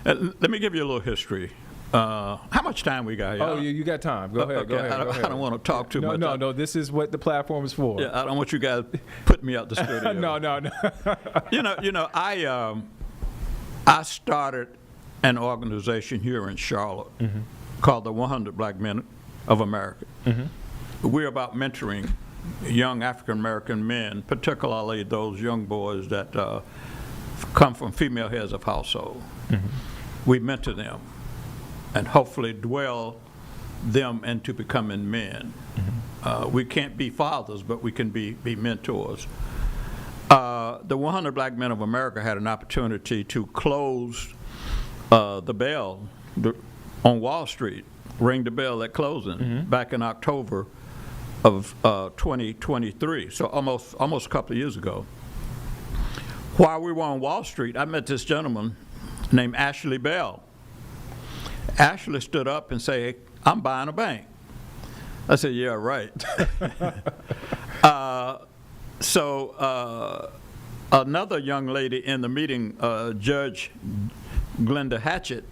Let me give you a little history. How much time we got here? Oh, you got time. Go ahead. Okay, Go ahead. I don't want to talk too much. No. This is what the platform is for. Yeah, I don't want you guys putting me out the studio. No. I started an organization here in Charlotte called the 100 Black Men of America. We're about mentoring young African American men, particularly those young boys that come from female heads of household. We mentor them and hopefully dwell them into becoming men. We can't be fathers, but we can be mentors. The 100 Black Men of America had an opportunity to close the bell on Wall Street, ring the bell at closing back in October of 2023, so almost a couple of years ago. While we were on Wall Street, I met this gentleman named Ashley Bell. Ashley stood up and said, "I'm buying a bank." I said, "Yeah, right." So another young lady in the meeting, Judge Glenda Hatchett,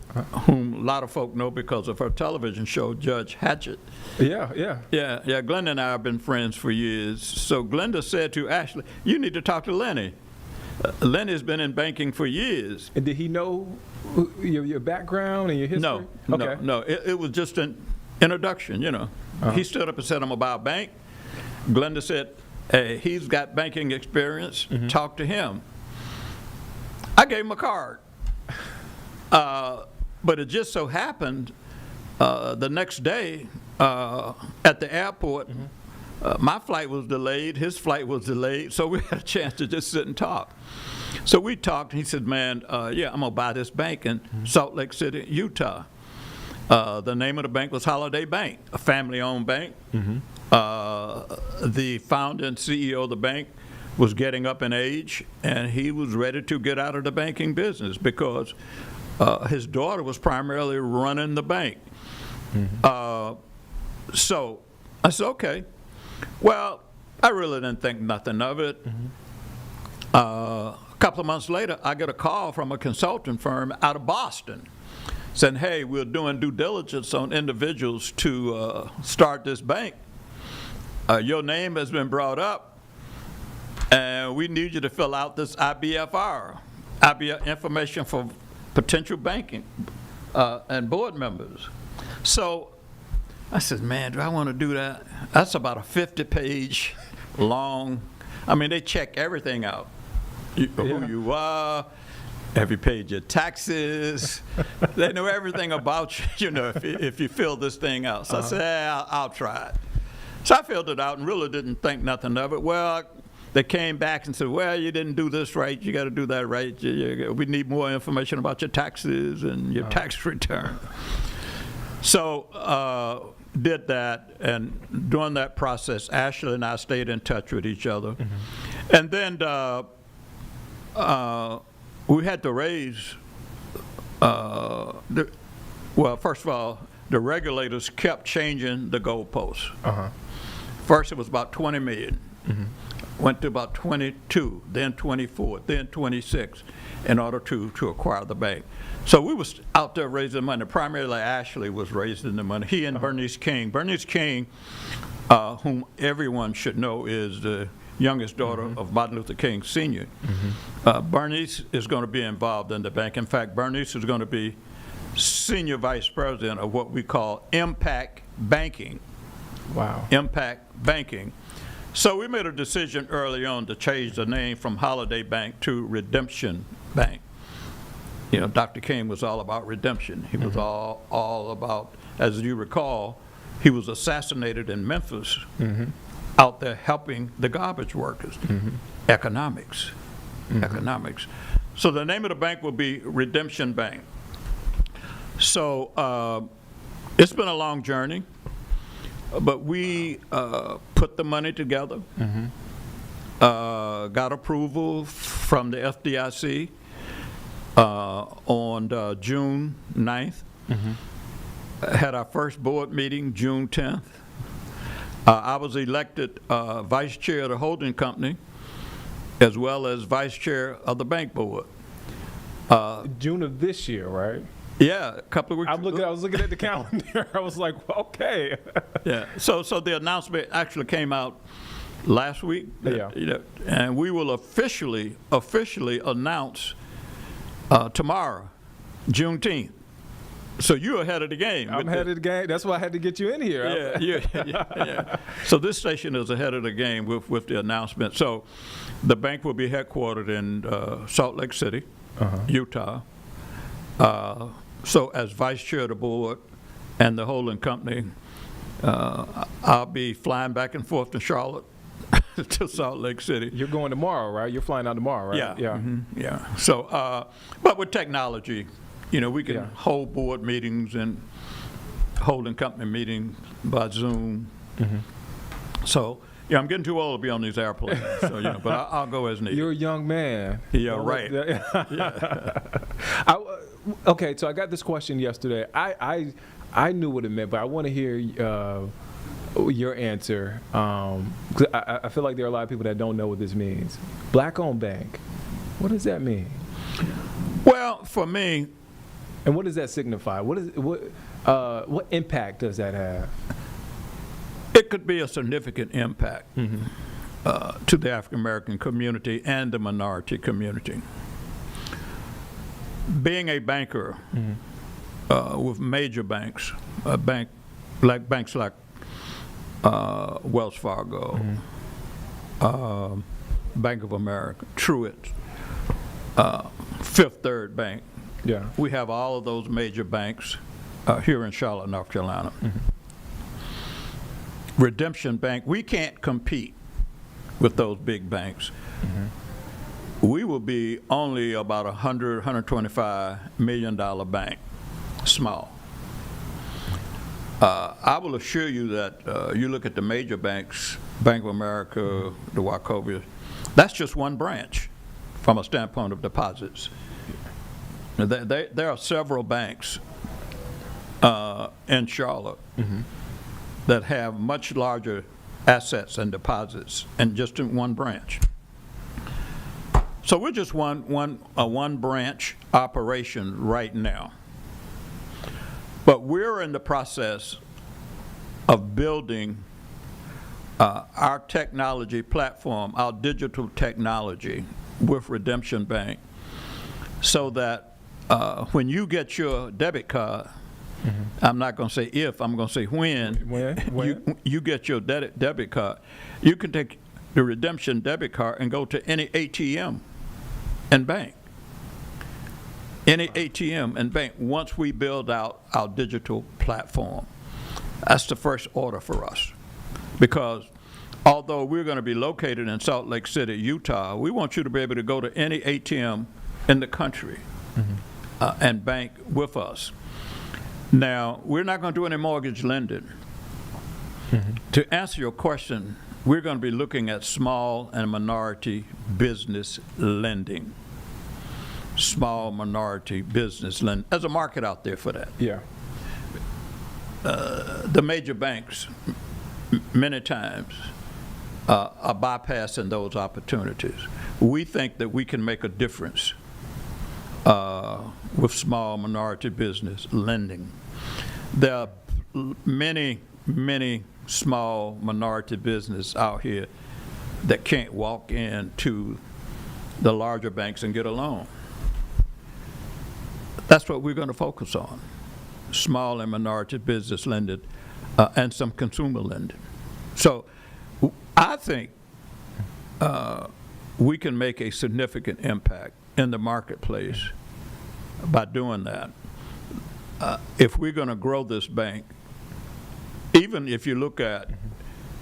whom a lot of folk know because of her television show, Judge Hatchett. Yeah. Glenda and I have been friends for years. So Glenda said to Ashley, "You need to talk to Lenny. Lenny's been in banking for years." And did he know your background and your history? No. It was just an introduction, He stood up and said, "I'm about bank." Glenda said, "Hey, he's got banking experience. Talk to him." I gave him a card. But it just so happened the next day at the airport, my flight was delayed, his flight was delayed, so we had a chance to just sit and talk. So we talked, and he said, "Man, yeah, I'm going to buy this bank in Salt Lake City, Utah." The name of the bank was Holiday Bank, a family-owned bank. The founder and CEO of the bank was getting up in age, and he was ready to get out of the banking business because his daughter was primarily running the bank. So I said, "Okay." Well, I really didn't think nothing of it. A couple of months later, I get a call from a consulting firm out of Boston saying, "Hey, we're doing due diligence on individuals to start this bank. Your name has been brought up, and we need you to fill out this IBFR, information for potential banking and board members." So I said, "Man, do I want to do that?" That's about a 50-page long. I mean, they check everything out. Who you are, every page of taxes. They know everything about you, if you fill this thing out. So I said, I'll try it. So I filled it out and really didn't think nothing of it. Well, they came back and said, "Well, you didn't do this right. You got to do that right. We need more information about your taxes and your tax return." So did that, and during that process, Ashley and I stayed in touch with each other. And then we had to raise, first of all, the regulators kept changing the goalposts. First it was about 20 million, went to about 22, then 24, then 26 in order to acquire the bank. So we was out there raising money. Primarily Ashley was raising the money. He and Bernice King. Bernice King, whom everyone should know, is the youngest daughter of Martin Luther King Sr. Bernice is going to be involved in the bank. In fact, Bernice is going to be senior vice president of what we call impact banking. Wow. Impact banking. So we made a decision early on to change the name from Holiday Bank to Redemption Bank. Dr. King was all about redemption. He was all about, as you recall, he was assassinated in Memphis, out there helping the garbage workers. Economics. Economics. So the name of the bank will be Redemption Bank. So it's been a long journey, but we put the money together, got approval from the FDIC on June 9th, had our first board meeting June 10th. I was elected vice chair of the holding company as well as vice chair of the bank board. June of this year, right? Yeah, a couple of weeks I was looking at the calendar. I was like, okay. Yeah. So the announcement actually came out last week. Yeah. And we will officially announce tomorrow, Juneteenth. So you're ahead of the game. I'm ahead of the game. That's why I had to get you in here. Yeah. So this station is ahead of the game with the announcement. So the bank will be headquartered in Salt Lake City, Utah. So as vice chair of the board and the holding company, I'll be flying back and forth to Charlotte to Salt Lake City. You're going tomorrow, right? You're flying out tomorrow, right? Yeah. Yeah. Yeah. So, but with technology, we can hold board meetings and holding company meetings by Zoom. So, I'm getting too old to be on these airplanes. So, but I'll go as needed. You're a young man. Yeah, right. Okay, so I got this question yesterday. I knew what it meant, but I want to hear your answer. 'Cause I feel like there are a lot of people that don't know what this means. Black-owned bank. What does that mean? Well, for me. And what does that signify? What impact does that have? It could be a significant impact to the African American community and the minority community. Being a banker with major banks, banks like Wells Fargo, Bank of America, Truett, Fifth Third Bank. Yeah. We have all of those major banks here in Charlotte, North Carolina. Redemption Bank, we can't compete with those big banks. We will be only about $125 million bank, small. I will assure you that you look at the major banks, Bank of America, the Wachovia, that's just one branch from a standpoint of deposits. There are several banks in Charlotte that have much larger assets and deposits, and just in one branch. So we're just one branch operation right now. But we're in the process of building our technology platform, our digital technology with Redemption Bank, so that when you get your debit card, I'm not going to say if, I'm going to say when you get your debit card, you can take the Redemption debit card and go to any ATM and bank. Any ATM and bank once we build out our digital platform. That's the first order for us. Because although we're going to be located in Salt Lake City, Utah, we want you to be able to go to any ATM in the country and bank with us. Now, we're not going to do any mortgage lending. To answer your question, we're going to be looking at small and minority business lending. Small minority business lending. There's a market out there for that. Yeah. The major banks, many times, are bypassing those opportunities. We think that we can make a difference with small minority business lending. There are many small minority business out here that can't walk into the larger banks and get a loan. That's what we're going to focus on, small and minority business lending and some consumer lending. So I think we can make a significant impact in the marketplace by doing that. If we're going to grow this bank, even if you look at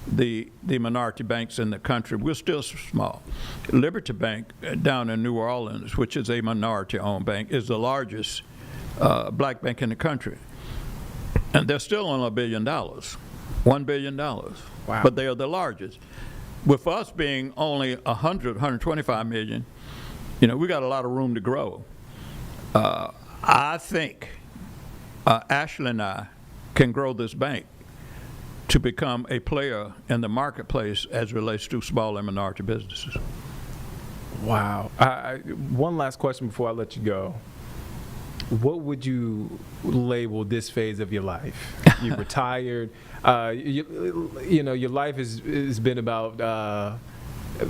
the minority banks in the country, we're still small. Liberty Bank down in New Orleans, which is a minority-owned bank, is the largest black bank in the country. And they're still on $1 billion, $1 billion. Wow. But they are the largest. With us being only 125 million, we got a lot of room to grow. I think Ashley and I can grow this bank to become a player in the marketplace as it relates to small and minority businesses. Wow. One last question before I let you go. what would you label this phase of your life? You retired. You know, your life has been about,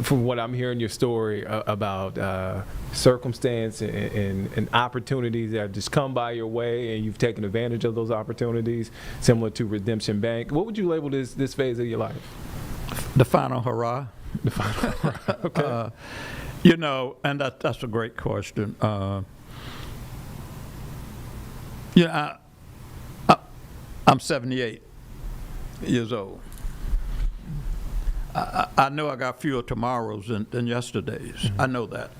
from what I'm hearing your story, about circumstance and opportunities that have just come by your way, and you've taken advantage of those opportunities, similar to Redemption Bank. What would you label this phase of your life? The final hurrah. The final hurrah. Okay. You know, and that's a great question. I'm 78 years old. I know I got fewer tomorrows than yesterdays. Mm-hmm. I know that.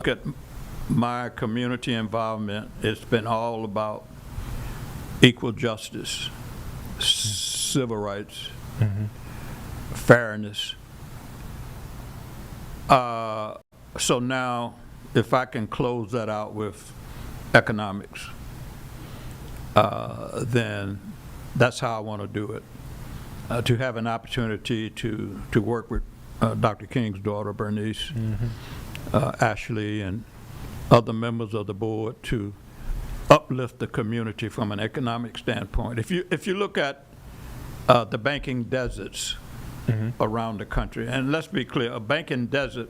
Look at my community involvement. It's been all about equal justice, civil rights, fairness. So now, if I can close that out with economics, then that's how I want to do it. To have an opportunity to work with Dr. King's daughter, Bernice, Ashley, and other members of the board to uplift the community from an economic standpoint. If you look at the banking deserts around the country, and let's be clear, a banking desert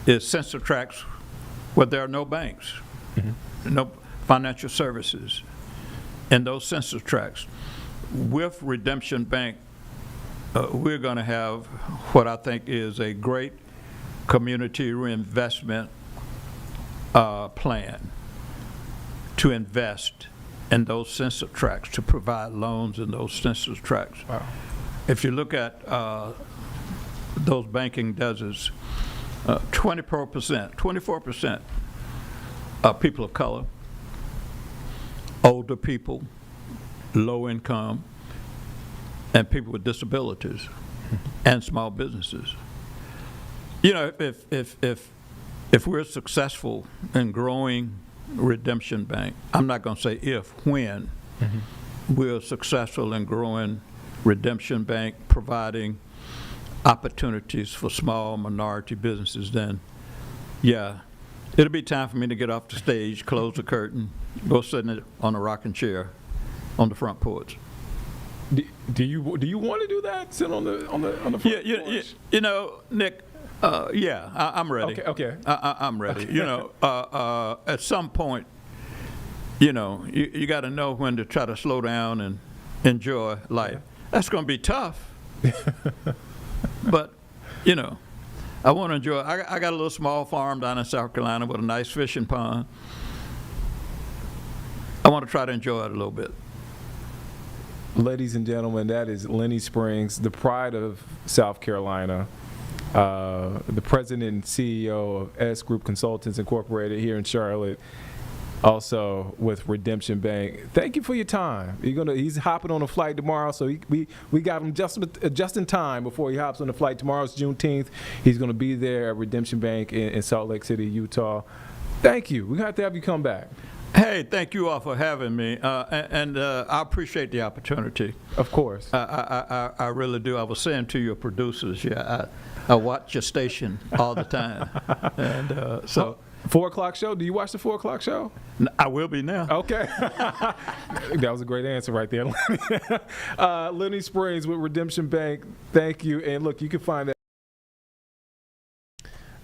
is census tracts where there are no banks, no financial services in those census tracts. With Redemption Bank, we're going to have what I think is a great community reinvestment plan to invest in those census tracts, to provide loans in those census tracts. Wow. If you look at those banking deserts, 24% are people of color, older people, low income, and people with disabilities, and small businesses. You know, if we're successful in growing Redemption Bank, I'm not going to say if, when we're successful in growing Redemption Bank, providing opportunities for small minority businesses, then yeah, it'll be time for me to get off the stage, close the curtain, go sit on a rocking chair on the front porch. Do you want to do that? Sit on the front porch? You know, Nick. Yeah, I'm ready. Okay. I'm ready. You know, at some point, you know, you got to know when to try to slow down and enjoy life. That's going to be tough, but you know, I want to enjoy. I got a little small farm down in South Carolina with a nice fishing pond. I want to try to enjoy it a little bit. Ladies and gentlemen, that is Lenny Springs, the pride of South Carolina, the president and CEO of S Group Consultants Incorporated here in Charlotte, also with Redemption Bank. Thank you for your time. He's hopping on a flight tomorrow, so we got him just in time before he hops on the flight. Tomorrow's Juneteenth. He's going to be there at Redemption Bank in Salt Lake City, Utah. Thank you. We have to have you come back. Hey, thank you all for having me, and I appreciate the opportunity. Of course. I really do. I was saying to your producers, I watch your station all the time, and so. 4 o'clock show? Do you watch the 4 o'clock show? I will be now. Okay. That was a great answer right there. Lenny Springs with Redemption Bank. Thank you. And look, you can find that.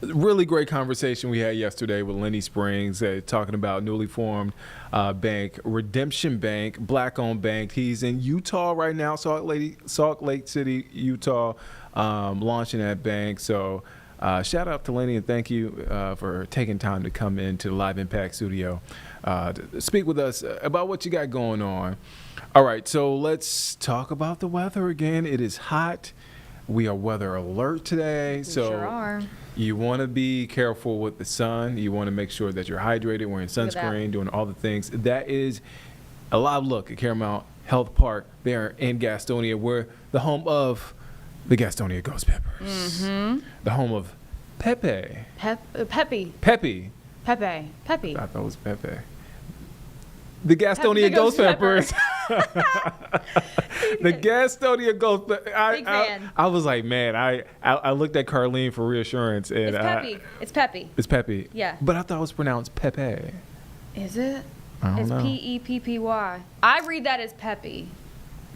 Really great conversation we had yesterday with Lenny Springs, talking about newly formed bank, Redemption Bank, black-owned bank. He's in Utah right now, Salt Lake City, Utah, launching that bank. So shout out to Lenny, and thank you for taking time to come into the Live Impact studio to speak with us about what you got going on. All right, so let's talk about the weather again. It is hot. We are weather alert today. So sure are. You want to be careful with the sun. You want to make sure that you're hydrated, wearing sunscreen, doing all the things. That is a live look at Caramount Health Park there in Gastonia. We're the home of the Gastonia Ghost Peppers. The home of Pepe. Pepe. Pepe. Pepe. Pepe. I thought it was Pepe. The Gastonia Ghost Peppers. The Gastonia Golf. Big fan. I was like, man, I looked at Carlene for reassurance. And It's Peppy. It's Peppy. It's Peppy. Yeah. But I thought it was pronounced Pepe. Is it? I don't It's know. Peppy. I read that as Peppy,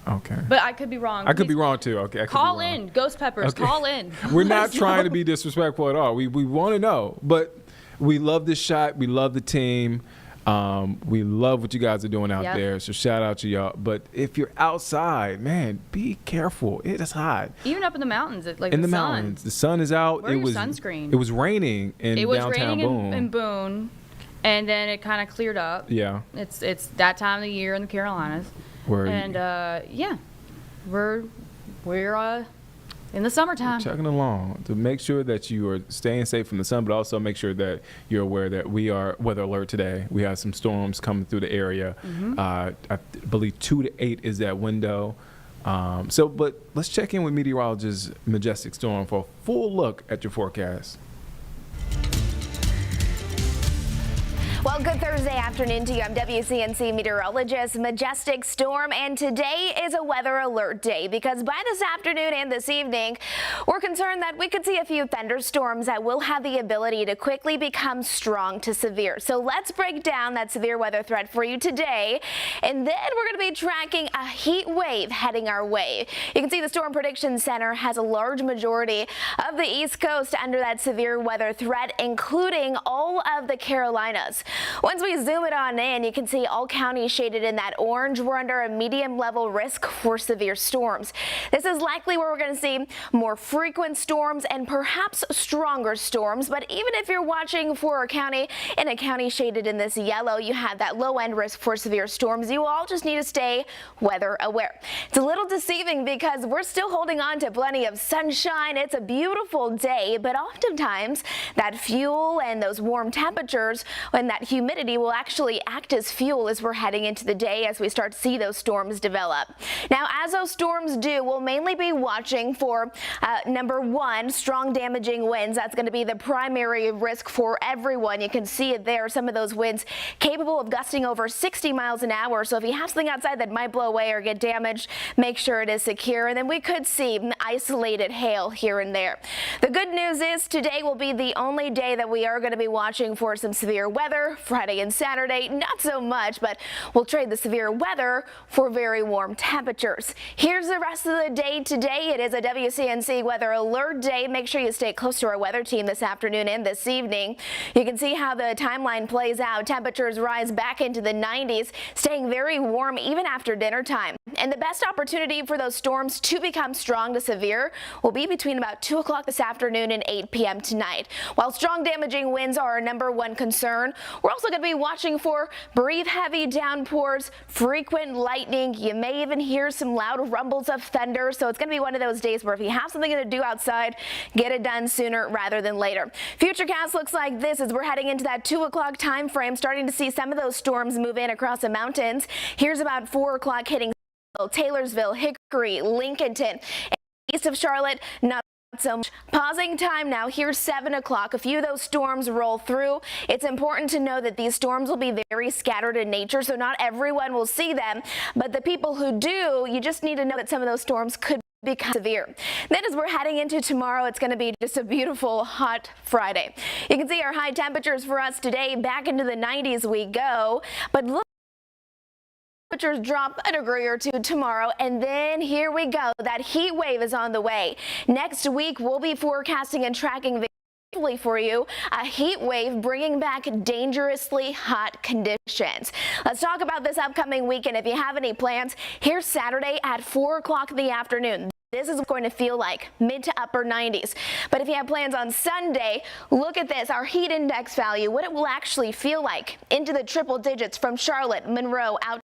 Okay. but I could be wrong. I could be wrong too. Okay. I could be Call wrong. in, Ghost Peppers. Okay. Call in. We're Let not us trying know. to be disrespectful at all. We want to know, but we love this shot. We love the team. We love what you guys are doing out Yep. there. So shout out to y'all. But if you're outside, man, be careful. It is hot. Even up in the mountains, like In the sun. mountains, the sun is out. Wear it your was sunscreen. It was raining in It was downtown raining Boone. in Boone, and then it kind of cleared up. Yeah. It's that time of the year in the Carolinas, Where and yeah, we're in the summertime. chugging along to make sure that you are staying safe from the sun, but also make sure that you're aware that we are weather alert today. We have some storms coming through the area. Mhm. I believe 2 to 8 is that window. But let's check in with meteorologist Majestic Storm for a full look at your forecast. Well, good Thursday afternoon to you. I'm WCNC meteorologist Majestic Storm, and today is a weather alert day because by this afternoon and this evening, we're concerned that we could see a few thunderstorms that will have the ability to quickly become strong to severe. So let's break down that severe weather threat for you today, and then we're going to be tracking a heat wave heading our way. You can see the Storm Prediction Center has a large majority of the East Coast under that severe weather threat, including all of the Carolinas. Once we zoom it on in, you can see all counties shaded in that orange. We're under a medium level risk for severe storms. This is likely where we're going to see more frequent storms and perhaps stronger storms. But even if you're watching for a county shaded in this yellow, you have that low end risk for severe storms. You all just need to stay weather aware. It's a little deceiving because we're still holding on to plenty of sunshine. It's a beautiful day, but oftentimes that fuel and those warm temperatures and that humidity will actually act as fuel as we're heading into the day as we start to see those storms develop. Now, as those storms do, we'll mainly be watching for number one, strong damaging winds. That's going to be the primary risk for everyone. You can see it there. Some of those winds capable of gusting over 60 miles an hour. So if you have something outside that might blow away or get damaged, make sure it is secure. And then we could see isolated hail here and there. The good news is today will be the only day that we are going to be watching for some severe weather. Friday and Saturday, not so much, but we'll trade the severe weather for very warm temperatures. Here's the rest of the day today. It is a WCNC weather alert day. Make sure you stay close to our weather team this afternoon and this evening. You can see how the timeline plays out. Temperatures rise back into the 90s, staying very warm even after dinner time. And the best opportunity for those storms to become strong to severe will be between about 2 o'clock this afternoon and 8 p.m. tonight. While strong damaging winds are our number one concern, we're also going to be watching for brief heavy downpours, frequent lightning. You may even hear some loud rumbles of thunder. So it's going to be one of those days where if you have something to do outside, get it done sooner rather than later. Futurecast looks like this as we're heading into that 2 o'clock time frame, starting to see some of those storms move in across the mountains. Here's about 4 o'clock hitting Taylorsville, Hickory, Lincolnton, and east of Charlotte. Not so much. Pausing time now. Here's 7 o'clock. A few of those storms roll through. It's important to know that these storms will be very scattered in nature, so not everyone will see them. But the people who do, you just need to know that some of those storms could become severe. Then as we're heading into tomorrow, it's going to be just a beautiful hot Friday. You can see our high temperatures for us today. Back into the 90s we go. But look, temperatures drop a degree or two tomorrow, and then here we go. That heat wave is on the way. Next week, we'll be forecasting and tracking for you a heat wave bringing back dangerously hot conditions. Let's talk about this upcoming weekend. If you have any plans, here's Saturday at 4 o'clock in the afternoon. This is going to feel like mid to upper 90s. But if you have plans on Sunday, look at this, our heat index value, what it will actually feel like into the triple digits from Charlotte, Monroe, out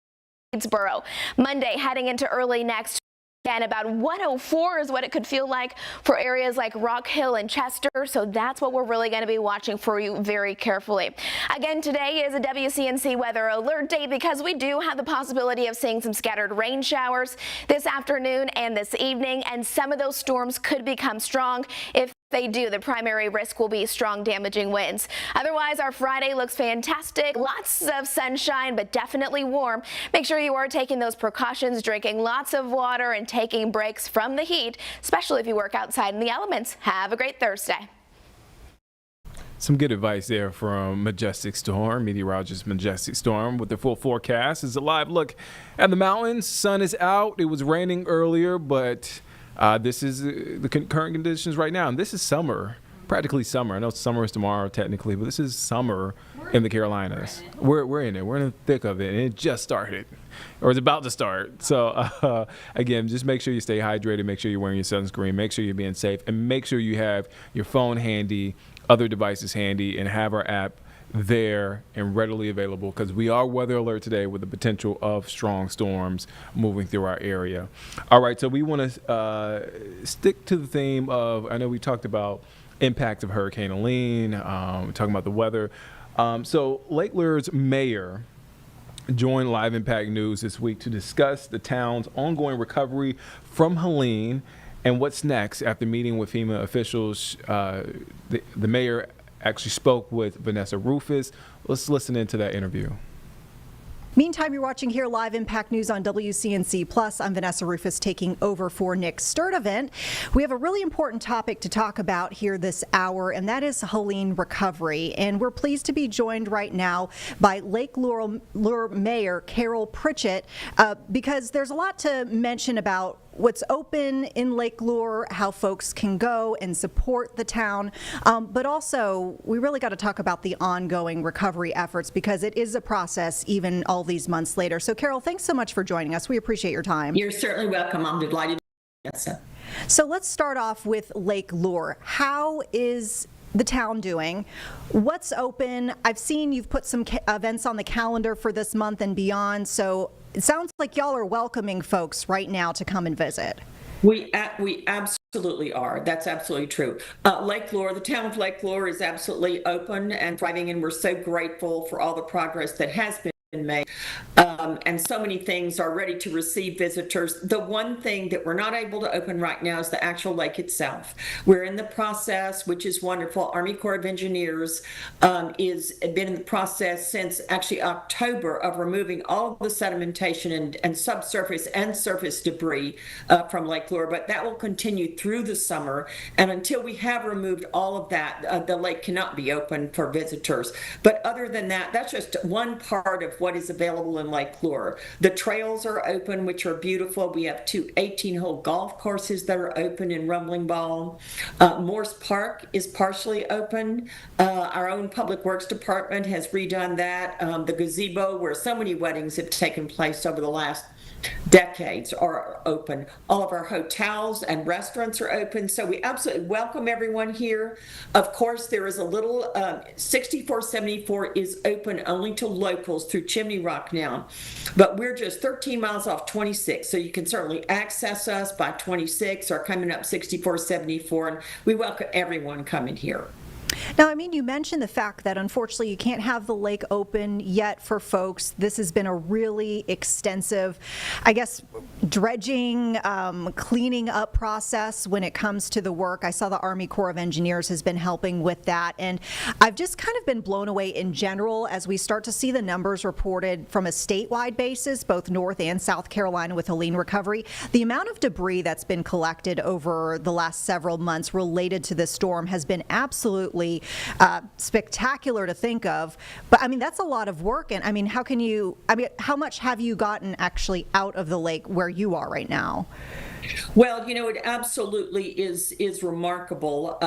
Greensboro. Monday heading into early next and about 104 is what it could feel like for areas like Rock Hill and Chester. So that's what we're really going to be watching for you very carefully. Again, today is a WCNC weather alert day because we do have the possibility of seeing some scattered rain showers this afternoon and this evening, and some of those storms could become strong if They do. The primary risk will be strong damaging winds. Otherwise, our Friday looks fantastic. Lots of sunshine, but definitely warm. Make sure you are taking those precautions, drinking lots of water and taking breaks from the heat, especially if you work outside in the elements. Have a great Thursday. Some good advice there from Majestic Storm, meteorologist Majestic Storm, with the full forecast. It's a live look at the mountains. Sun is out. It was raining earlier, but this is the current conditions right now. And this is summer, practically summer. I know summer is tomorrow technically, but this is summer in the Carolinas. We're in it. We're in the thick of it, and it just started, or it's about to start. So again, just make sure you stay hydrated. Make sure you're wearing your sunscreen. Make sure you're being safe, and make sure you have your phone handy, other devices handy, and have our app there and readily available, because we are weather alert today with the potential of strong storms moving through our area. All right, so we want to stick to the theme of, I know we talked about impact of Hurricane Helene, talking about the weather. So Lake Lure's mayor joined Live Impact News this week to discuss the town's ongoing recovery from Helene and what's next after meeting with FEMA officials. The mayor actually spoke with Vanessa Rufus. Let's listen into that interview. Meantime, you're watching here Live Impact News on WCNC Plus. I'm Vanessa Rufus taking over for Nick Sturdivant. We have a really important topic to talk about here this hour, and that is Helene recovery. And we're pleased to be joined right now by Lake Lure Mayor Carol Pritchett, because there's a lot to mention about what's open in Lake Lure, how folks can go and support the town, but also we really got to talk about the ongoing recovery efforts, because it is a process even all these months later. So Carol, thanks so much for joining us. We appreciate your time. You're certainly welcome. I'm delighted. So let's start off with Lake Lure. How is the town doing? What's open? I've seen you've put some events on the calendar for this month and beyond, so it sounds like y'all are welcoming folks right now to come and visit. We absolutely are. That's absolutely true. Lake Lure, the town of Lake Lure is absolutely open and thriving, and we're so grateful for all the progress that has been made. And so many things are ready to receive visitors. The one thing that we're not able to open right now is the actual lake itself. We're in the process, which is wonderful. Army Corps of Engineers is been in the process since actually October of removing all of the sedimentation and subsurface and surface debris from Lake Lure, but that will continue through the summer. And until we have removed all of that, the lake cannot be open for visitors. But other than that, that's just one part of what is available in Lake Lure. The trails are open, which are beautiful. We have two 18-hole golf courses that are open in Rumbling Ball. Morse Park is partially open. Our own Public Works Department has redone that. The gazebo, where so many weddings have taken place over the last decades, are open. All of our hotels and restaurants are open, so we absolutely welcome everyone here. Of course, there is a little 6474 is open only to locals through Chimney Rock now, but we're just 13 miles off 26, so you can certainly access us by 26 or coming up 6474, and we welcome everyone coming here. Now, I mean, you mentioned the fact that unfortunately you can't have the lake open yet for folks. This has been a really extensive, I guess, dredging, cleaning up process when it comes to the work. I saw the Army Corps of Engineers has been helping with that, and I've just kind of been blown away in general as we start to see the numbers reported from a statewide basis, both North and South Carolina with Helene recovery. The amount of debris that's been collected over the last several months related to this storm has been absolutely spectacular to think of. But I mean, that's a lot of work. And I mean, how much have you gotten actually out of the lake where you are right now? Well, you know, it absolutely is remarkable.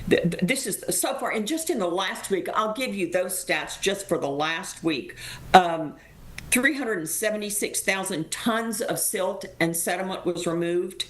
This is so far, and just in the last week, I'll give you those stats just for the last week. 376,000 tons of silt and sediment was removed.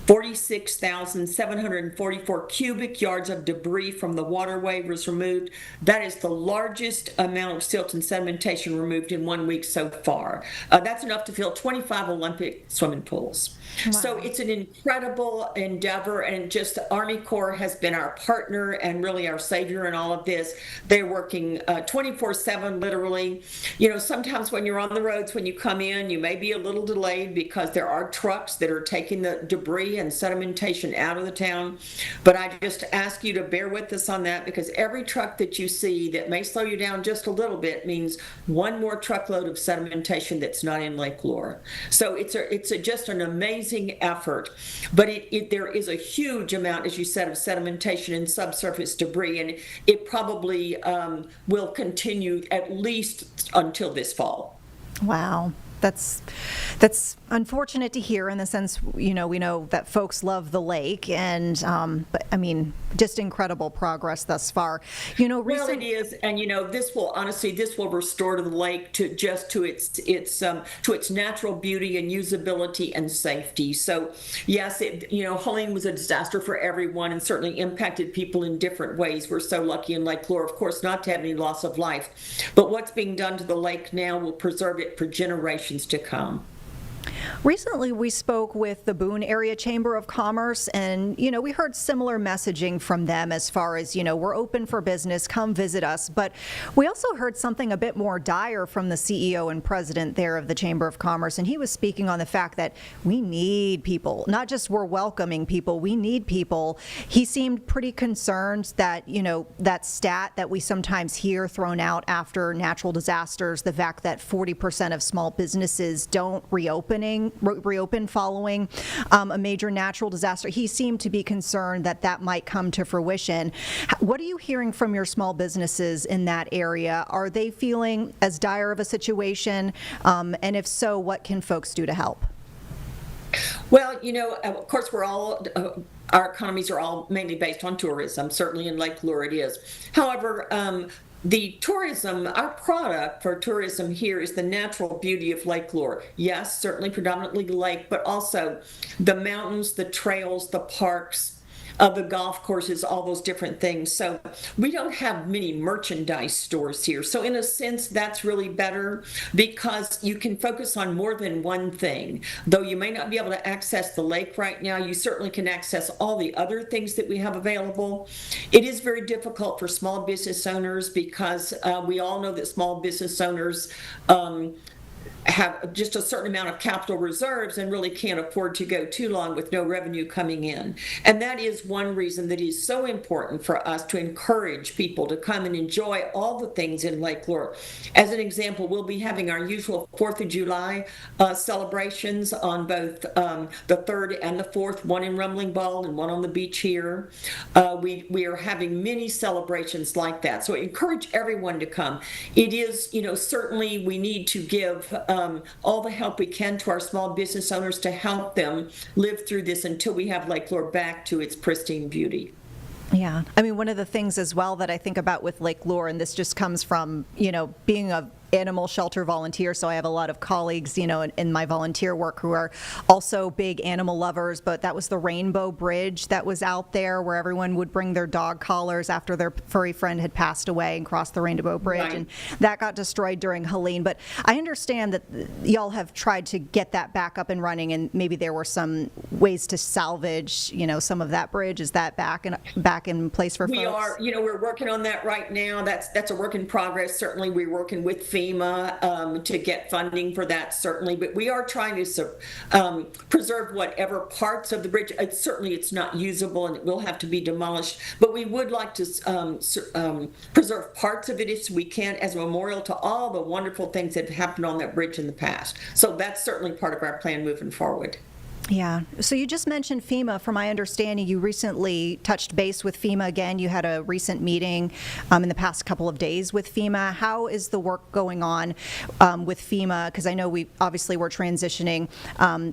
46,744 cubic yards of debris from the waterway was removed. That is the largest amount of silt and sedimentation removed in 1 week so far. That's enough to fill 25 Olympic swimming pools. Wow. So it's an incredible endeavor, and just the Army Corps has been our partner and really our savior in all of this. They're working 24/7, literally. You know, sometimes when you're on the roads, when you come in, you may be a little delayed because there are trucks that are taking the debris debris and sedimentation out of the town. But I just ask you to bear with us on that, because every truck that you see that may slow you down just a little bit means one more truckload of sedimentation that's not in Lake Lure. So it's just an amazing effort, but there is a huge amount, as you said, of sedimentation and subsurface debris, and it probably will continue at least until this fall. Wow. That's unfortunate to hear, in the sense, we know that folks love the lake, and but I mean, just incredible progress thus far. Well, it is, and this will restore to the lake to its natural beauty and usability and safety. So yes, Helene was a disaster for everyone and certainly impacted people in different ways. We're so lucky in Lake Lure, of course, not to have any loss of life, but what's being done to the lake now will preserve it for generations to come. Recently, we spoke with the Boone Area Chamber of Commerce, and, we heard similar messaging from them as far as, we're open for business, come visit us. But we also heard something a bit more dire from the CEO and president there of the Chamber of Commerce, and he was speaking on the fact that we need people, not just we're welcoming people, we need people. He seemed pretty concerned that, that stat that we sometimes hear thrown out after natural disasters, the fact that 40% of small businesses don't reopen following a major natural disaster. He seemed to be concerned that that might come to fruition. What are you hearing from your small businesses in that area? Are they feeling as dire of a situation? And if so, what can folks do to help? Well, of course, our economies are all mainly based on tourism. Certainly in Lake Lure it is. However, the tourism, our product for tourism here is the natural beauty of Lake Lure. Yes, certainly predominantly the lake, but also the mountains, the trails, the parks, the golf courses, all those different things. So we don't have many merchandise stores here. So in a sense, that's really better, because you can focus on more than one thing. Though you may not be able to access the lake right now, you certainly can access all the other things that we have available. It is very difficult for small business owners, because we all know that small business owners have just a certain amount of capital reserves and really can't afford to go too long with no revenue coming in. And that is one reason that is so important for us to encourage people to come and enjoy all the things in Lake Lure. As an example, we'll be having our usual 4th of July celebrations on both the 3rd and the 4th, one in Rumbling Ball and one on the beach here. We are having many celebrations like that. So I encourage everyone to come. It is, certainly we need to give all the help we can to our small business owners to help them live through this until we have Lake Lure back to its pristine beauty. Yeah. I mean, one of the things as well that I think about with Lake Lure, and this just comes from, being a animal shelter volunteer, so I have a lot of colleagues, in my volunteer work who are also big animal lovers, but that was the Rainbow Bridge that was out there where everyone would bring their dog collars after their furry friend had passed away and crossed the Rainbow Bridge, right. And that got destroyed during Helene. But I understand that y'all have tried to get that back up and running, and maybe there were some ways to salvage, some of that bridge. Is that back in place for folks? We are, we're working on that right now. That's a work in progress. Certainly we're working with FEMA to get funding for that, certainly, but we are trying to preserve whatever parts of the bridge. It's not usable and it will have to be demolished, but we would like to preserve parts of it if we can, as a memorial to all the wonderful things that have happened on that bridge in the past. So that's certainly part of our plan moving forward. Yeah. So you just mentioned FEMA. From my understanding, you recently touched base with FEMA again. You had a recent meeting in the past couple of days with FEMA. How is the work going on with FEMA? Because I know we're transitioning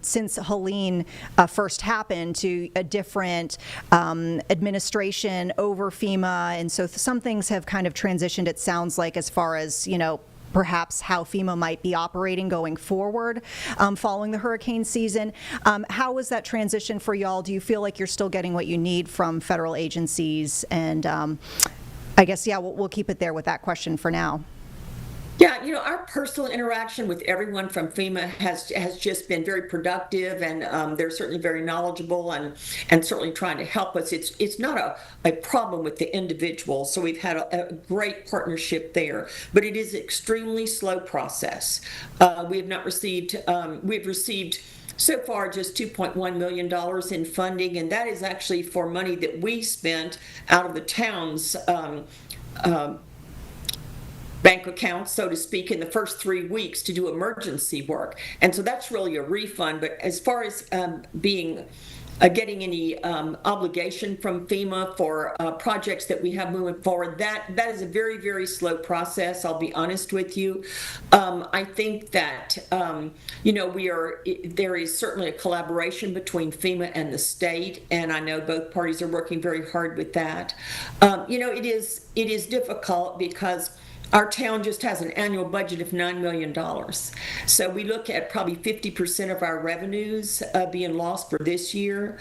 since Helene first happened to a different administration over FEMA. And so some things have kind of transitioned, it sounds like, as far as, perhaps how FEMA might be operating going forward following the hurricane season. How was that transition for y'all? Do you feel like you're still getting what you need from federal agencies? And I guess, we'll keep it there with that question for now. Yeah, our personal interaction with everyone from FEMA has just been very productive, and they're certainly very knowledgeable and certainly trying to help us. It's not a problem with the individual, so we've had a great partnership there, but it is an extremely slow process. We've received so far just $2.1 million in funding, and that is actually for money that we spent out of the town's bank account, so to speak, in the first 3 weeks to do emergency work. And so that's really a refund. But as far as getting any obligation from FEMA for projects that we have moving forward, that is a very, very slow process, I'll be honest with you. I think that, there is certainly a collaboration between FEMA and the state, and I know both parties are working very hard with that. It is difficult because our town just has an annual budget of $9 million. So we look at probably 50% of our revenues being lost for this year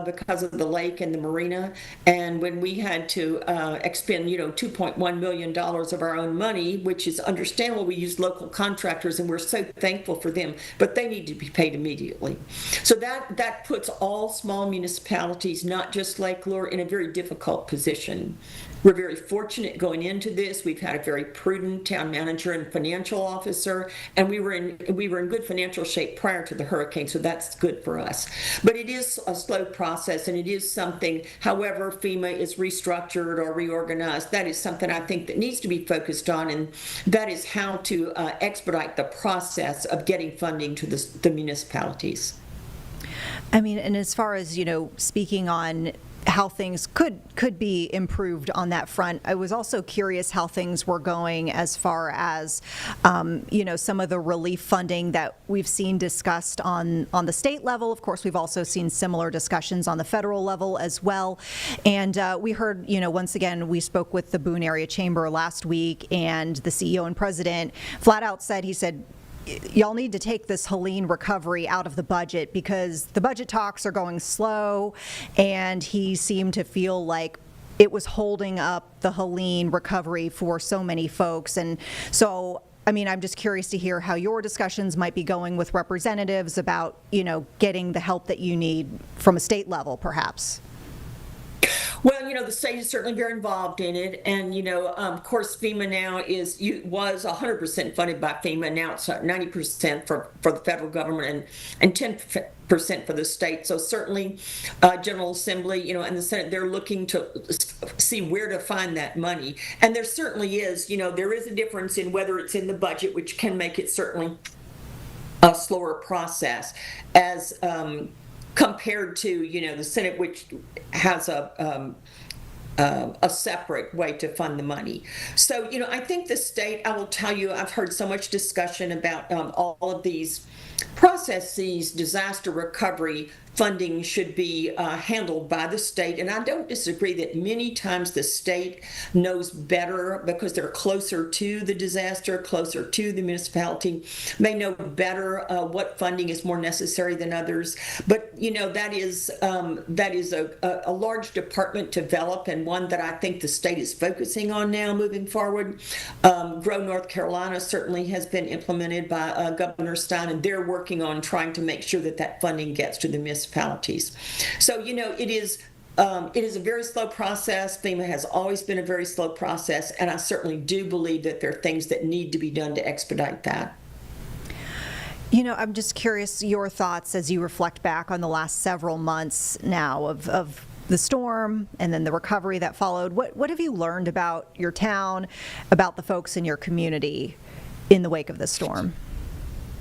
because of the lake and the marina. And when we had to expend, $2.1 million of our own money, which is understandable, we use local contractors and we're so thankful for them, but they need to be paid immediately. So that puts all small municipalities, not just Lake Lure, in a very difficult position. We're very fortunate going into this. We've had a very prudent town manager and financial officer, and we were in good financial shape prior to the hurricane, so that's good for us. But it is a slow process, and it is something, however FEMA is restructured or reorganized, that is something I think that needs to be focused on, and that is how to expedite the process of getting funding to the municipalities. I mean, and as far as, speaking on how things could be improved on that front, I was also curious how things were going as far as, some of the relief funding that we've seen discussed on the state level. Of course, we've also seen similar discussions on the federal level as well. And we heard, once again, we spoke with the Boone Area Chamber last week, and the CEO and president flat out said, y'all need to take this Helene recovery out of the budget because the budget talks are going slow, and he seemed to feel like it was holding up the Helene recovery for so many folks. And so, I'm just curious to hear how your discussions might be going with representatives about, getting the help that you need from a state level, perhaps. Well, the state is certainly very involved in it, and of course, FEMA now was 100% funded by FEMA. Now it's 90% for the federal government and 10% for the state. So certainly, General Assembly, and the Senate, they're looking to see where to find that money. And there certainly is, there is a difference in whether it's in the budget, which can make it certainly a slower process, as compared to the Senate, which has a separate way to fund the money. So I think the state, I will tell you, I've heard so much discussion about all of these processes. Disaster recovery funding should be handled by the state, and I don't disagree that many times the state knows better because they're closer to the disaster, closer to the municipality, may know better what funding is more necessary than others. But that is a large department to develop, and one that I think the state is focusing on now moving forward. Grow North Carolina certainly has been implemented by Governor Stein, and they're working on trying to make sure that funding gets to the municipalities. So, it is a very slow process. FEMA has always been a very slow process, and I certainly do believe that there are things that need to be done to expedite that. I'm just curious your thoughts as you reflect back on the last several months now of the storm and then the recovery that followed. What have you learned about your town, about the folks in your community in the wake of the storm?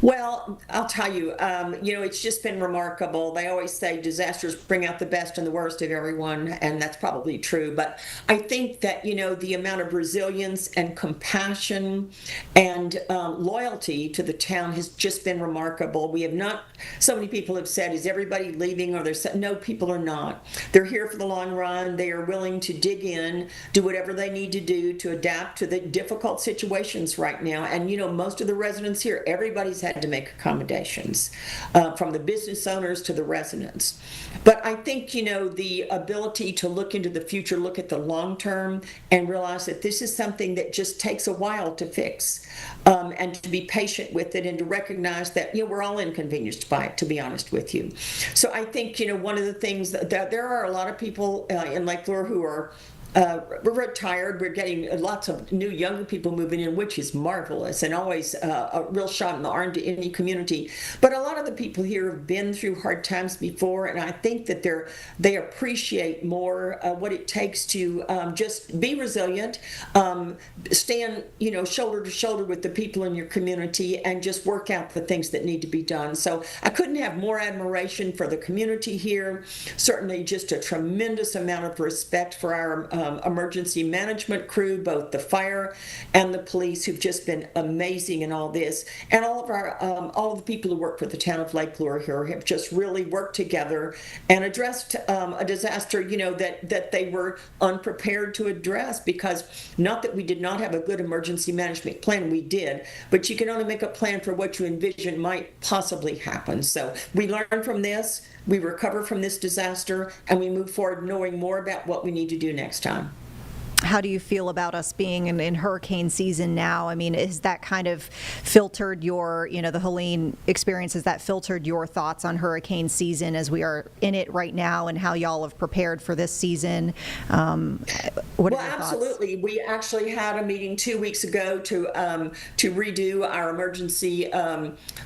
Well, I'll tell you, it's just been remarkable. They always say disasters bring out the best and the worst of everyone, and that's probably true. But I think that, the amount of resilience and compassion and loyalty to the town has just been remarkable. We have not, so many people have said, is everybody leaving? Or no, people are not. They're here for the long run. They are willing to dig in, do whatever they need to do to adapt to the difficult situations right now. And, most of the residents here, everybody's had to make accommodations, from the business owners to the residents. But I think, the ability to look into the future, look at the long term, and realize that this is something that just takes a while to fix, and to be patient with it, and to recognize that, we're all inconvenienced by it, to be honest with you. So I think, one of the things that there are a lot of people in Lake Lure who are retired. We're getting lots of new younger people moving in, which is marvelous and always a real shot in the arm to any community. But a lot of the people here have been through hard times before, and I think that they appreciate more what it takes to just be resilient, stand shoulder to shoulder with the people in your community, and just work out the things that need to be done. So I couldn't have more admiration for the community here. Certainly just a tremendous amount of respect for our emergency management crew, both the fire and the police, who've just been amazing in all this. And all of our all of the people who work for the town of Lake Lure here have just really worked together and addressed a disaster, that they were unprepared to address, because not that we did not have a good emergency management plan, we did, but you can only make a plan for what you envision might possibly happen. So we learn from this, we recover from this disaster, and we move forward knowing more about what we need to do next time. How do you feel about us being in hurricane season now? I mean, is that kind of filtered your, the Helene experience, has that filtered your thoughts on hurricane season as we are in it right now, and how y'all have prepared for this season? What are your thoughts? Absolutely. We actually had a meeting 2 weeks ago to redo our emergency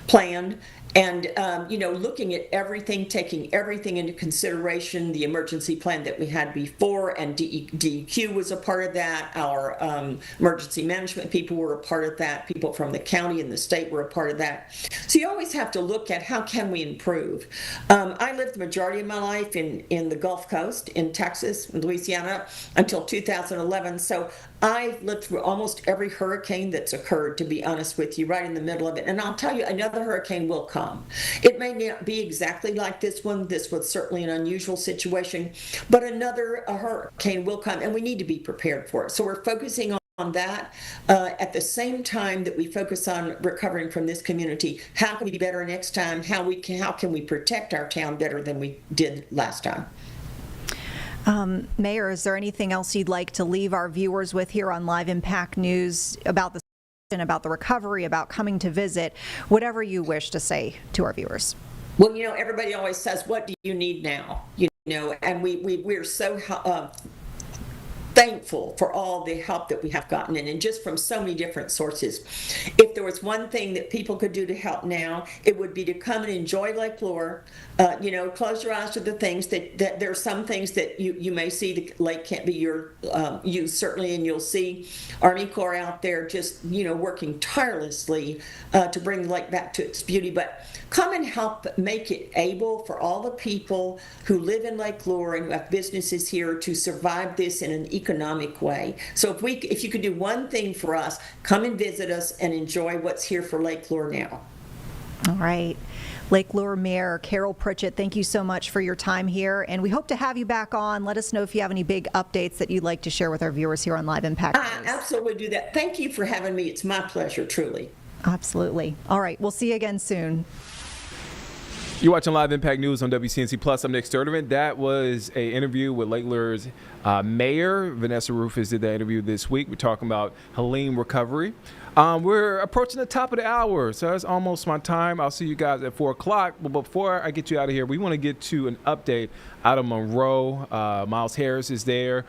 plan. And, looking at everything, taking everything into consideration, the emergency plan that we had before, and DEQ was a part of that. Our emergency management people were a part of that. People from the county and the state were a part of that. So you always have to look at how can we improve. I lived the majority of my life in the Gulf Coast, in Texas, in Louisiana, until 2011. So I've lived through almost every hurricane that's occurred, to be honest with you, right in the middle of it. And I'll tell you, another hurricane will come. It may not be exactly like this one. This was certainly an unusual situation, but another hurricane will come, and we need to be prepared for it. So we're focusing on that at the same time that we focus on recovering from this community. How can we be better next time? How can we protect our town better than we did last time? Mayor, is there anything else you'd like to leave our viewers with here on Live Impact News about the recovery, about coming to visit, whatever you wish to say to our viewers? Well, everybody always says, what do you need now? And we're so thankful for all the help that we have gotten and just from so many different sources. If there was one thing that people could do to help now, it would be to come and enjoy Lake Lure. Close your eyes to the things that there are some things that you may see the lake can't be your use, certainly, and you'll see Army Corps out there just working tirelessly to bring the lake back to its beauty. But come and help make it able for all the people who live in Lake Lure and who have businesses here to survive this in an economic way. So if you could do one thing for us, come and visit us and enjoy what's here for Lake Lure now. All right. Lake Lure Mayor Carol Pritchett, thank you so much for your time here, and we hope to have you back on. Let us know if you have any big updates that you'd like to share with our viewers here on Live Impact News. I absolutely do that. Thank you for having me. It's my pleasure, truly. Absolutely. All right. We'll see you again soon. You're watching Live Impact News on WCNC Plus. I'm Nick Sturtevant. That was an interview with Lake Lure's mayor. Vanessa Rufus did that interview this week. We're talking about Helene recovery. We're approaching the top of the hour, so that's almost my time. I'll see you guys at 4 o'clock. But before I get you out of here, we want to get to an update out of Monroe. Miles Harris is there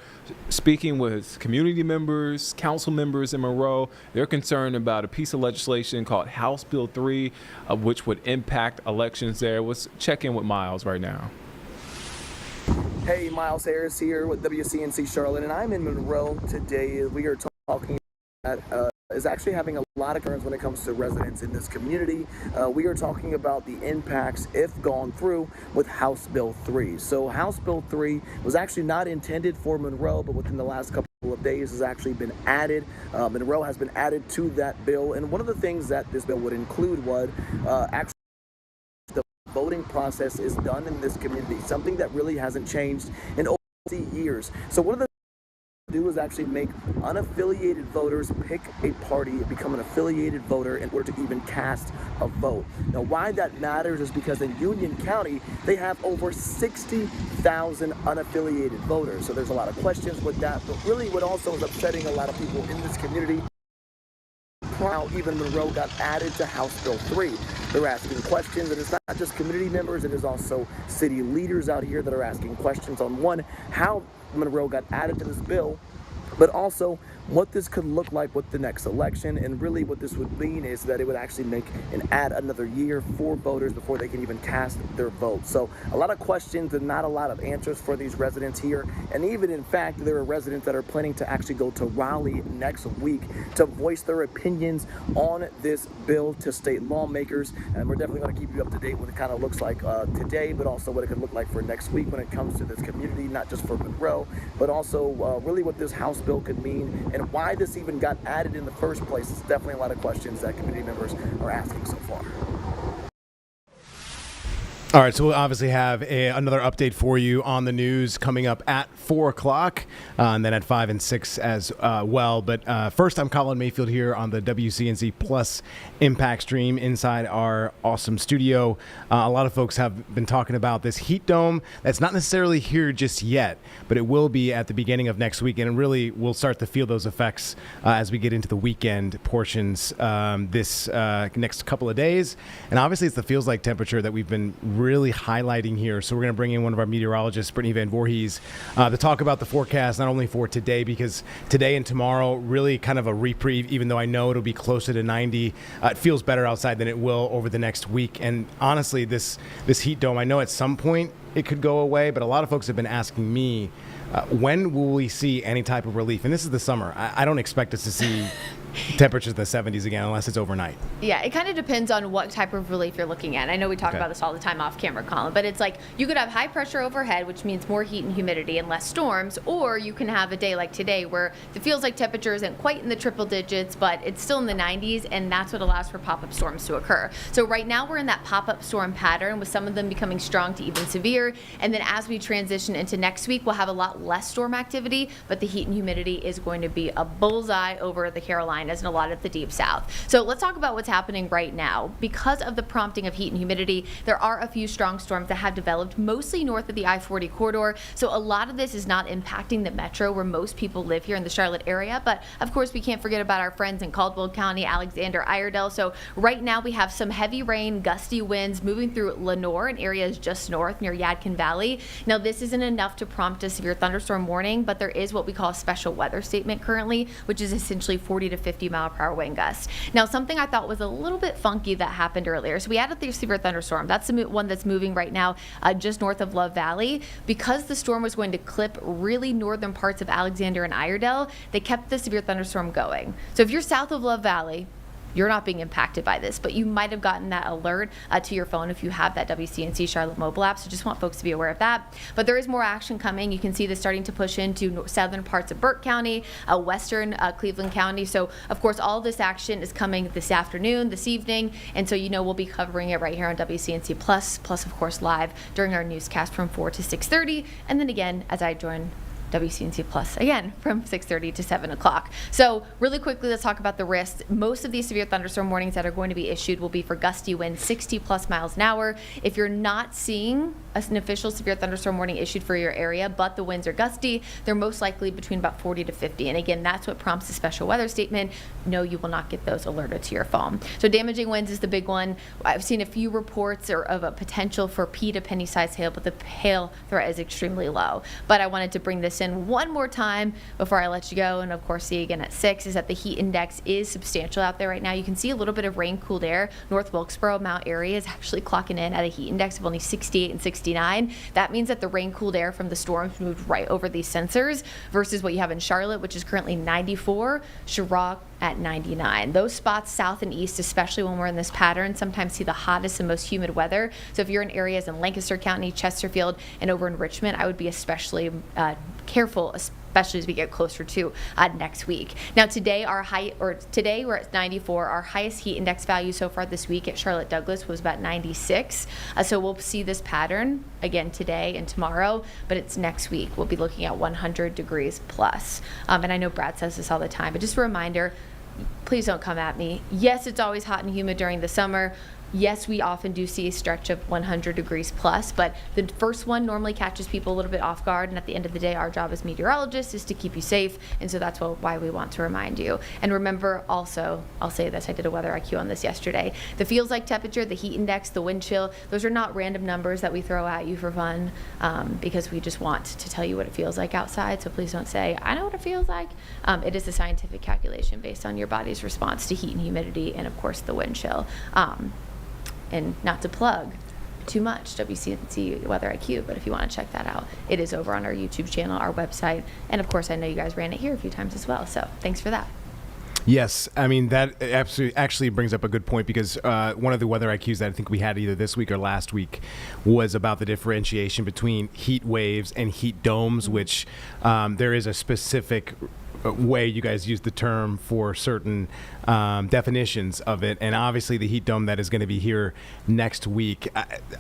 speaking with community members, council members in Monroe. They're concerned about a piece of legislation called House Bill 3, which would impact elections there. Let's check in with Miles right now. Hey, Miles Harris here with WCNC Charlotte, and I'm in Monroe today. We are talking about is actually having a lot of concerns when it comes to residents in this community. We are talking about the impacts, if gone through, with House Bill 3. So House Bill 3 was actually not intended for Monroe, but within the last couple of days has actually been added. Monroe has been added to that bill, and one of the things that this bill would include was actually the voting process is done in this community, something that really hasn't changed in over 50 years. So one of the do is actually make unaffiliated voters pick a party, become an affiliated voter in order to even cast a vote. Now, why that matters is because in Union County, they have over 60,000 unaffiliated voters. So there's a lot of questions with that, but really what also is upsetting a lot of people in this community, how even Monroe got added to House Bill 3. They're asking questions, and it's not just community members, it is also city leaders out here that are asking questions on, one, how Monroe got added to this bill, but also what this could look like with the next election. And really what this would mean is that it would actually make and add another year for voters before they can even cast their vote. So a lot of questions and not a lot of answers for these residents here. And even in fact, there are residents that are planning to actually go to Raleigh next week to voice their opinions on this bill to state lawmakers. And we're definitely going to keep you up to date what it kind of looks like today, but also what it could look like for next week when it comes to this community, not just for Monroe, but also really what this House bill could mean and why this even got added in the first place. It's definitely a lot of questions that community members are asking so far. All right, so we'll obviously have another update for you on the news coming up at 4 o'clock, and then at 5 and 6 as well. But first, I'm Colin Mayfield here on the WCNC Plus Impact Stream inside our awesome studio. A lot of folks have been talking about this heat dome that's not necessarily here just yet, but it will be at the beginning of next week, and really we'll start to feel those effects as we get into the weekend portions this next couple of days. And obviously, it's the feels like temperature that we've been really highlighting here. So we're going to bring in one of our meteorologists, Brittany Van Voorhees, to talk about the forecast, not only for today, because today and tomorrow really kind of a reprieve, even though I know it'll be closer to 90. It feels better outside than it will over the next week. And honestly, this heat dome, I know at some point it could go away, but a lot of folks have been asking me, when will we see any type of relief? And this is the summer. I don't expect us to see temperatures in the 70s again unless it's overnight. Yeah, it kind of depends on what type of relief you're looking at. I know we talk about this all the time off camera, Colin, but it's like you could have high pressure overhead, which means more heat and humidity and less storms, or you can have a day like today where it feels like temperature isn't quite in the triple digits, but it's still in the 90s, and that's what allows for pop-up storms to occur. So right now we're in that pop-up storm pattern with some of them becoming strong to even severe, and then as we transition into next week, we'll have a lot less storm activity, but the heat and humidity is going to be a bullseye over the Carolinas and a lot of the deep south. So let's talk about what's happening right now. Because of the prompting of heat and humidity, there are a few strong storms that have developed mostly north of the I-40 corridor. So a lot of this is not impacting the metro where most people live here in the Charlotte area. But of course, we can't forget about our friends in Caldwell County, Alexander, Iredell. So right now we have some heavy rain, gusty winds moving through Lenore and areas just north near Yadkin Valley. Now this isn't enough to prompt a severe thunderstorm warning, but there is what we call a special weather statement currently, which is essentially 40 to 50 mile-per-hour wind gusts. Now, something I thought was a little bit funky that happened earlier. So we added the severe thunderstorm. That's the one that's moving right now just north of Love Valley. Because the storm was going to clip really northern parts of Alexander and Iredell, they kept the severe thunderstorm going. So if you're south of Love Valley, you're not being impacted by this, but you might have gotten that alert to your phone if you have that WCNC Charlotte mobile app. So just want folks to be aware of that. But there is more action coming. You can see this starting to push into southern parts of Burke County, western Cleveland County. So of course, all this action is coming this afternoon, this evening. And so, you know, we'll be covering it right here on WCNC plus of course live during our newscast from 4 to 6:30. And then again, as I join WCNC Plus again from 6:30 to 7 o'clock. So really quickly, let's talk about the risks. Most of these severe thunderstorm warnings that are going to be issued will be for gusty winds 60 plus miles an hour. If you're not seeing an official severe thunderstorm warning issued for your area, but the winds are gusty, they're most likely between about 40 to 50. And again, that's what prompts the special weather statement. No, you will not get those alerted to your phone. So damaging winds is the big one. I've seen a few reports of a potential for pea to penny size hail, but the hail threat is extremely low. But I wanted to bring this in one more time before I let you go, and of course see again at 6, is that the heat index is substantial out there right now. You can see a little bit of rain, cooled air. North Wilkesboro, Mount area is actually clocking in at a heat index of only 68 and 69. That means that the rain, cooled air from the storms moved right over these sensors versus what you have in Charlotte, which is currently 94, Chirac at 99. Those spots south and east, especially when we're in this pattern, sometimes see the hottest and most humid weather. So if you're in areas in Lancaster County, Chesterfield, and over in Richmond, I would be especially careful, especially as we get closer to next week. Now today we're at 94. Our highest heat index value so far this week at Charlotte Douglas was about 96. So we'll see this pattern again today and tomorrow, but it's next week. We'll be looking at 100 degrees plus. And I know Brad says this all the time, but just a reminder, please don't come at me. Yes, it's always hot and humid during the summer. Yes, we often do see a stretch of 100 degrees plus, but the first one normally catches people a little bit off guard, and at the end of the day, our job as meteorologists is to keep you safe, and so that's why we want to remind you. And remember also, I'll say this, I did a weather IQ on this yesterday, the feels like temperature, the heat index, the wind chill, those are not random numbers that we throw at you for fun, because we just want to tell you what it feels like outside, so please don't say, I know what it feels like. It is a scientific calculation based on your body's response to heat and humidity, and of course the wind chill. And not to plug too much WCNC Weather IQ, but if you want to check that out, it is over on our YouTube channel, our website, and of course I know you guys ran it here a few times as well, so thanks for that. Yes, I mean, that absolutely actually brings up a good point, because one of the weather IQs that I think we had either this week or last week was about the differentiation between heat waves and heat domes, which there is a specific way you guys use the term for certain definitions of it, and obviously the heat dome that is going to be here next week.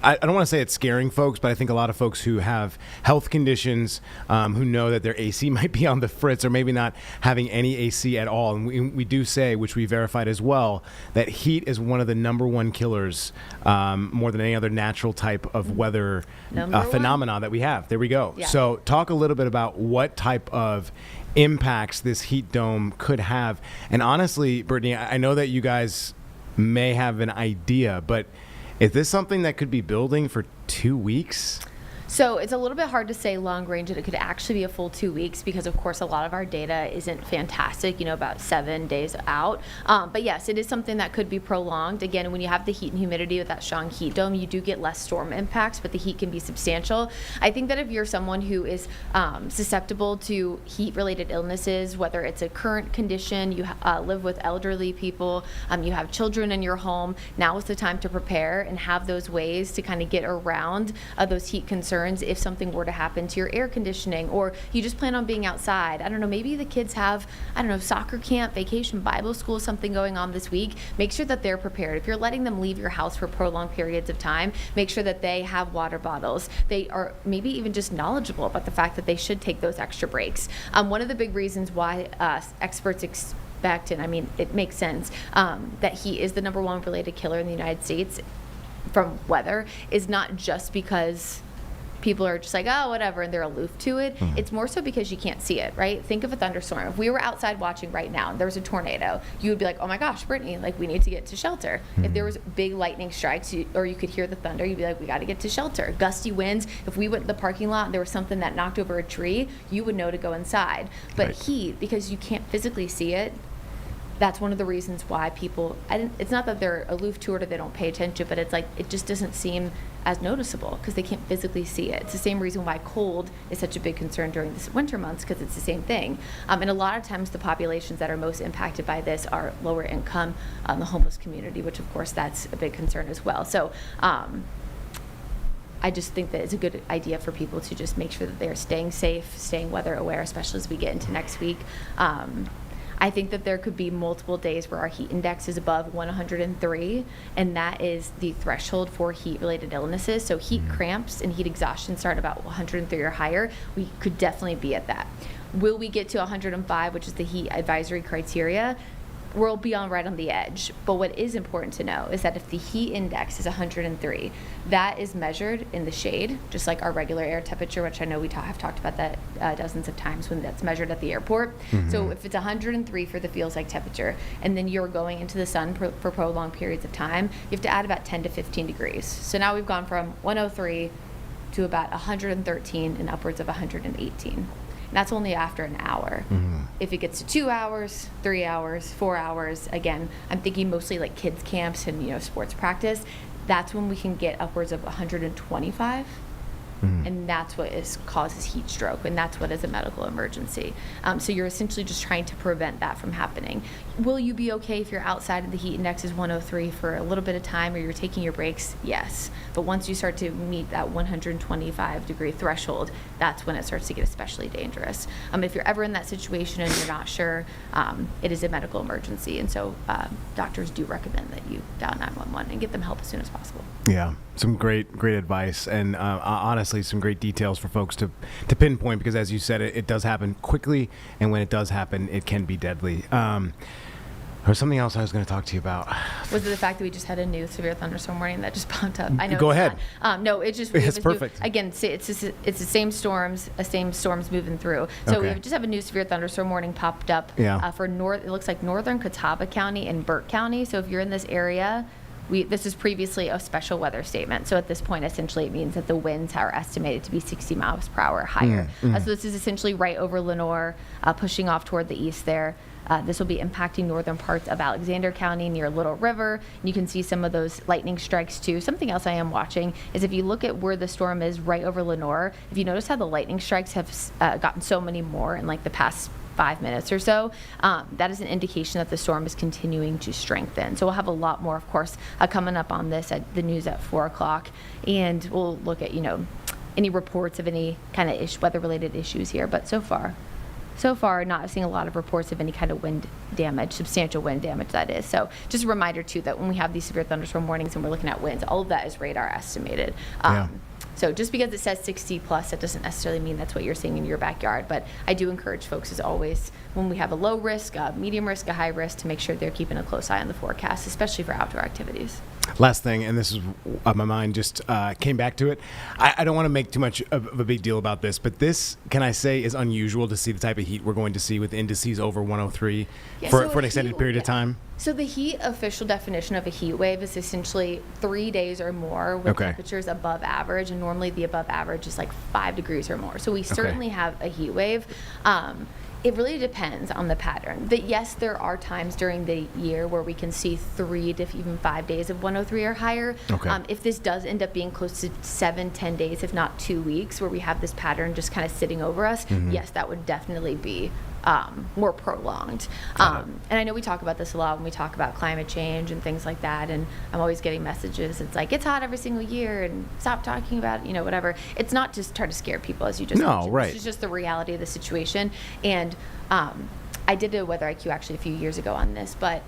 I don't want to say it's scaring folks, but I think a lot of folks who have health conditions, who know that their AC might be on the fritz or maybe not having any AC at all, and we do say, which we verified as well, that heat is one of the #1 killers, more than any other natural type of weather phenomena that we have. There we go. Yeah. So talk a little bit about what type of impacts this heat dome could have. And honestly, Brittany, I know that you guys may have an idea, but is this something that could be building for 2 weeks? So it's a little bit hard to say long range, and it could actually be a full 2 weeks because, of course, a lot of our data isn't fantastic, about 7 days out. But yes, it is something that could be prolonged. Again, when you have the heat and humidity with that strong heat dome, you do get less storm impacts, but the heat can be substantial. I think that if you're someone who is susceptible to heat-related illnesses, whether it's a current condition, you live with elderly people, you have children in your home, now is the time to prepare and have those ways to kind of get around those heat concerns if something were to happen to your air conditioning, or you just plan on being outside. I don't know, maybe the kids have, soccer camp, vacation, Bible school, something going on this week. Make sure that they're prepared. If you're letting them leave your house for prolonged periods of time, make sure that they have water bottles. They are maybe even just knowledgeable about the fact that they should take those extra breaks. One of the big reasons why experts expect, and it makes sense, that heat is the #1 related killer in the United States from weather is not just because people are just like, oh, whatever, and they're aloof to it. It's more so because you can't see it, right? Think of a thunderstorm. If we were outside watching right now and there was a tornado, you would be like, oh my gosh, Brittany, we need to get to shelter. If there was big lightning strikes, or you could hear the thunder, you'd be like, we got to get to shelter. Gusty winds, if we went to the parking lot and there was something that knocked over a tree, you would know to go inside. But heat, because you can't physically see it, that's one of the reasons why people, it's not that they're aloof to it or they don't pay attention, but it's like, it just doesn't seem as noticeable because they can't physically see it. It's the same reason why cold is such a big concern during the winter months, because it's the same thing. And a lot of times the populations that are most impacted by this are lower income, the homeless community, which of course that's a big concern as well. So I just think that it's a good idea for people to just make sure that they're staying safe, staying weather aware, especially as we get into next week. I think that there could be multiple days where our heat index is above 103, and that is the threshold for heat-related illnesses. So heat cramps and heat exhaustion start about 103 or higher. We could definitely be at that. Will we get to 105, which is the heat advisory criteria? We'll be right on the edge. But what is important to know is that if the heat index is 103, that is measured in the shade, just like our regular air temperature, which I know we have talked about that dozens of times when that's measured at the airport. So if it's 103 for the feels like temperature, and then you're going into the sun for prolonged periods of time, you have to add about 10 to 15 degrees. So now we've gone from 103 to about 113 and upwards of 118. And that's only after an hour. If it gets to 2 hours, 3 hours, 4 hours, again, I'm thinking mostly like kids camps and sports practice, that's when we can get upwards of 125. And that's what causes heat stroke, and that's what is a medical emergency. So you're essentially just trying to prevent that from happening. Will you be okay if you're outside and the heat index is 103 for a little bit of time, or you're taking your breaks? Yes. But once you start to meet that 125 degree threshold, that's when it starts to get especially dangerous. If you're ever in that situation and you're not sure, it is a medical emergency, and so doctors do recommend that you dial 911 and get them help as soon as possible. Yeah, some great advice, and honestly, some great details for folks to pinpoint, because as you said, it does happen quickly, and when it does happen, it can be deadly. There's something else I was going to talk to you about. Was it the fact that we just had a new severe thunderstorm warning that just popped up? I know. Go it's ahead. not. No, it just. It's perfect. Again, it's the same storms, moving through. So Okay. we just have a new severe thunderstorm warning popped up for north. It looks like northern Catawba County and Burke County. So if you're in this area, this is previously a special weather statement. So at this point, essentially, it means that the winds are estimated to be 60 miles per hour higher. So this is essentially right over Lenore, pushing off toward the east there. This will be impacting northern parts of Alexander County near Little River. You can see some of those lightning strikes too. Something else I am watching is if you look at where the storm is right over Lenore, if you notice how the lightning strikes have gotten so many more in like the past 5 minutes or so, that is an indication that the storm is continuing to strengthen. So we'll have a lot more, of course, coming up on this at the news at 4 o'clock. And we'll look at, any reports of any kind of weather-related issues here. But so far, not seeing a lot of reports of any kind of wind damage, substantial wind damage, that is. So just a reminder, too, that when we have these severe thunderstorm warnings and we're looking at winds, all of that is radar estimated. So just because it says 60 plus, that doesn't necessarily mean that's what you're seeing in your backyard. But I do encourage folks, as always, when we have a low risk, a medium risk, a high risk, to make sure they're keeping a close eye on the forecast, especially for outdoor activities. Last thing, and this is on my mind, just came back to it. I don't want to make too much of a big deal about this, but this, can I say, is unusual to see the type of heat we're going to see with indices over 103 for an extended period of time. So the heat official definition of a heat wave is essentially 3 days or more with temperatures above average, and normally the above average is like 5 degrees or more. So we certainly have a heat wave. It really depends on the pattern. But yes, there are times during the year where we can see 3 to even 5 days of 103 or higher. If this does end up being close to 7-10 days, if not 2 weeks, where we have this pattern just kind of sitting over us, yes, that would definitely be more prolonged. And I know we talk about this a lot when we talk about climate change and things like that, and I'm always getting messages. It's like, it's hot every single year, and stop talking about it, whatever. It's not just try to scare people, as you just mentioned. Right. This is just the reality of the situation. And I did a weather IQ actually a few years ago on this, but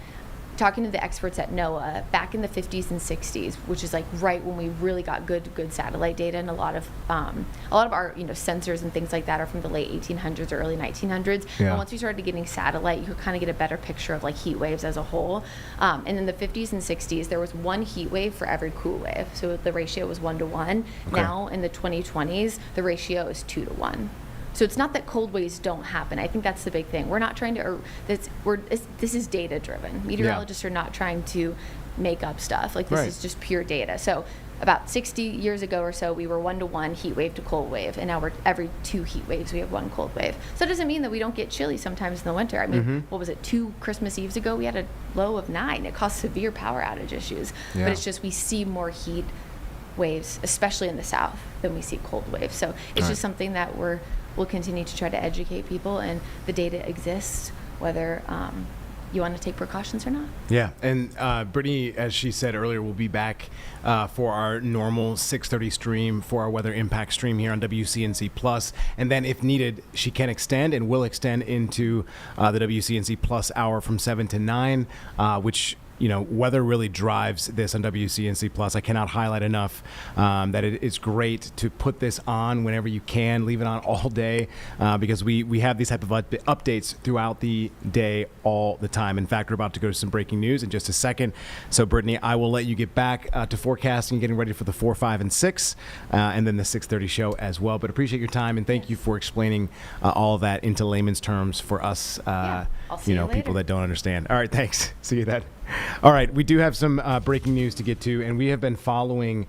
talking to the experts at NOAA back in the 50s and 60s, which is like right when we really got good satellite data, and a lot of our sensors and things like that are from the late 1800s or early 1900s. And once we started getting satellite, you could kind of get a better picture of like heat waves as a whole. And in the 50s and 60s, there was one heat wave for every cool wave, so the ratio was 1 to 1. Now in the 2020s, the ratio is 2 to 1. So it's not that cold waves don't happen. I think that's the big thing. We're not trying to, this is data driven. Meteorologists are not trying to make up stuff. Like, this is just pure data. So about 60 years ago or so, we were 1 to 1 heat wave to cold wave, and now we're every 2 heat waves we have 1 cold wave. So it doesn't mean that we don't get chilly sometimes in the winter. I mean, what was it, 2 Christmas Eves ago, we had a low of 9. It caused severe power outage issues. But it's just we see more heat waves, especially in the south, than we see cold waves. So it's just something that we'll continue to try to educate people, and the data exists, whether you want to take precautions or not. Yeah, and Brittany, as she said earlier, will be back for our normal 6:30 stream, for our weather impact stream here on WCNC Plus, and then if needed, she can extend and will extend into the WCNC Plus hour from 7 to 9, which weather really drives this on WCNC Plus. I cannot highlight enough that it's great to put this on whenever you can. Leave it on all day because we have these type of updates throughout the day all the time. In fact, we're about to go to some breaking news in just a second. So, Brittany, I will let you get back to forecasting and getting ready for the 4, 5, and 6, and then the 6:30 show as well. But appreciate your time, and thank you for explaining all of that into layman's terms for us, people that don't understand. All right, thanks. See you then. All right, we do have some breaking news to get to, and we have been following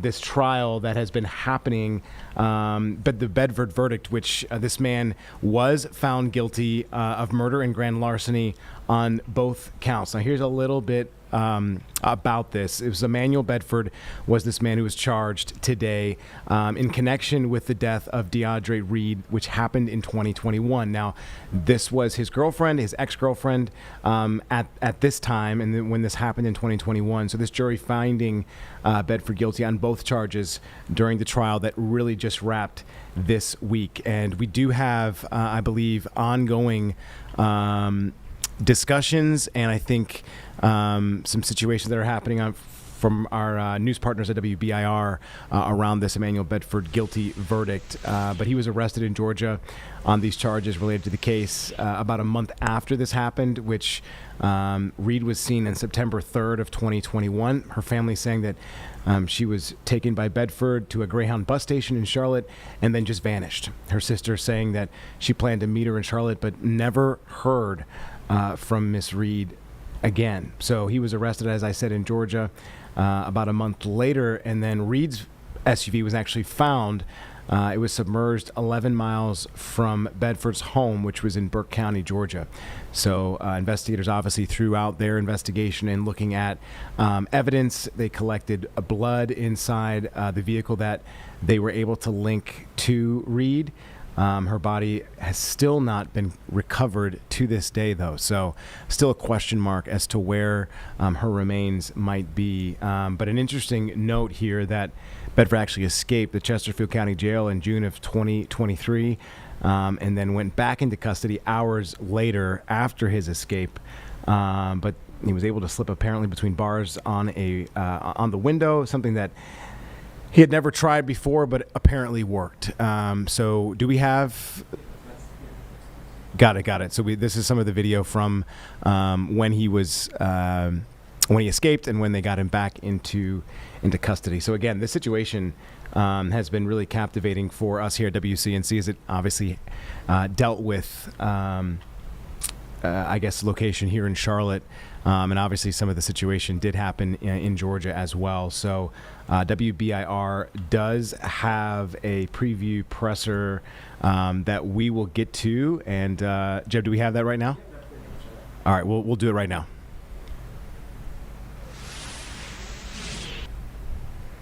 this trial that has been happening, but the Bedford verdict, which this man was found guilty of murder and grand larceny on both counts. Now, here's a little bit about this. It was Emmanuel Bedford was this man who was charged today in connection with the death of DeAndre Reed, which happened in 2021. Now, this was his girlfriend, his ex-girlfriend at this time, and then when this happened in 2021. So this jury finding Bedford guilty on both charges during the trial that really just wrapped this week. And we do have, I believe, ongoing discussions, and I think some situations that are happening from our news partners at WBIR around this Emmanuel Bedford guilty verdict. But he was arrested in Georgia on these charges related to the case about a month after this happened, which Reed was seen on September 3rd of 2021. Her family saying that she was taken by Bedford to a Greyhound bus station in Charlotte and then just vanished. Her sister saying that she planned to meet her in Charlotte but never heard from Miss Reed again. So he was arrested, as I said, in Georgia about a month later, and then Reed's SUV was actually found. It was submerged 11 miles from Bedford's home, which was in Burke County, Georgia. So investigators obviously threw out their investigation and looking at evidence. They collected blood inside the vehicle that they were able to link to Reed. Her body has still not been recovered to this day, though. So still a question mark as to where her remains might be. But an interesting note here that Bedford actually escaped the Chesterfield County Jail in June of 2023 and then went back into custody hours later after his escape. But he was able to slip apparently between bars on the window, something that he had never tried before, but apparently worked. So do we have... Got it. So this is some of the video from when he was... when he escaped and when they got him back into custody. So again, this situation has been really captivating for us here at WCNC, as it obviously dealt with, I guess, location here in Charlotte. And obviously some of the situation did happen in Georgia as well. So WBIR does have a preview presser that we will get to. And Jeb, do we have that right now? All right, we'll do it right now.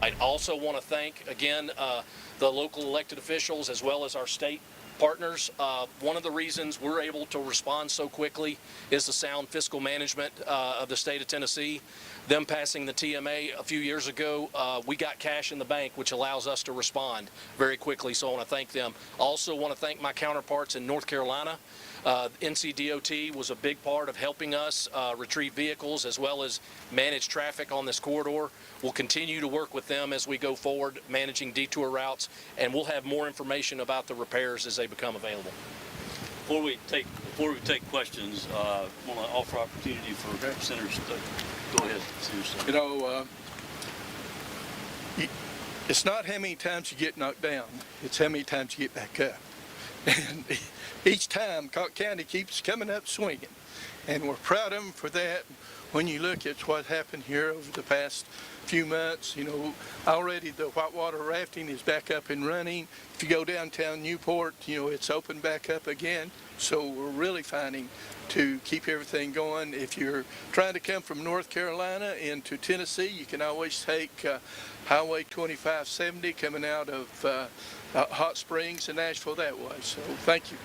I'd also want to thank, again, the local elected officials as well as our state partners. One of the reasons we're able to respond so quickly is the sound fiscal management of the state of Tennessee. Them passing the TMA a few years ago, we got cash in the bank, which allows us to respond very quickly, so I want to thank them. Also want to thank my counterparts in North Carolina. NCDOT was a big part of helping us retrieve vehicles as well as manage traffic on this corridor. We'll continue to work with them as we go forward, managing detour routes, and we'll have more information about the repairs as they become available. Before we take questions, I want to offer opportunity for senators to go ahead. You know, it's not how many times you get knocked down, it's how many times you get back up. And each time, Cock County keeps coming up swinging, and we're proud of them for that. When you look at what happened here over the past few months, you know, already the whitewater rafting is back up and running. If you go downtown Newport, you know, it's opened back up again. So we're really fighting to keep everything going. If you're trying to come from North Carolina into Tennessee, you can always take Highway 2570 coming out of Hot Springs and Nashville that way. So thank you.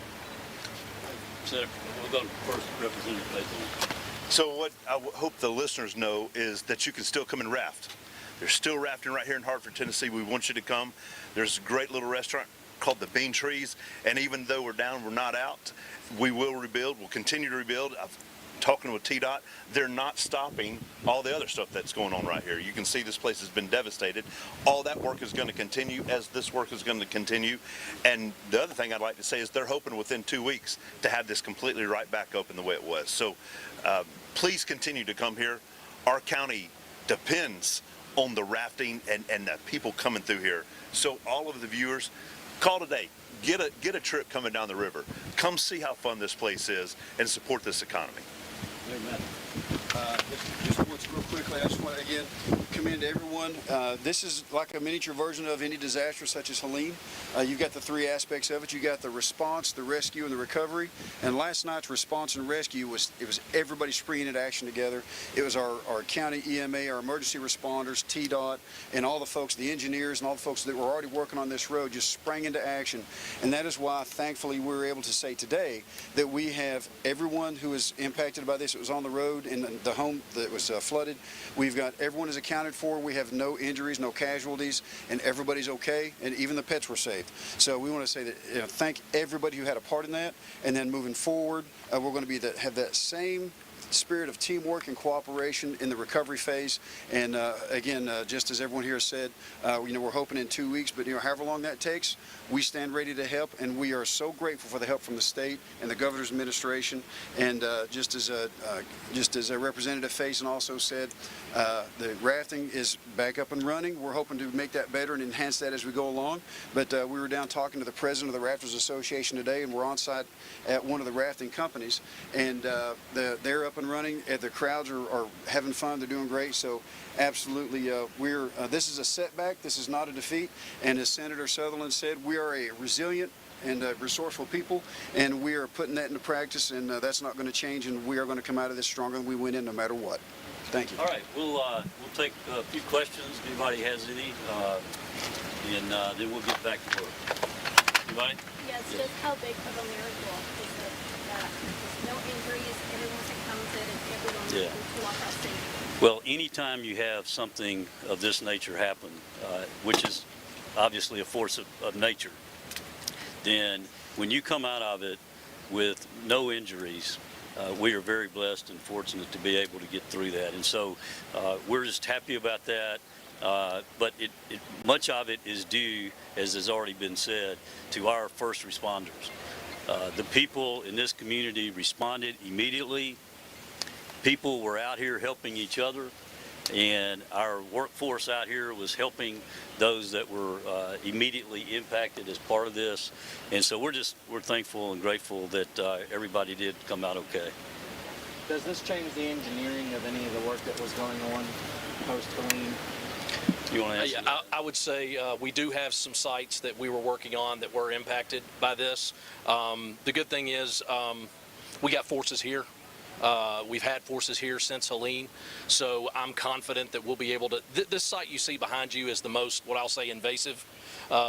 Senator, we'll go to first Representative Latham. So what I hope the listeners know is that you can still come and raft. There's still rafting right here in Hartford, Tennessee. We want you to come. There's a great little restaurant called the Bean Trees, and even though we're down, we're not out. We will rebuild. We'll continue to rebuild. I've talking with TDOT, they're not stopping all the other stuff that's going on right here. You can see this place has been devastated. All that work is going to continue as this work is going to continue. And the other thing I'd like to say is they're hoping within 2 weeks to have this completely right back open the way it was. So please continue to come here. Our county depends on the rafting and the people coming through here. So all of the viewers, call today. Get a trip coming down the river. Come see how fun this place is and support this economy. Amen. Just once real quickly, I just want to again commend everyone. This is like a miniature version of any disaster such as Helene. You've got the three aspects of it. You got the response, the rescue, and the recovery. And last night's response and rescue was everybody springing into action together. It was our county EMA, our emergency responders, TDOT, and all the folks, the engineers, and all the folks that were already working on this road just sprang into action. And that is why, thankfully, we were able to say today that we have everyone who is impacted by this. It was on the road in the home that was flooded. We've got everyone is accounted for. We have no injuries, no casualties, and everybody's okay, and even the pets were saved. So we want to say that thank everybody who had a part in that, and then moving forward, we're going to be have that same spirit of teamwork and cooperation in the recovery phase. And again, just as everyone here has said, we're hoping in 2 weeks, but however long that takes, we stand ready to help, and we are so grateful for the help from the state and the governor's administration. And just as a Representative Faison also said, the rafting is back up and running. We're hoping to make that better and enhance that as we go along. But we were down talking to the president of the Rafters Association today, and we're on site at one of the rafting companies, and they're up and running. The crowds are having fun. They're doing great. So absolutely, this is a setback. This is not a defeat. And as Senator Sutherland said, we are a resilient and resourceful people, and we are putting that into practice, and that's not going to change, and we are going to come out of this stronger than we went in, no matter what. Thank you. All right, we'll take a few questions if anybody has any, and then we'll get back to work. Anybody? Yes, just how big of a miracle is it that there's no injuries, everyone's accounted, and everyone can walk out safe? Well, anytime you have something of this nature happen, which is obviously a force of nature, then when you come out of it with no injuries, we are very blessed and fortunate to be able to get through that. And so we're just happy about that. But much of it is due, as has already been said, to our first responders. The people in this community responded immediately. People were out here helping each other, and our workforce out here was helping those that were immediately impacted as part of this. And so we're thankful and grateful that everybody did come out okay. Does this change the engineering of any of the work that was going on post-Helene? You want to answer that? I would say we do have some sites that we were working on that were impacted by this. The good thing is we got forces here. We've had forces here since Helene, so I'm confident that we'll be able to. This site you see behind you is the most, what I'll say, invasive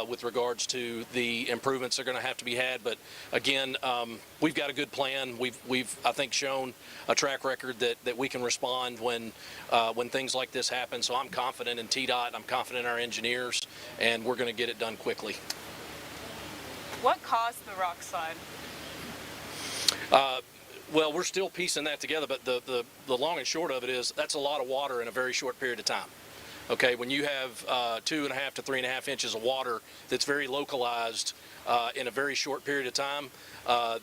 with regards to the improvements that are going to have to be had. But again, we've got a good plan. We've I think shown a track record that we can respond when things like this happen. So I'm confident in TDOT. I'm confident in our engineers, and we're going to get it done quickly. What caused the rock slide? Well, we're still piecing that together, but the long and short of it is that's a lot of water in a very short period of time. Okay, when you have 2.5 to 3.5 inches of water that's very localized in a very short period of time,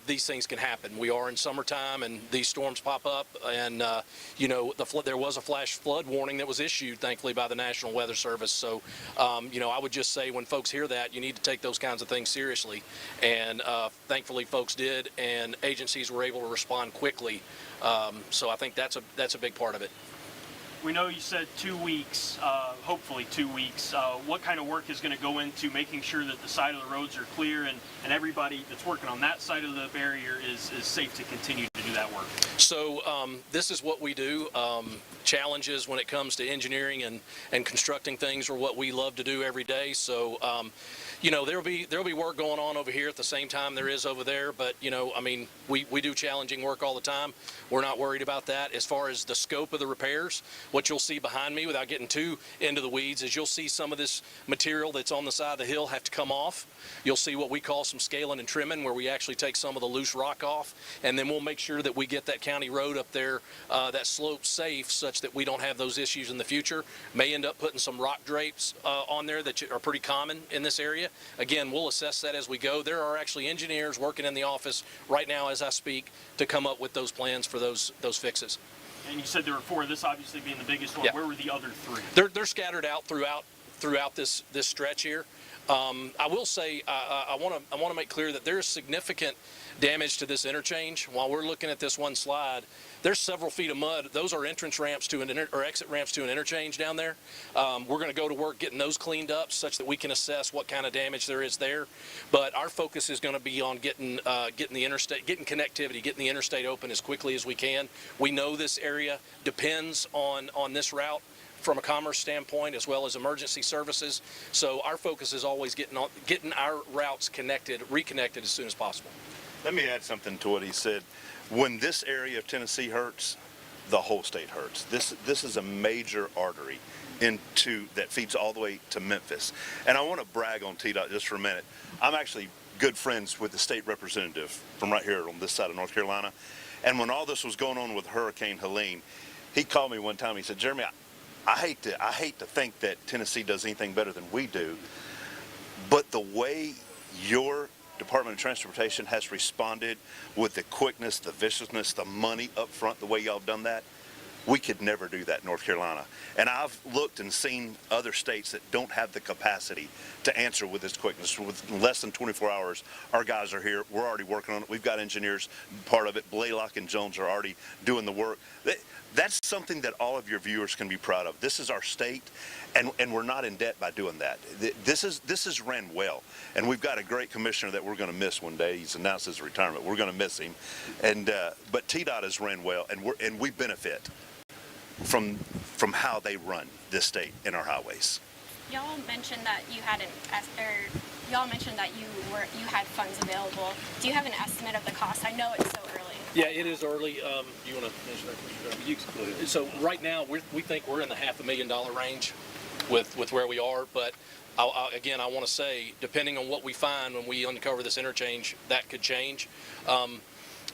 these things can happen. We are in summertime, and these storms pop up, and there was a flash flood warning that was issued, thankfully, by the National Weather Service. So, I would just say when folks hear that, you need to take those kinds of things seriously, and thankfully, folks did, and agencies were able to respond quickly. So I think that's a big part of it. We know you said 2 weeks, hopefully 2 weeks. What kind of work is going to go into making sure that the side of the roads are clear and everybody that's working on that side of the barrier is safe to continue to do that work? So this is what we do. Challenges when it comes to engineering and constructing things are what we love to do every day. So there'll be work going on over here at the same time there is over there, but we do challenging work all the time. We're not worried about that. As far as the scope of the repairs, what you'll see behind me, without getting too into the weeds, is you'll see some of this material that's on the side of the hill have to come off. You'll see what we call some scaling and trimming, where we actually take some of the loose rock off, and then we'll make sure that we get that county road up there, that slope safe, such that we don't have those issues in the future. May end up putting some rock drapes on there that are pretty common in this area. Again, we'll assess that as we go. There are actually engineers working in the office right now as I speak to come up with those plans for those fixes. And you said there were 4, this obviously being the biggest one. Yeah. Where were the other 3? They're scattered out throughout this stretch here. I will say I want to make clear that there is significant damage to this interchange. While we're looking at this one slide, there's several feet of mud. Those are entrance ramps to exit ramps to an interchange down there. We're going to go to work getting those cleaned up such that we can assess what kind of damage there is there. But our focus is going to be on getting the interstate, getting connectivity, getting the interstate open as quickly as we can. We know this area depends on this route from a commerce standpoint as well as emergency services. So our focus is always getting our routes reconnected as soon as possible. Let me add something to what he said. When this area of Tennessee hurts, the whole state hurts. This is a major artery that feeds all the way to Memphis. And I want to brag on TDOT just for a minute. I'm actually good friends with the state representative from right here on this side of North Carolina. And when all this was going on with Hurricane Helene, he called me one time. He said, Jeremy, I hate to think that Tennessee does anything better than we do, but the way your Department of Transportation has responded with the quickness, the viciousness, the money up front, the way y'all done that, we could never do that in North Carolina. And I've looked and seen other states that don't have the capacity to answer with this quickness. With less than 24 hours, our guys are here. We're already working on it. We've got engineers, part of it. Blaylock and Jones are already doing the work. That's something that all of your viewers can be proud of. This is our state, and we're not in debt by doing that. This is ran well, and we've got a great commissioner that we're going to miss one day. He's announced his retirement. We're going to miss him, but TDOT has ran well, and we benefit from how they run this state and our highways. Y'all mentioned that you had you had funds available. Do you have an estimate of the cost? I know it's so early. Yeah, it is early. You want to answer that question? You can go ahead. So right now, we think we're in the $500,000 range with where we are. But again, I want to say, depending on what we find when we uncover this interchange, that could change.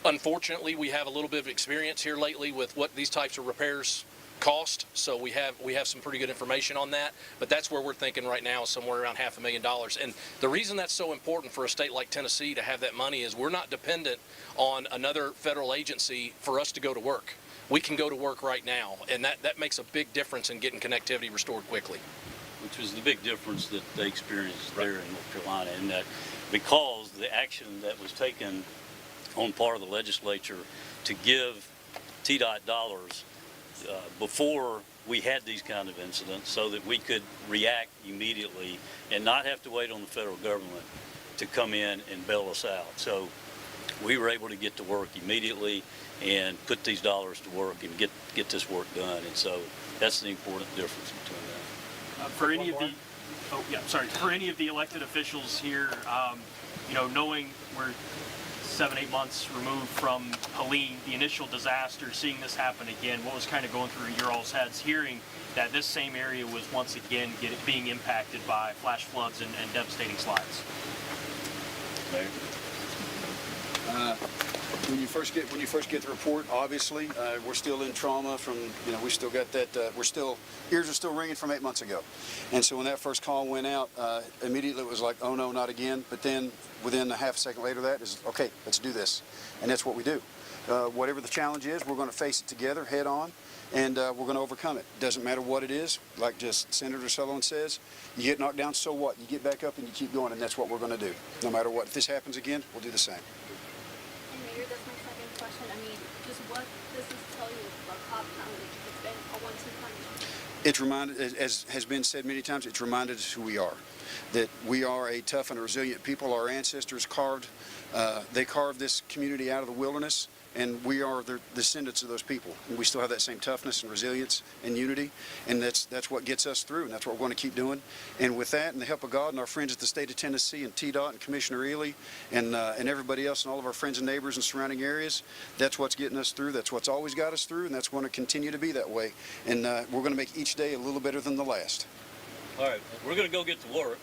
Unfortunately, we have a little bit of experience here lately with what these types of repairs cost, so we have some pretty good information on that, but that's where we're thinking right now, somewhere around $500,000. And the reason that's so important for a state like Tennessee to have that money is we're not dependent on another federal agency for us to go to work. We can go to work right now, and that makes a big difference in getting connectivity restored quickly. Which was the big difference that they experienced there in North Carolina, and that because the action that was taken on part of the legislature to give TDOT dollars before we had these kind of incidents, so that we could react immediately and not have to wait on the federal government to come in and bail us out. So we were able to get to work immediately and put these dollars to work and get this work done. And so that's the important difference between that. For any of the elected officials here, knowing we're 7-8 months removed from Helene, the initial disaster, seeing this happen again, what was kind of going through your all's heads, hearing that this same area was once again being impacted by flash floods and devastating slides? When you first get the report, obviously we're still in trauma from, we still got that, ears are still ringing from 8 months ago. And so when that first call went out, immediately it was like, oh no, not again. But then within a half a second later, that is, okay, let's do this. And that's what we do. Whatever the challenge is, we're going to face it together head on, and we're going to overcome it. Doesn't matter what it is. Like just Senator Sullivan says, you get knocked down, so what? You get back up and you keep going, and that's what we're going to do. No matter what. If this happens again, we'll do the same. Mayor, that's my second question. I mean, just what does this tell you about Uptown? It's been a one-two punch. It's reminded, as has been said many times, it's reminded us who we are. That we are a tough and resilient people. Our ancestors they carved this community out of the wilderness, and we are the descendants of those people. And we still have that same toughness and resilience and unity, and that's what gets us through, and that's what we're going to keep doing. And with that, and the help of God and our friends at the state of Tennessee and TDOT and Commissioner Ely and everybody else and all of our friends and neighbors in surrounding areas, that's what's getting us through. That's what's always got us through, and that's going to continue to be that way. And we're going to make each day a little better than the last. All right, we're going to go get to work,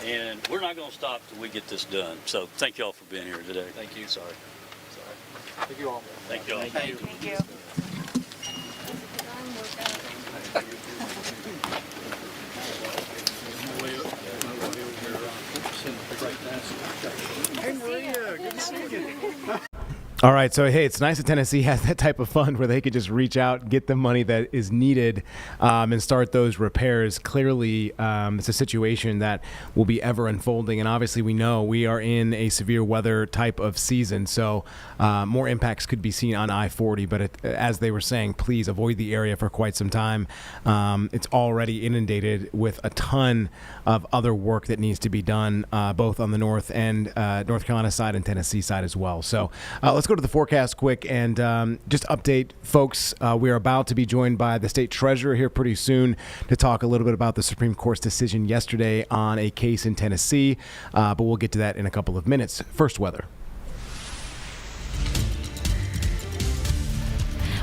and we're not going to stop till we get this done. So thank you all for being here today. Thank you. Sorry. Thank you all. Thank you all. Thank you. Thank you. Hey Maria, good to see you. All right, so hey, it's nice that Tennessee has that type of fund where they could just reach out, get the money that is needed, and start those repairs. Clearly, it's a situation that will be ever unfolding, and obviously we know we are in a severe weather type of season, so more impacts could be seen on I-40, but as they were saying, please avoid the area for quite some time. It's already inundated with a ton of other work that needs to be done, both on the North and North Carolina side and Tennessee side as well. So let's go to the forecast quick and just update folks. We are about to be joined by the state treasurer here pretty soon to talk a little bit about the Supreme Court's decision yesterday on a case in Tennessee, but we'll get to that in a couple of minutes. First, weather.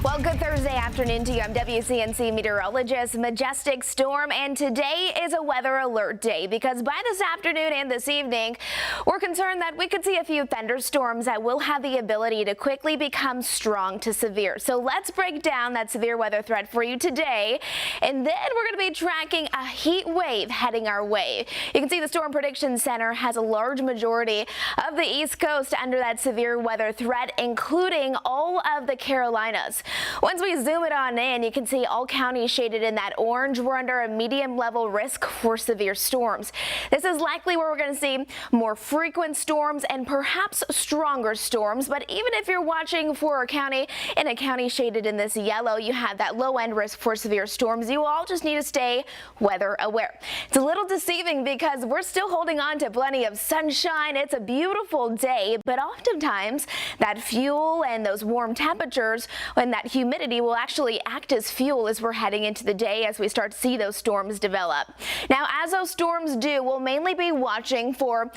Well, good Thursday afternoon to you. I'm WCNC meteorologist Majestic Storm, and today is a weather alert day because by this afternoon and this evening, we're concerned that we could see a few thunderstorms that will have the ability to quickly become strong to severe. So let's break down that severe weather threat for you today, and then we're going to be tracking a heat wave heading our way. You can see the Storm Prediction Center has a large majority of the East Coast under that severe weather threat, including all of the Carolinas. Once we zoom it on in, you can see all counties shaded in that orange. We're under a medium level risk for severe storms. This is likely where we're going to see more frequent storms and perhaps stronger storms. But even if you're watching for a county in a county shaded in this yellow, you have that low end risk for severe storms. You all just need to stay weather aware. It's a little deceiving because we're still holding on to plenty of sunshine. It's a beautiful day, but oftentimes that fuel and those warm temperatures and that humidity will actually act as fuel as we're heading into the day as we start to see those storms develop. Now, as those storms do, we'll mainly be watching for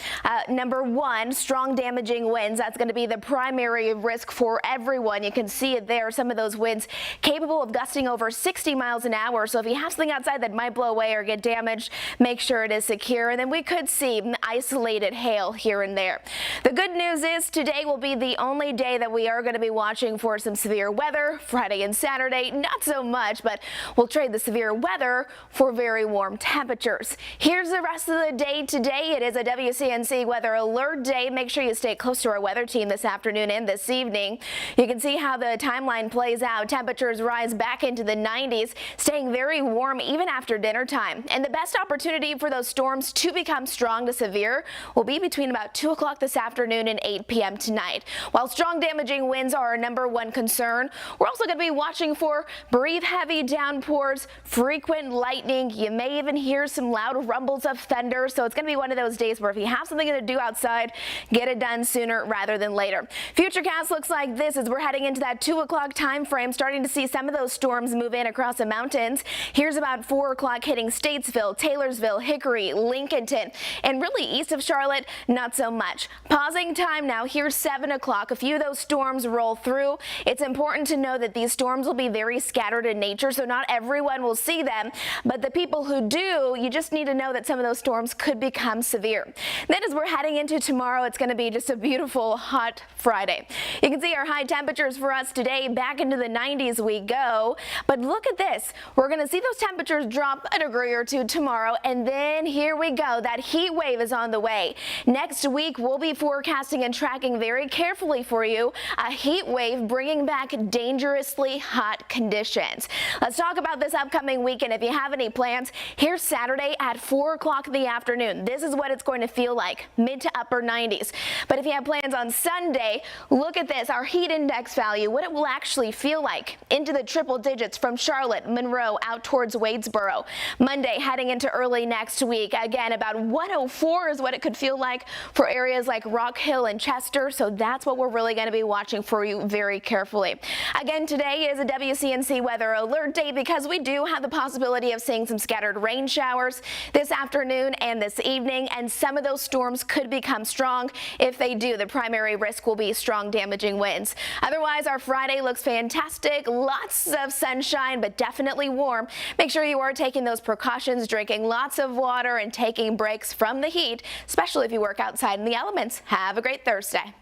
number one, strong damaging winds. That's going to be the primary risk for everyone. You can see it there. Some of those winds capable of gusting over 60 miles an hour. So if you have something outside that might blow away or get damaged, make sure it is secure. And then we could see isolated hail here and there. The good news is today will be the only day that we are going to be watching for some severe weather. Friday and Saturday, not so much, but we'll trade the severe weather for very warm temperatures. Here's the rest of the day today. It is a WCNC weather alert day. Make sure you stay close to our weather team this afternoon and this evening. You can see how the timeline plays out. Temperatures rise back into the 90s, staying very warm even after dinner time. And the best opportunity for those storms to become strong to severe will be between about 2 o'clock this afternoon and 8 p.m. tonight. While strong damaging winds are our number one concern, we're also going to be watching for brief heavy downpours, frequent lightning. You may even hear some loud rumbles of thunder. So it's going to be one of those days where if you have something to do outside, get it done sooner rather than later. Futurecast looks like this as we're heading into that 2 o'clock time frame, starting to see some of those storms move in across the mountains. Here's about 4 o'clock hitting Statesville, Taylorsville, Hickory, Lincolnton, and really east of Charlotte, not so much. Pausing time now. Here's 7 o'clock. A few of those storms roll through. It's important to know that these storms will be very scattered in nature, so not everyone will see them, but the people who do, you just need to know that some of those storms could become severe. Then as we're heading into tomorrow, it's going to be just a beautiful hot Friday. You can see our high temperatures for us today, back into the 90s we go, but look at this. We're going to see those temperatures drop a degree or two tomorrow, and then here we go. That heat wave is on the way. Next week, we'll be forecasting and tracking very carefully for you a heat wave bringing back dangerously hot conditions. Let's talk about this upcoming weekend. If you have any plans, here's Saturday at 4 o'clock in the afternoon. This is what it's going to feel like, mid to upper 90s. But if you have plans on Sunday, look at this, our heat index value, what it will actually feel like into the triple digits from Charlotte, Monroe, out towards Wadesboro. Monday, heading into early next week, again, about 104 is what it could feel like for areas like Rock Hill and Chester. So that's what we're really going to be watching for you very carefully. Again, today is a WCNC weather alert day because we do have the possibility of seeing some scattered rain showers this afternoon and this evening, and some of those storms could become strong. If they do, the primary risk will be strong damaging winds. Otherwise, our Friday looks fantastic. Lots of sunshine, but definitely warm. Make sure you are taking those precautions, drinking lots of water and taking breaks from the heat, especially if you work outside in the elements. Have a great Thursday.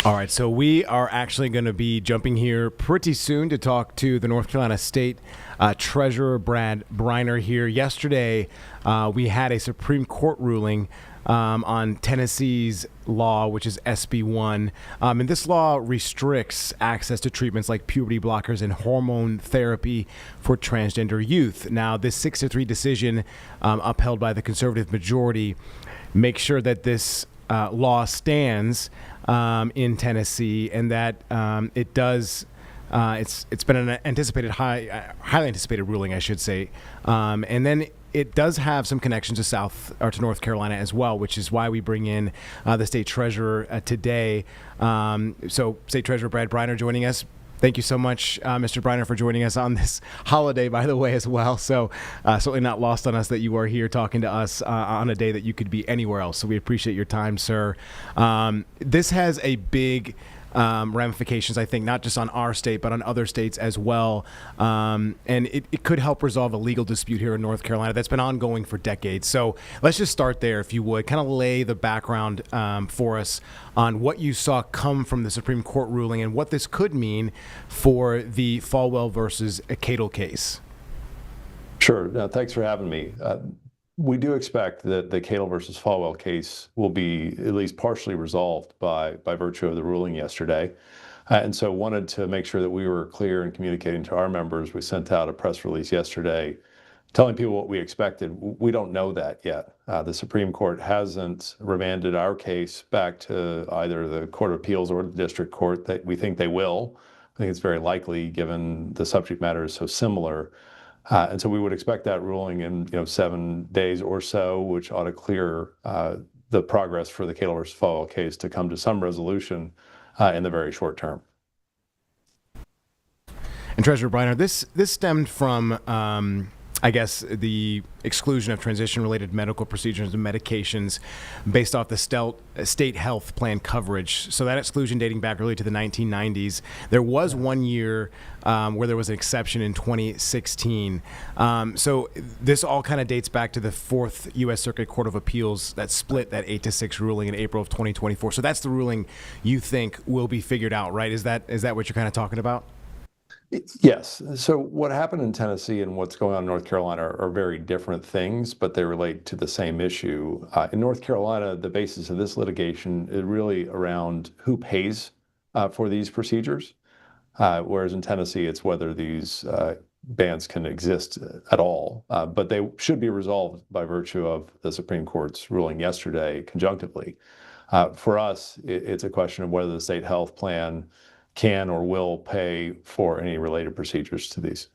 All right, so we are actually going to be jumping here pretty soon to talk to the North Carolina State Treasurer Brad Briner here. Yesterday, we had a Supreme Court ruling on Tennessee's law, which is SB 1. And this law restricts access to treatments like puberty blockers and hormone therapy for transgender youth. Now, this 6-3 decision upheld by the conservative majority makes sure that this law stands in Tennessee, and that it does. It's been an anticipated highly anticipated ruling, I should say, and then it does have some connections to North Carolina as well, which is why we bring in the state treasurer today. So, State Treasurer Brad Briner joining us. Thank you so much, Mr. Briner, for joining us on this holiday, by the way, as well. So certainly not lost on us that you are here talking to us on a day that you could be anywhere else. So we appreciate your time, sir. This has a big ramifications, I think, not just on our state, but on other states as well. And it could help resolve a legal dispute here in North Carolina that's been ongoing for decades. So let's just start there, if you would, kind of lay the background for us on what you saw come from the Supreme Court ruling and what this could mean for the Falwell versus Cadle case. Sure. Thanks for having me. We do expect that the Cadle versus Falwell case will be at least partially resolved by virtue of the ruling yesterday. And so wanted to make sure that we were clear in communicating to our members. We sent out a press release yesterday telling people what we expected. We don't know that yet. The Supreme Court hasn't remanded our case back to either the Court of Appeals or the District Court. That we think they will. I think it's very likely given the subject matter is so similar. And so we would expect that ruling in 7 days or so, which ought to clear the progress for the Cadle versus Falwell case to come to some resolution in the very short term. And Treasurer Briner, this stemmed from, I guess, the exclusion of transition-related medical procedures and medications based off the state health plan coverage. So that exclusion dating back really to the 1990s. There was 1 year where there was an exception in 2016. So this all kind of dates back to the 4th U.S. Circuit Court of Appeals that split that 8-6 ruling in April of 2024. So that's the ruling you think will be figured out, right? Is that what you're kind of talking about? Yes. So what happened in Tennessee and what's going on in North Carolina are very different things, but they relate to the same issue. In North Carolina, the basis of this litigation is really around who pays for these procedures, whereas in Tennessee, it's whether these bans can exist at all. But they should be resolved by virtue of the Supreme Court's ruling yesterday conjunctively. For us, it's a question of whether the state health plan can or will pay for any related procedures to these.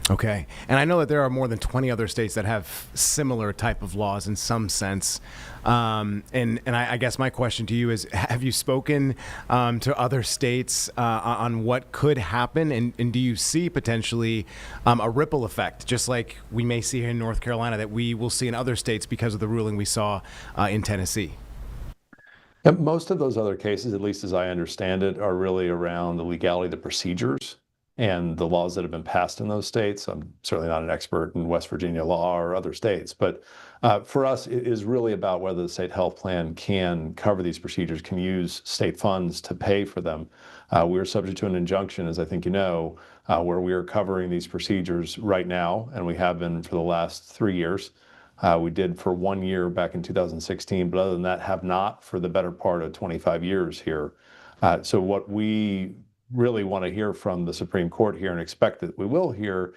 Okay. And I know that there are more than 20 other states that have similar type of laws in some sense. And I guess my question to you is, have you spoken to other states on what could happen? And do you see potentially a ripple effect, just like we may see here in North Carolina, that we will see in other states because of the ruling we saw in Tennessee? And most of those other cases, at least as I understand it, are really around the legality of the procedures and the laws that have been passed in those states. I'm certainly not an expert in West Virginia law or other states, but for us, it is really about whether the state health plan can cover these procedures, can use state funds to pay for them. We're subject to an injunction, as I think you know, where we are covering these procedures right now, and we have been for the last 3 years. We did for 1 year back in 2016, but other than that, have not for the better part of 25 years here. So what we really want to hear from the Supreme Court here and expect that we will hear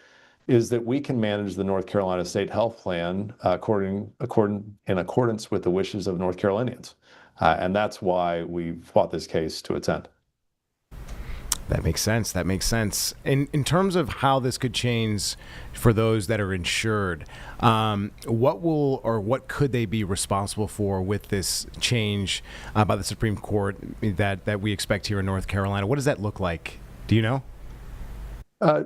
is that we can manage the North Carolina State Health Plan in accordance with the wishes of North Carolinians. And that's why we fought this case to its end. That makes sense. That makes sense. In terms of how this could change for those that are insured, what could they be responsible for with this change by the Supreme Court that we expect here in North Carolina? What does that look like? Do you know? I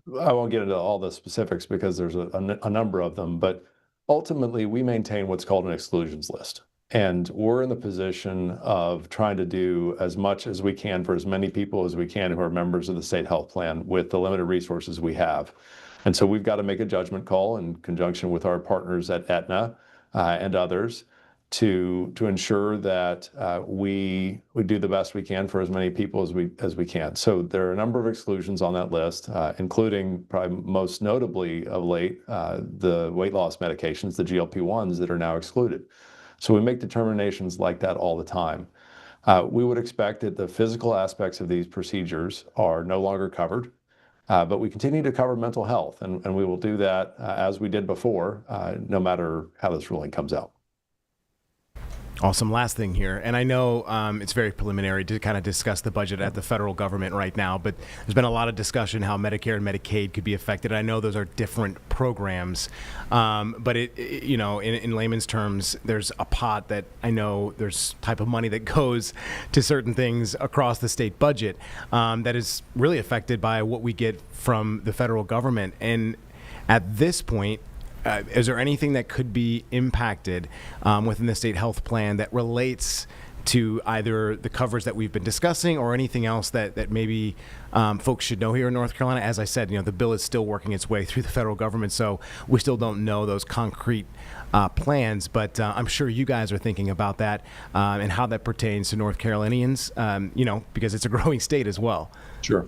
won't get into all the specifics because there's a number of them, but ultimately we maintain what's called an exclusions list. And we're in the position of trying to do as much as we can for as many people as we can who are members of the state health plan with the limited resources we have. And so we've got to make a judgment call in conjunction with our partners at Aetna and others to ensure that we do the best we can for as many people as we can. So there are a number of exclusions on that list, including probably most notably of late, the weight loss medications, the GLP-1s that are now excluded. So we make determinations like that all the time. We would expect that the physical aspects of these procedures are no longer covered, but we continue to cover mental health, and we will do that as we did before, no matter how this ruling comes out. Awesome. Last thing here, and I know it's very preliminary to kind of discuss the budget at the federal government right now, but there's been a lot of discussion how Medicare and Medicaid could be affected. I know those are different programs, but in layman's terms, there's a pot that I know there's type of money that goes to certain things across the state budget that is really affected by what we get from the federal government. And at this point, is there anything that could be impacted within the state health plan that relates to either the coverage that we've been discussing or anything else that maybe folks should know here in North Carolina? As I said, the bill is still working its way through the federal government, so we still don't know those concrete plans, but I'm sure you guys are thinking about that and how that pertains to North Carolinians, because it's a growing state as well. Sure.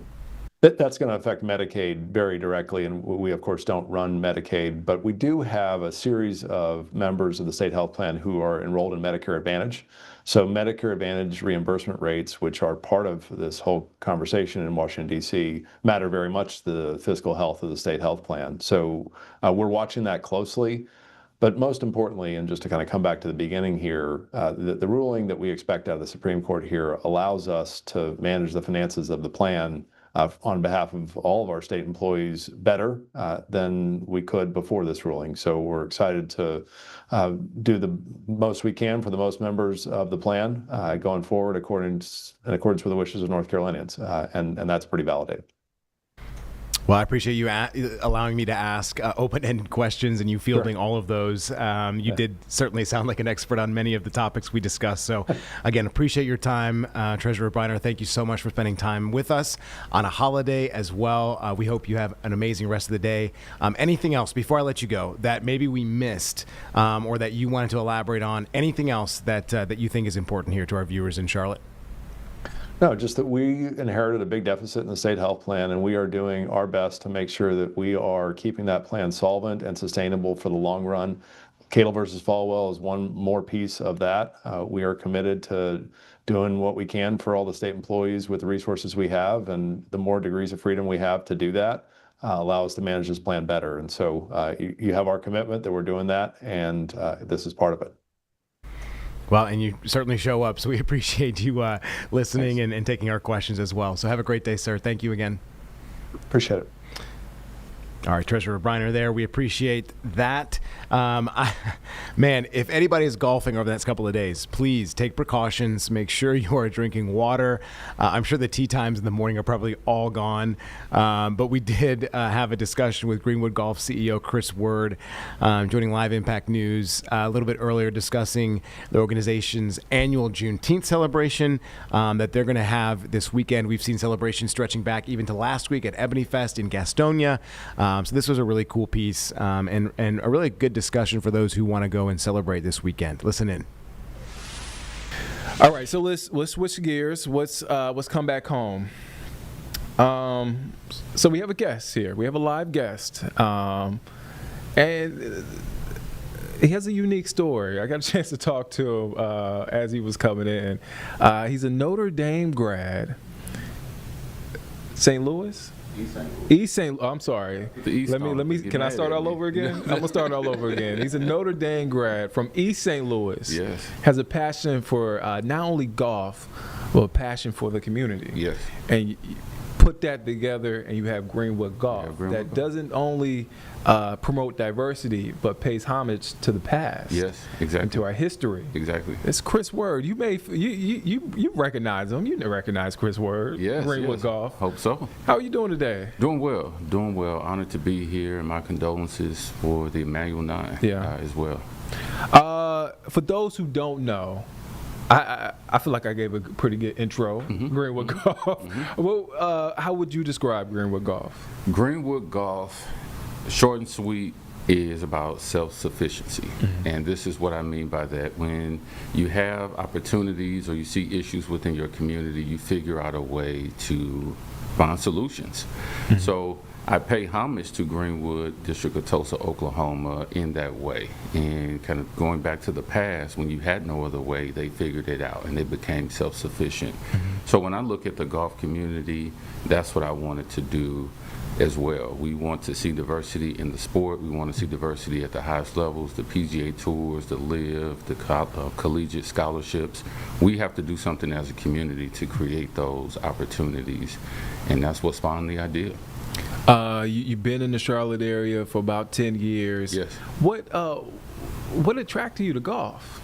That's going to affect Medicaid very directly, and we, of course, don't run Medicaid, but we do have a series of members of the state health plan who are enrolled in Medicare Advantage. So Medicare Advantage reimbursement rates, which are part of this whole conversation in Washington, D.C., matter very much to the fiscal health of the state health plan. So we're watching that closely. But most importantly, and just to kind of come back to the beginning here, the ruling that we expect out of the Supreme Court here allows us to manage the finances of the plan on behalf of all of our state employees better than we could before this ruling. So we're excited to do the most we can for the most members of the plan going forward in accordance with the wishes of North Carolinians, and that's pretty validated. Well, I appreciate you allowing me to ask open-ended questions and you fielding all of those. You did certainly sound like an expert on many of the topics we discussed. So, again, appreciate your time. Treasurer Briner, thank you so much for spending time with us on a holiday as well. We hope you have an amazing rest of the day. Anything else, before I let you go, that maybe we missed or that you wanted to elaborate on? Anything else that you think is important here to our viewers in Charlotte? No, just that we inherited a big deficit in the state health plan, and we are doing our best to make sure that we are keeping that plan solvent and sustainable for the long run. Cadle versus Falwell is one more piece of that. We are committed to doing what we can for all the state employees with the resources we have, and the more degrees of freedom we have to do that allow us to manage this plan better. And so you have our commitment that we're doing that, and this is part of it. Well, and you certainly show up, so we appreciate you listening and taking our questions as well. So have a great day, sir. Thank you again. Appreciate it. All right, Treasurer Briner there. We appreciate that. Man, if anybody is golfing over the next couple of days, please take precautions. Make sure you are drinking water. I'm sure the tee times in the morning are probably all gone. But we did have a discussion with Greenwood Golf CEO Chris Word, joining Live Impact News a little bit earlier, discussing the organization's annual Juneteenth celebration that they're going to have this weekend. We've seen celebrations stretching back even to last week at Ebony Fest in Gastonia. So this was a really cool piece and a really good discussion for those who want to go and celebrate this weekend. Listen in. All right, so let's switch gears. Let's come back home. So we have a guest here. We have a live guest, and he has a unique story. I got a chance to talk to him as he was coming in. He's a Notre Dame grad. St. Louis? East St. I'm sorry. Let me. Can I start all over again? I'm gonna start all over again. He's a Notre Dame grad from East St. Louis. Yes. Has a passion for not only golf, but a passion for the community. Yes. And you put that together, and you have Greenwood Golf that doesn't only promote diversity, but pays homage to the past. Yes, exactly. And to our history. Exactly. It's Chris Word. You recognize him. You recognize Chris Word. Yes. Greenwood Golf. Hope so. How are you doing today? Doing well. Doing well. Honored to be here, and my condolences for the Emmanuel 9 as well. For those who don't know, I feel like I gave a pretty good intro. Greenwood Golf. Well, how would you describe Greenwood Golf? Greenwood Golf, short and sweet, is about self-sufficiency. And this is what I mean by that. When you have opportunities or you see issues within your community, you figure out a way to find solutions. So I pay homage to Greenwood, District of Tulsa, Oklahoma in that way. And kind of going back to the past, when you had no other way, they figured it out and they became self-sufficient. So when I look at the golf community, that's what I wanted to do. as well. We want to see diversity in the sport. We want to see diversity at the highest levels, the PGA Tours, the LIV, the collegiate scholarships. We have to do something as a community to create those opportunities, and that's what spawned the idea. You've been in the Charlotte area for about 10 years. Yes. What attracted you to golf?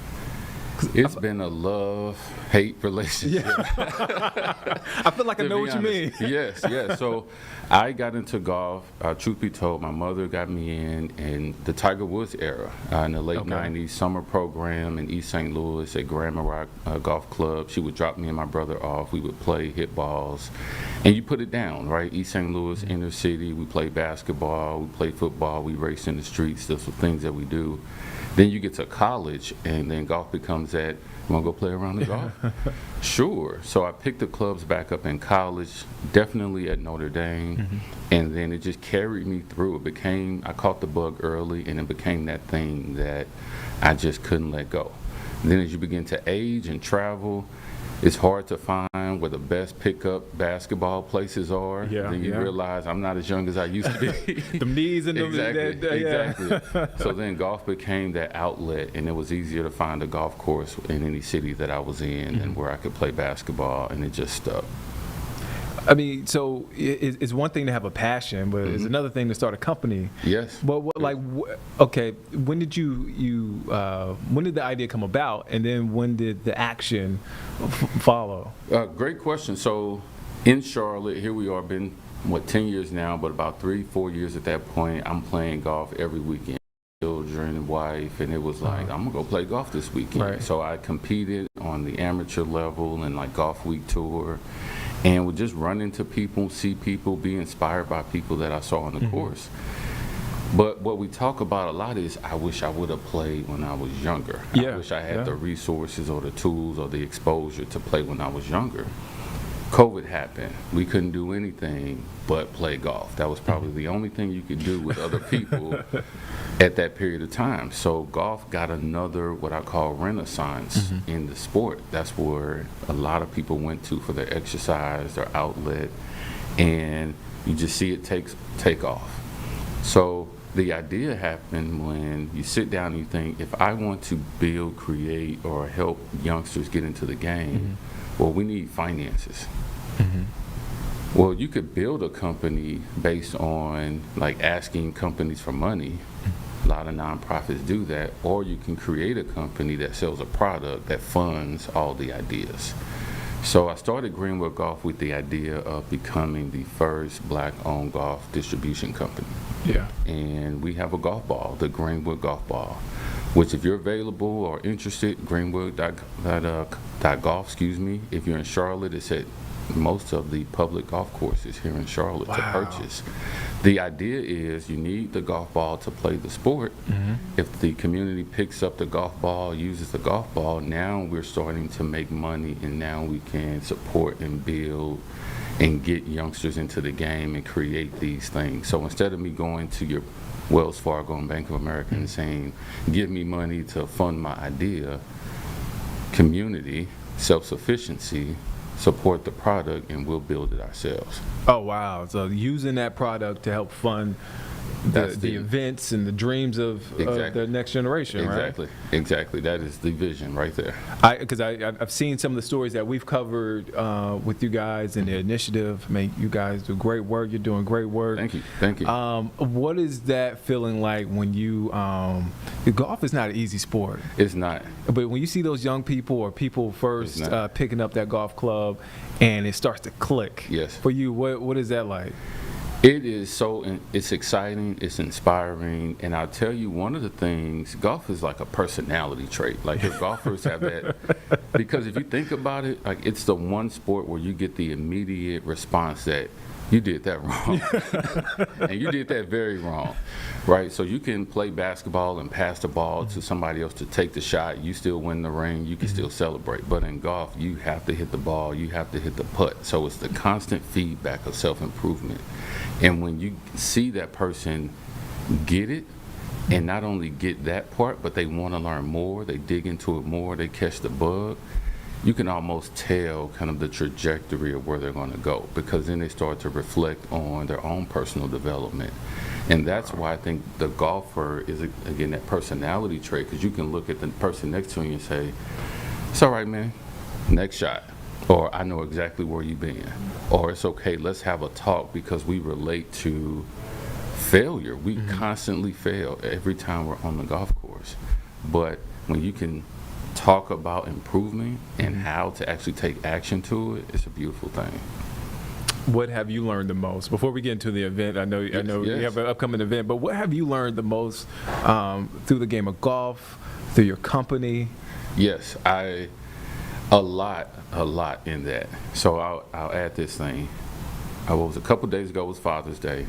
It's been a love-hate relationship. I feel like I know what you mean. Yes. So I got into golf, truth be told, my mother got me in the Tiger Woods era, in the late 90s, summer program in East St. Louis at Grand Marais Golf Club. She would drop me and my brother off. We would play, hit balls, and you put it down, right? East St. Louis, inner city, we played basketball, we played football, we raced in the streets. Those are things that we do. Then you get to college, and then golf becomes that, you want to go play around the golf? Sure. So I picked the clubs back up in college, definitely at Notre Dame, and then it just carried me through. It became, I caught the bug early, and it became that thing that I just couldn't let go. And then as you begin to age and travel, it's hard to find where the best pickup basketball places are. Then you realize I'm not as young as I used to be. The knees and exactly. So then golf became that outlet, and it was easier to find a golf course in any city that I was in and where I could play basketball, and it just stuck. I mean, so it's one thing to have a passion, but it's another thing to start a company. Yes. But okay, when did when did the idea come about, and then when did the action follow? Great question. So in Charlotte, here we are, been 10 years now, but about 3-4 years at that point. I'm playing golf every weekend. Children and wife, and it was like, I'm gonna go play golf this weekend. Right. So I competed on the amateur level and like Golf Week Tour, and would just run into people, see people, be inspired by people that I saw on the course. But what we talk about a lot is, I wish I would have played when I was younger. I wish I had the resources or the tools or the exposure to play when I was younger. COVID happened. We couldn't do anything but play golf. That was probably the only thing you could do with other people at that period of time. So golf got another, what I call, renaissance in the sport. That's where a lot of people went to for their exercise, their outlet, and you just see it take off. So the idea happened when you sit down and you think, if I want to build, create, or help youngsters get into the game, well, we need finances. Well, you could build a company based on like asking companies for money. A lot of nonprofits do that. Or you can create a company that sells a product that funds all the ideas. So I started Greenwood Golf with the idea of becoming the first black-owned golf distribution company. And we have a golf ball, the Greenwood Golf Ball, which if you're available or interested, greenwood.golf, excuse me. If you're in Charlotte, it's at most of the public golf courses here in Charlotte to purchase. The idea is you need the golf ball to play the sport. If the community picks up the golf ball, uses the golf ball, now we're starting to make money, and now we can support and build and get youngsters into the game and create these things. So instead of me going to your Wells Fargo and Bank of America and saying, give me money to fund my idea, community, self-sufficiency, support the product, and we'll build it ourselves. Oh, wow. So using that product to help fund the events and the dreams of the next generation, right? Exactly. That is the vision right there. Because I've seen some of the stories that we've covered with you guys and the initiative. I mean, you guys do great work. You're doing great work. Thank you. What is that feeling like when you golf is not an easy sport. It's not. But when you see those young people or people first picking up that golf club and it starts to click. Yes. For you, what is that like? It is it's exciting, it's inspiring, and I'll tell you, one of the things, golf is like a personality trait. Like if golfers have that, because if you think about it, like it's the one sport where you get the immediate response that you did that wrong, and you did that very wrong, right? So you can play basketball and pass the ball to somebody else to take the shot, you still win the ring, you can still celebrate. But in golf, you have to hit the ball, you have to hit the putt. So it's the constant feedback of self-improvement. And when you see that person get it, and not only get that part, but they want to learn more, they dig into it more, they catch the bug, you can almost tell kind of the trajectory of where they're going to go, because then they start to reflect on their own personal development. And that's why I think the golfer is, again, that personality trait, because you can look at the person next to you and say, it's all right, man, next shot. Or I know exactly where you've been. Or it's okay, let's have a talk, because we relate to failure. We constantly fail every time we're on the golf course. But when you can talk about improvement and how to actually take action to it, it's a beautiful thing. What have you learned the most? Before we get into the event, I know you have an upcoming event, but what have you learned the most through the game of golf, through your company? Yes, a lot in that. So I'll add this thing. What was a couple days ago was Father's Day.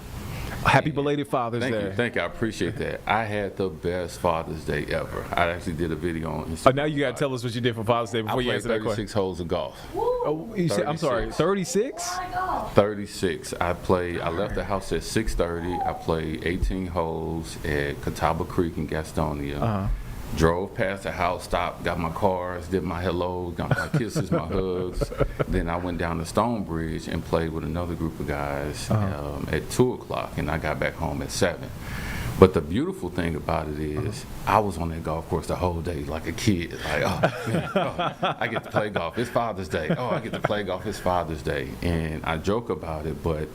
Happy belated Father's Day. Thank you. I appreciate that. I had the best Father's Day ever. I actually did a video on Instagram. Oh, now you got to tell us what you did for Father's Day before you answer that question. 36 holes of golf. Oh, I'm sorry, 36? 36. I left the house at 6:30. I played 18 holes at Catawba Creek in Gastonia. Drove past the house, stopped, got my cars, did my hellos, got my kisses, my hugs. Then I went down to Stonebridge and played with another group of guys at 2 o'clock, and I got back home at 7. But the beautiful thing about it is I was on that golf course the whole day like a kid. Like, I get to play golf. It's Father's Day. Oh, I get to play golf. It's Father's Day. And I joke about it, but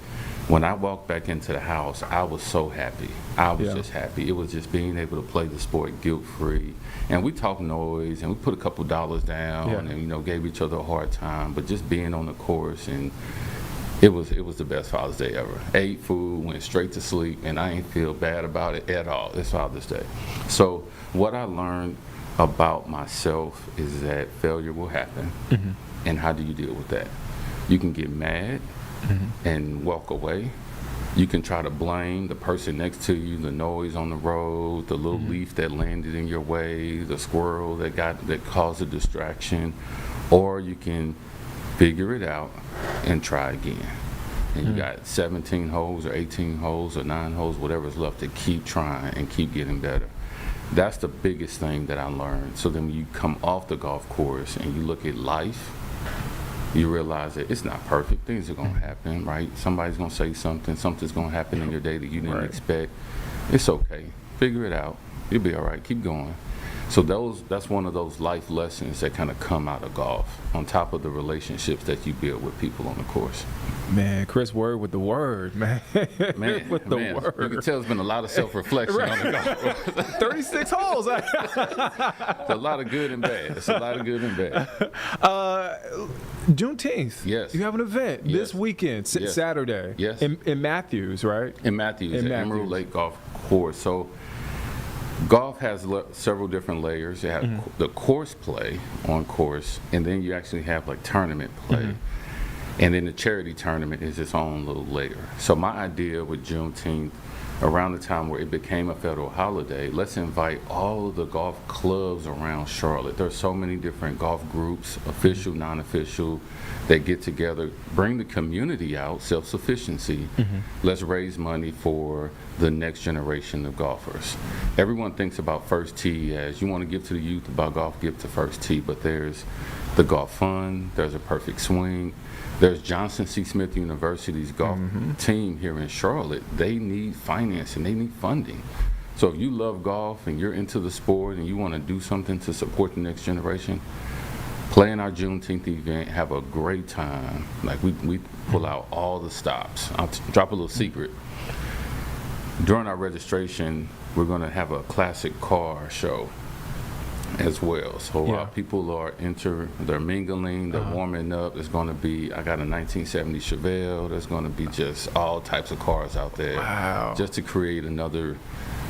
when I walked back into the house, I was so happy. I was just happy. It was just being able to play the sport guilt-free. And we talked noise, and we put a couple dollars down, and gave each other a hard time. But just being on the course, and it was the best Father's Day ever. Ate food, went straight to sleep, and I ain't feel bad about it at all. It's Father's Day. So what I learned about myself is that failure will happen, and how do you deal with that? You can get mad and walk away. You can try to blame the person next to you, the noise on the road, the little leaf that landed in your way, the squirrel that caused a distraction, or you can figure it out and try again. And you got 17 holes or 18 holes or 9 holes, whatever's left, to keep trying and keep getting better. That's the biggest thing that I learned. So then when you come off the golf course and you look at life, you realize that it's not perfect. Things are going to happen, right? Somebody's going to say something. Something's going to happen in your day that you didn't expect. It's okay. Figure it out. You'll be all right. Keep going. So that's one of those life lessons that kind of come out of golf, on top of the relationships that you build with people on the course. Man, Chris Word with the word, man. Man, with the word. You can tell there's been a lot of self-reflection on the golf course. 36 holes. It's a lot of good and bad. It's a lot of good and bad. Juneteenth. Yes. You have an event this weekend, Saturday. Yes. In Matthews, right? In Matthews, at Emerald Lake Golf Course. So golf has several different layers. You have the course play on course, and then you actually have like tournament play. And then the charity tournament is its own little layer. So my idea with Juneteenth, around the time where it became a federal holiday, let's invite all of the golf clubs around Charlotte. There's so many different golf groups, official, non-official, that get together, bring the community out, self-sufficiency. Let's raise money for the next generation of golfers. Everyone thinks about First Tee as you want to give to the youth about golf, give to First Tee, but there's the Golf Fund, there's a Perfect Swing, there's Johnson C. Smith University's golf team here in Charlotte. They need financing, they need funding. So if you love golf and you're into the sport and you want to do something to support the next generation, play in our Juneteenth event, have a great time. Like we pull out all the stops. I'll drop a little secret. During our registration, we're going to have a classic car show as well. So while people are they're mingling, they're warming up. It's going to be, I got a 1970 Chevelle. There's going to be just all types of cars out there. Wow. Just to create another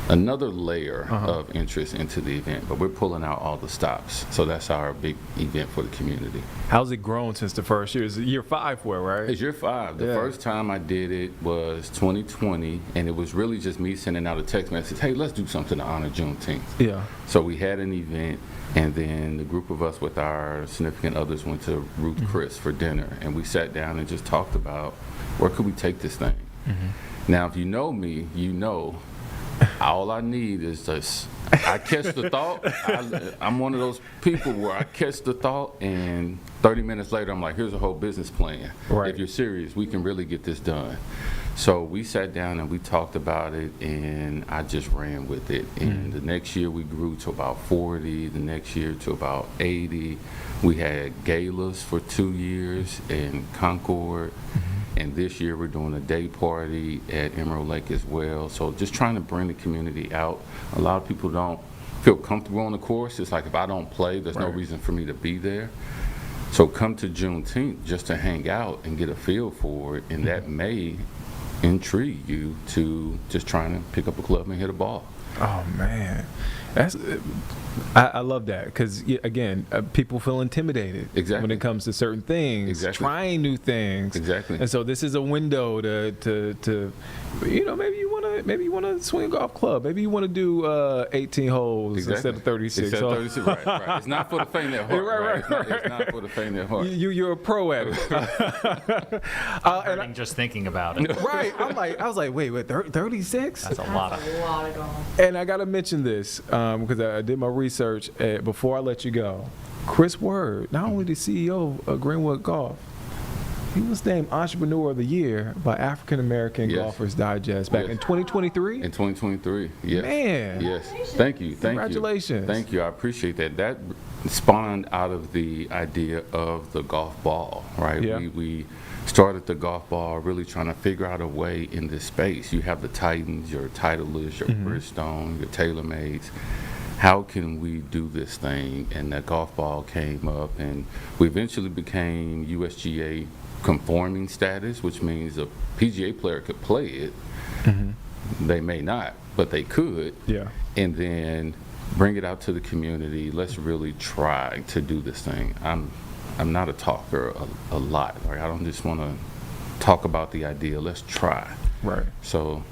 layer of interest into the event. But we're pulling out all the stops. So that's our big event for the community. How's it grown since the first year? It's year 5 right? It's year 5. The first time I did it was 2020, and it was really just me sending out a text message, hey, let's do something to honor Juneteenth. Yeah. So we had an event, and then the group of us with our significant others went to Ruth Chris for dinner, and we sat down and just talked about where could we take this thing. Now, if you know me, you know All I need is just, I catch the thought. I'm one of those people where I catch the thought, and 30 minutes later, I'm like, here's a whole business plan. Right. If you're serious, we can really get this done. So we sat down and we talked about it, and I just ran with it. And the next year we grew to about 40, the next year to about 80. We had galas for 2 years in Concord. And this year we're doing a day party at Emerald Lake as well. So just trying to bring the community out. A lot of people don't feel comfortable on the course. It's like if I don't play, there's no reason for me to be there. So come to Juneteenth just to hang out and get a feel for it, and that may intrigue you to just trying to pick up a club and hit a ball. Oh man, I love that because again, people feel intimidated when it comes to certain things, trying new things. And so this is a window to maybe you want to swing a golf club, maybe you want to do 18 holes instead of 36. Instead of 36, right. It's not for the faint at heart. It's not for the faint at heart. You're a pro at it. Hurting just thinking about it. Right. I was like, wait, 36? That's a lot of golf. And I got to mention this because I did my research before I let you go. Chris Word, not only the CEO of Greenwood Golf, he was named Entrepreneur of the Year by African American Golfers Digest back in 2023. In 2023, yes. Man. Yes. Thank you. Congratulations. Thank you. I appreciate that. That spawned out of the idea of the golf ball, right? Yeah. We started the golf ball really trying to figure out a way in this space. You have the Titans, your Titleist, your Bridgestone, your TaylorMades. How can we do this thing? And that golf ball came up, and we eventually became USGA conforming status, which means a PGA player could play it. They may not, but they could. Yeah. And then bring it out to the community. Let's really try to do this thing. I'm not a talker a lot. Right? I don't just want to talk about the idea. Let's try. Right. So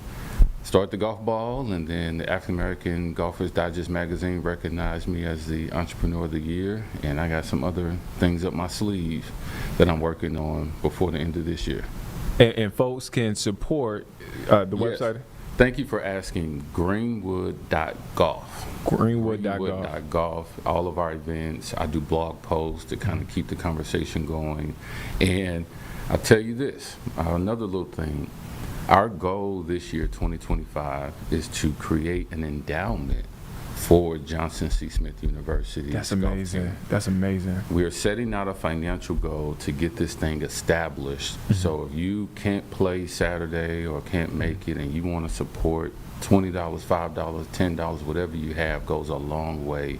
start the golf ball, and then the African American Golfers Digest magazine recognized me as the Entrepreneur of the Year, and I got some other things up my sleeve that I'm working on before the end of this year. And folks can support the website? Thank you for asking. Greenwood.golf. Greenwood.golf. All of our events. I do blog posts to kind of keep the conversation going. And I'll tell you this, another little thing. Our goal this year, 2025, is to create an endowment for Johnson C. Smith University. That's amazing. That's amazing. We are setting out a financial goal to get this thing established. So if you can't play Saturday or can't make it and you want to support $20, $5, $10, whatever you have goes a long way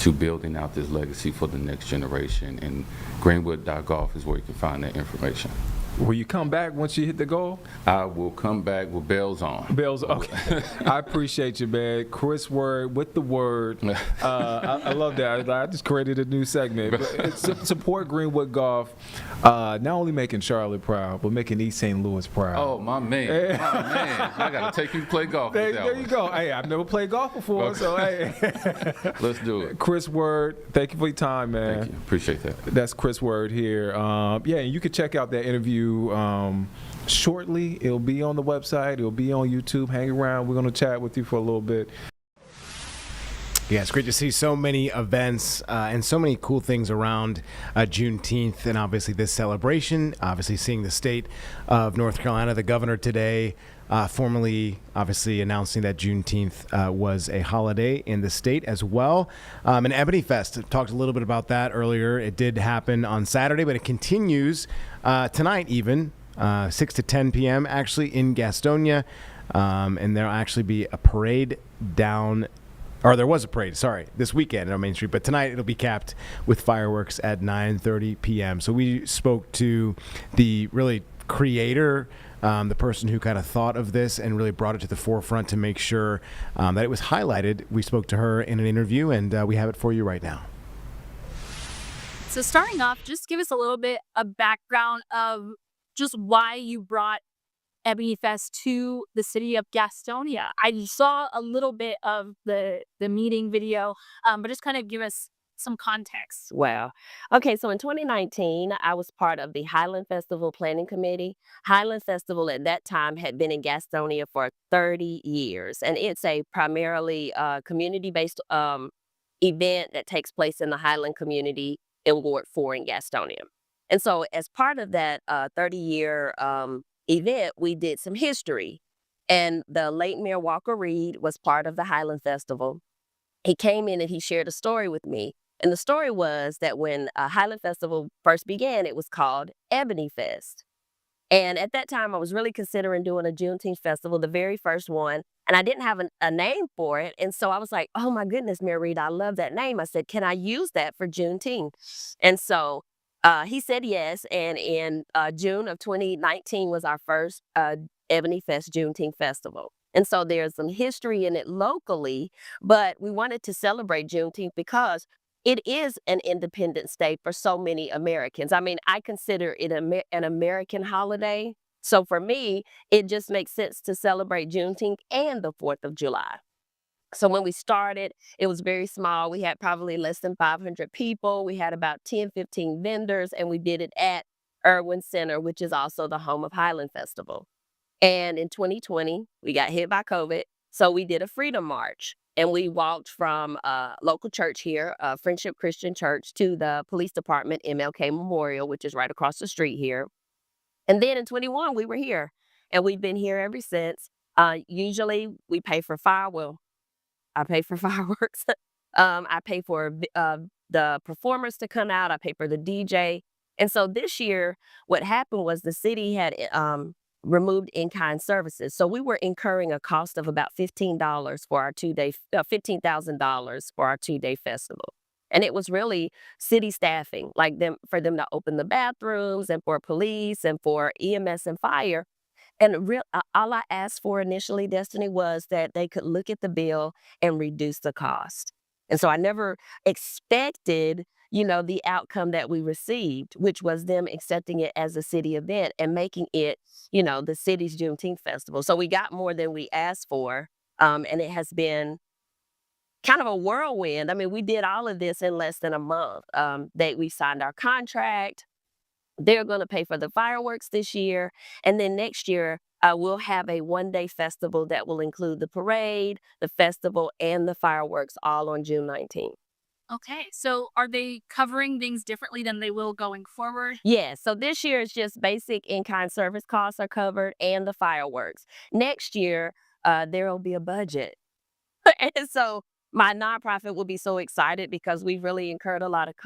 to building out this legacy for the next generation. And Greenwood.golf is where you can find that information. Will you come back once you hit the goal? I will come back with bells on. Bells, okay. I appreciate you, man. Chris Word with the word. I love that. I just created a new segment. But support Greenwood Golf, not only making Charlotte proud, but making East St. Louis proud. Oh, my man. I got to take you to play golf with that There you go. Hey, I've never played golf before, so hey. Let's do it. Chris Word, thank you for your time, man. Thank you. Appreciate that. That's Chris Word here. Yeah, and you can check out that interview shortly. It'll be on the website. It'll be on YouTube. Hang around. We're going to chat with you for a little bit. Yeah, it's great to see so many events and so many cool things around Juneteenth, and obviously this celebration. Obviously seeing the state of North Carolina, the governor today formally obviously announcing that Juneteenth was a holiday in the state as well. And Ebony Fest, talked a little bit about that earlier. It did happen on Saturday, but it continues tonight even, 6 to 10 p.m. actually in Gastonia. And there'll actually be a parade down, or there was a parade, this weekend on Main Street. But tonight it'll be capped with fireworks at 9:30 p.m. So we spoke to the really creator, the person who kind of thought of this and really brought it to the forefront to make sure that it was highlighted. We spoke to her in an interview, and we have it for you right now. So starting off, just give us a little bit of background of just why you brought Ebony Fest to the city of Gastonia. I saw a little bit of the meeting video, but just kind of give us some context. Well, okay, so in 2019, I was part of the Highland Festival Planning Committee. Highland Festival at that time had been in Gastonia for 30 years, and it's a primarily community-based event that takes place in the Highland community in Ward 4 in Gastonia. And so as part of that 30-year event, we did some history. And the late Mayor Walker Reed was part of the Highland Festival. He came in and he shared a story with me. And the story was that when Highland Festival first began, it was called Ebony Fest. And at that time, I was really considering doing a Juneteenth festival, the very first one. And I didn't have a name for it. And so I was like, oh my goodness, Mayor Reed, I love that name. I said, can I use that for Juneteenth? And so he said yes. And in June of 2019 was our first Ebony Fest Juneteenth festival. And so there's some history in it locally, but we wanted to celebrate Juneteenth because it is an independent state for so many Americans. I mean, I consider it an American holiday. So for me, it just makes sense to celebrate Juneteenth and the 4th of July. So when we started, it was very small. We had probably less than 500 people. We had about 10, 15 vendors, and we did it at Irwin Center, which is also the home of Highland Festival. And in 2020, we got hit by COVID. So we did a Freedom March. And we walked from a local church here, Friendship Christian Church, to the police department, MLK Memorial, which is right across the street here. And then in 21, we were here. And we've been here ever since. Usually we pay for I pay for fireworks. I pay for the performers to come out. I pay for the DJ. And so this year, what happened was the city had removed in-kind services. So we were incurring a cost of about $15 for our $15,000 for our 2-day festival. And it was really city staffing, for them to open the bathrooms and for police and for EMS and fire. And all I asked for initially, Destiny, was that they could look at the bill and reduce the cost. And so I never expected, the outcome that we received, which was them accepting it as a city event and making it, the city's Juneteenth festival. So we got more than we asked for. And it has been kind of a whirlwind. I mean, we did all of this in less than a month. We signed our contract. They're going to pay for the fireworks this year. And then next year, we'll have a 1-day festival that will include the parade, the festival, and the fireworks all on June 19th. Okay, so are they covering things differently than they will going forward? Yes, so this year is just basic in-kind service costs are covered and the fireworks. Next year, there will be a budget. And so my nonprofit will be so excited because we've really incurred a lot of costs.